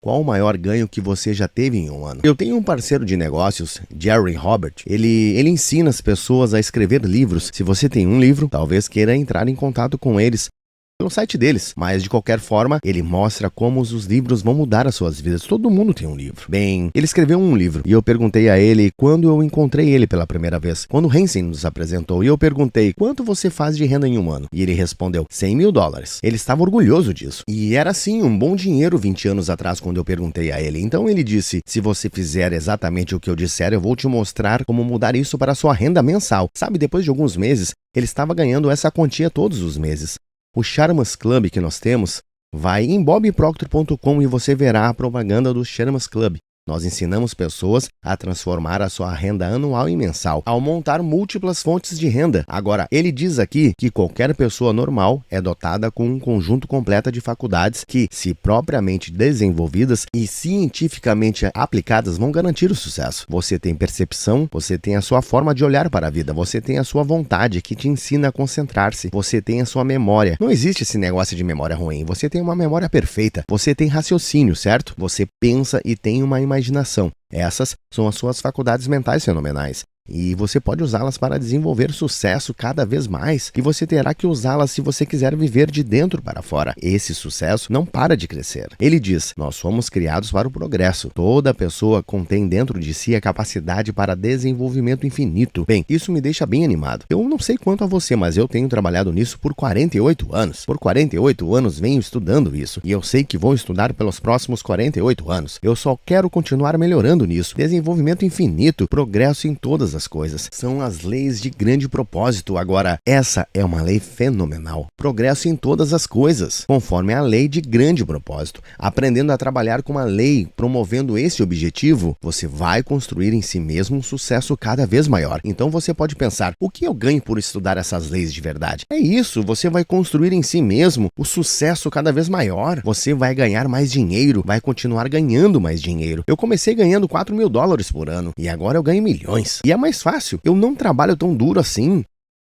Qual o maior ganho que você já teve em um ano? Eu tenho um parceiro de negócios, Jerry Robert. Ele ensina as pessoas a escrever livros. Se você tem um livro, talvez queira entrar em contato com eles pelo site deles, mas de qualquer forma, ele mostra como os livros vão mudar as suas vidas. Todo mundo tem um livro. Bem, ele escreveu um livro e eu perguntei a ele quando eu encontrei ele pela primeira vez, quando o Hansen nos apresentou, e eu perguntei, quanto você faz de renda em um ano? E ele respondeu, $100 mil. Ele estava orgulhoso disso. E era sim um bom dinheiro 20 anos atrás quando eu perguntei a ele. Então ele disse, se você fizer exatamente o que eu disser, eu vou te mostrar como mudar isso para a sua renda mensal. Sabe, depois de alguns meses, ele estava ganhando essa quantia todos os meses. O Sharmas Club que nós temos, vai em bobproctor.com e você verá a propaganda do Sharmas Club. Nós ensinamos pessoas a transformar a sua renda anual em mensal, ao montar múltiplas fontes de renda. Agora, ele diz aqui que qualquer pessoa normal é dotada com um conjunto completo de faculdades que, se propriamente desenvolvidas e cientificamente aplicadas, vão garantir o sucesso. Você tem percepção, você tem a sua forma de olhar para a vida, você tem a sua vontade que te ensina a concentrar-se, você tem a sua memória. Não existe esse negócio de memória ruim, você tem uma memória perfeita, você tem raciocínio, certo? Você pensa e tem uma imaginação. Essas são as suas faculdades mentais fenomenais. E você pode usá-las para desenvolver sucesso cada vez mais. E você terá que usá-las se você quiser viver de dentro para fora. Esse sucesso não para de crescer. Ele diz, nós fomos criados para o progresso. Toda pessoa contém dentro de si a capacidade para desenvolvimento infinito. Bem, isso me deixa bem animado. Eu não sei quanto a você, mas eu tenho trabalhado nisso por 48 anos. Por 48 anos venho estudando isso. E eu sei que vou estudar pelos próximos 48 anos. Eu só quero continuar melhorando nisso. Desenvolvimento infinito, progresso em todas as coisas. São as leis de grande propósito. Agora, essa é uma lei fenomenal. Progresso em todas as coisas, conforme a lei de grande propósito. Aprendendo a trabalhar com a lei, promovendo esse objetivo, você vai construir em si mesmo um sucesso cada vez maior. Então você pode pensar, o que eu ganho por estudar essas leis de verdade? É isso, você vai construir em si mesmo o sucesso cada vez maior. Você vai ganhar mais dinheiro, vai continuar ganhando mais dinheiro. Eu comecei ganhando $4 mil por ano e agora eu ganho milhões. E é mais fácil, eu não trabalho tão duro assim.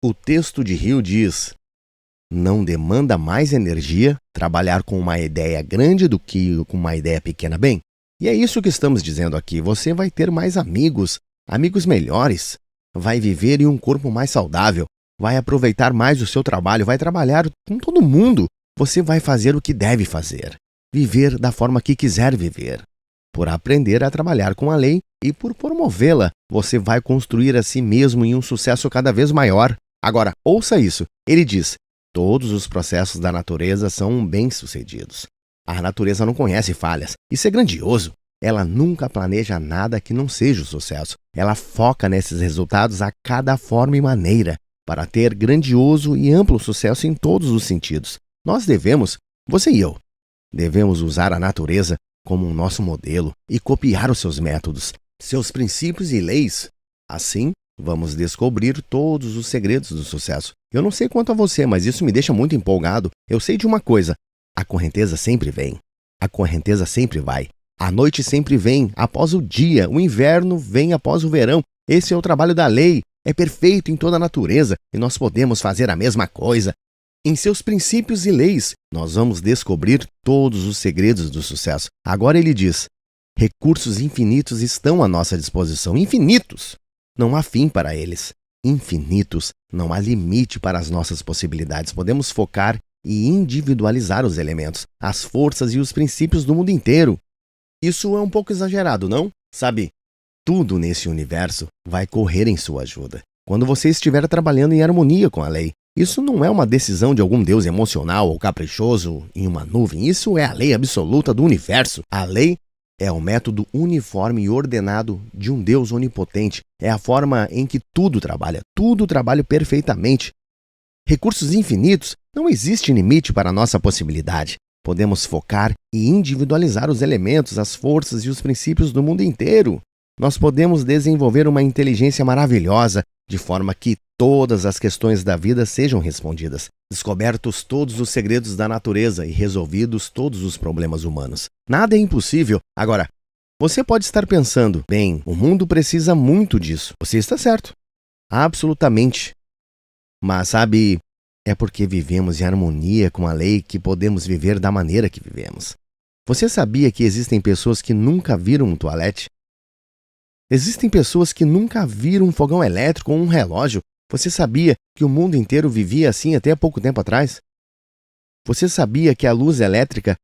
O texto de Hill diz, não demanda mais energia trabalhar com uma ideia grande do que com uma ideia pequena. Bem, e é isso que estamos dizendo aqui. Você vai ter mais amigos, amigos melhores, vai viver em um corpo mais saudável, vai aproveitar mais o seu trabalho, vai trabalhar com todo mundo. Você vai fazer o que deve fazer, viver da forma que quiser viver. Por aprender a trabalhar com a lei e por promovê-la, você vai construir a si mesmo em um sucesso cada vez maior. Agora, ouça isso. Ele diz, todos os processos da natureza são bem-sucedidos. A natureza não conhece falhas. Isso é grandioso. Ela nunca planeja nada que não seja o sucesso. Ela foca nesses resultados a cada forma e maneira, para ter grandioso e amplo sucesso em todos os sentidos. Nós devemos, você e eu, devemos usar a natureza como o nosso modelo e copiar os seus métodos, seus princípios e leis. Assim, vamos descobrir todos os segredos do sucesso. Eu não sei quanto a você, mas isso me deixa muito empolgado. Eu sei de uma coisa, a correnteza sempre vem, a correnteza sempre vai. A noite sempre vem após o dia, o inverno vem após o verão. Esse é o trabalho da lei, é perfeito em toda a natureza e nós podemos fazer a mesma coisa. Em seus princípios e leis, nós vamos descobrir todos os segredos do sucesso. Agora ele diz, recursos infinitos estão à nossa disposição. Infinitos! Não há fim para eles. Infinitos, não há limite para as nossas possibilidades. Podemos focar e individualizar os elementos, as forças e os princípios do mundo inteiro. Isso é um pouco exagerado, não? Sabe, tudo nesse universo vai correr em sua ajuda. Quando você estiver trabalhando em harmonia com a lei, isso não é uma decisão de algum deus emocional ou caprichoso em uma nuvem. Isso é a lei absoluta do universo. A lei é o método uniforme e ordenado de um Deus onipotente. É a forma em que tudo trabalha perfeitamente. Recursos infinitos, não existe limite para a nossa possibilidade. Podemos focar e individualizar os elementos, as forças e os princípios do mundo inteiro. Nós podemos desenvolver uma inteligência maravilhosa, de forma que todas as questões da vida sejam respondidas, descobertos todos os segredos da natureza e resolvidos todos os problemas humanos. Nada é impossível. Agora, você pode estar pensando, bem, o mundo precisa muito disso. Você está certo. Absolutamente. Mas sabe, é porque vivemos em harmonia com a lei que podemos viver da maneira que vivemos. Você sabia que existem pessoas que nunca viram um toalete? Existem pessoas que nunca viram um fogão elétrico ou um relógio. Você sabia que o mundo inteiro vivia assim até pouco tempo atrás? Você sabia que a luz elétrica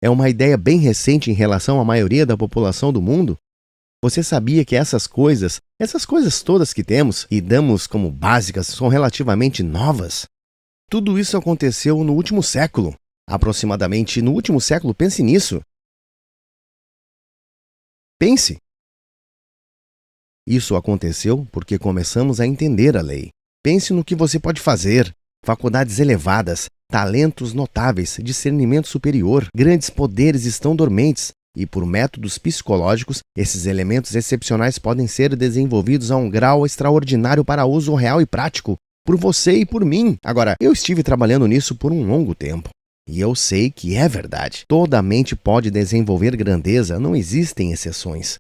é uma ideia bem recente em relação à maioria da população do mundo? Você sabia que essas coisas todas que temos e damos como básicas, são relativamente novas? Tudo isso aconteceu no último século. Aproximadamente no último século, pense nisso. Pense. Isso aconteceu porque começamos a entender a lei. Pense no que você pode fazer. Faculdades elevadas, talentos notáveis, discernimento superior, grandes poderes estão dormentes. E por métodos psicológicos, esses elementos excepcionais podem ser desenvolvidos a um grau extraordinário para uso real e prático, por você e por mim. Agora, eu estive trabalhando nisso por um longo tempo. E eu sei que é verdade. Toda mente pode desenvolver grandeza, não existem exceções.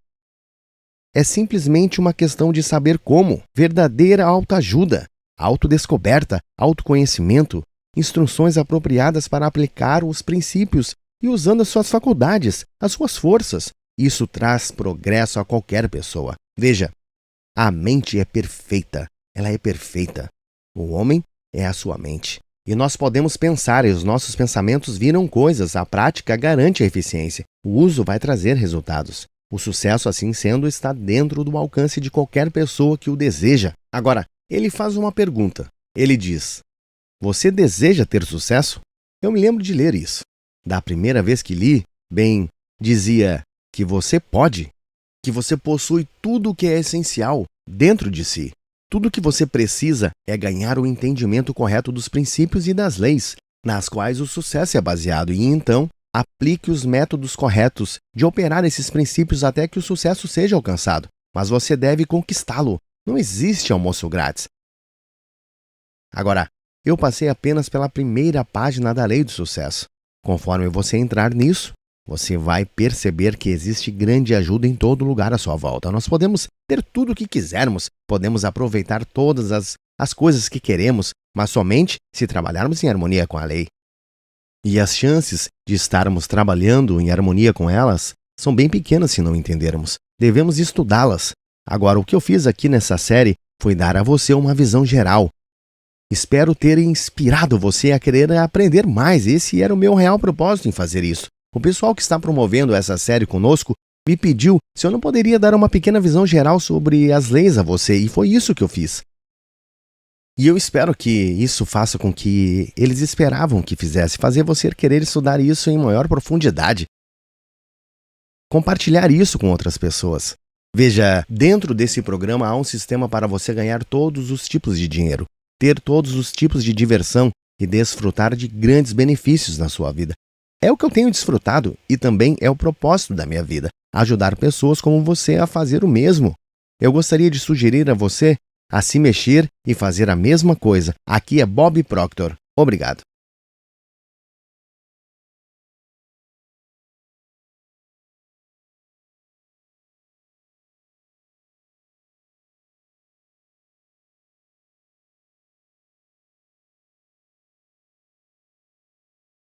É simplesmente uma questão de saber como. Verdadeira autoajuda, autodescoberta, autoconhecimento, instruções apropriadas para aplicar os princípios e usando as suas faculdades, as suas forças. Isso traz progresso a qualquer pessoa. Veja, a mente é perfeita. Ela é perfeita. O homem é a sua mente. E nós podemos pensar e os nossos pensamentos viram coisas. A prática garante a eficiência. O uso vai trazer resultados. O sucesso, assim sendo, está dentro do alcance de qualquer pessoa que o deseja. Agora, ele faz uma pergunta. Ele diz: você deseja ter sucesso? Eu me lembro de ler isso. Da primeira vez que li, dizia que você pode, que você possui tudo o que é essencial dentro de si. Tudo o que você precisa é ganhar o entendimento correto dos princípios e das leis, nas quais o sucesso é baseado, e então aplique os métodos corretos de operar esses princípios até que o sucesso seja alcançado. Mas você deve conquistá-lo. Não existe almoço grátis. Agora, eu passei apenas pela primeira página da lei do sucesso. Conforme você entrar nisso, você vai perceber que existe grande ajuda em todo lugar à sua volta. Nós podemos ter tudo o que quisermos, podemos aproveitar todas as coisas que queremos, mas somente se trabalharmos em harmonia com a lei. E as chances de estarmos trabalhando em harmonia com elas são bem pequenas se não entendermos. Devemos estudá-las. Agora, o que eu fiz aqui nessa série foi dar a você uma visão geral. Espero ter inspirado você a querer aprender mais. Esse era o meu real propósito em fazer isso. O pessoal que está promovendo essa série conosco me pediu se eu não poderia dar uma pequena visão geral sobre as leis a você, e foi isso que eu fiz. E eu espero que isso faça com que eles esperavam que fizesse, fazer você querer estudar isso em maior profundidade. Compartilhar isso com outras pessoas. Veja, dentro desse programa há um sistema para você ganhar todos os tipos de dinheiro, ter todos os tipos de diversão e desfrutar de grandes benefícios na sua vida. É o que eu tenho desfrutado e também é o propósito da minha vida, ajudar pessoas como você a fazer o mesmo. Eu gostaria de sugerir a você a se mexer e fazer a mesma coisa. Aqui é Bob Proctor. Obrigado.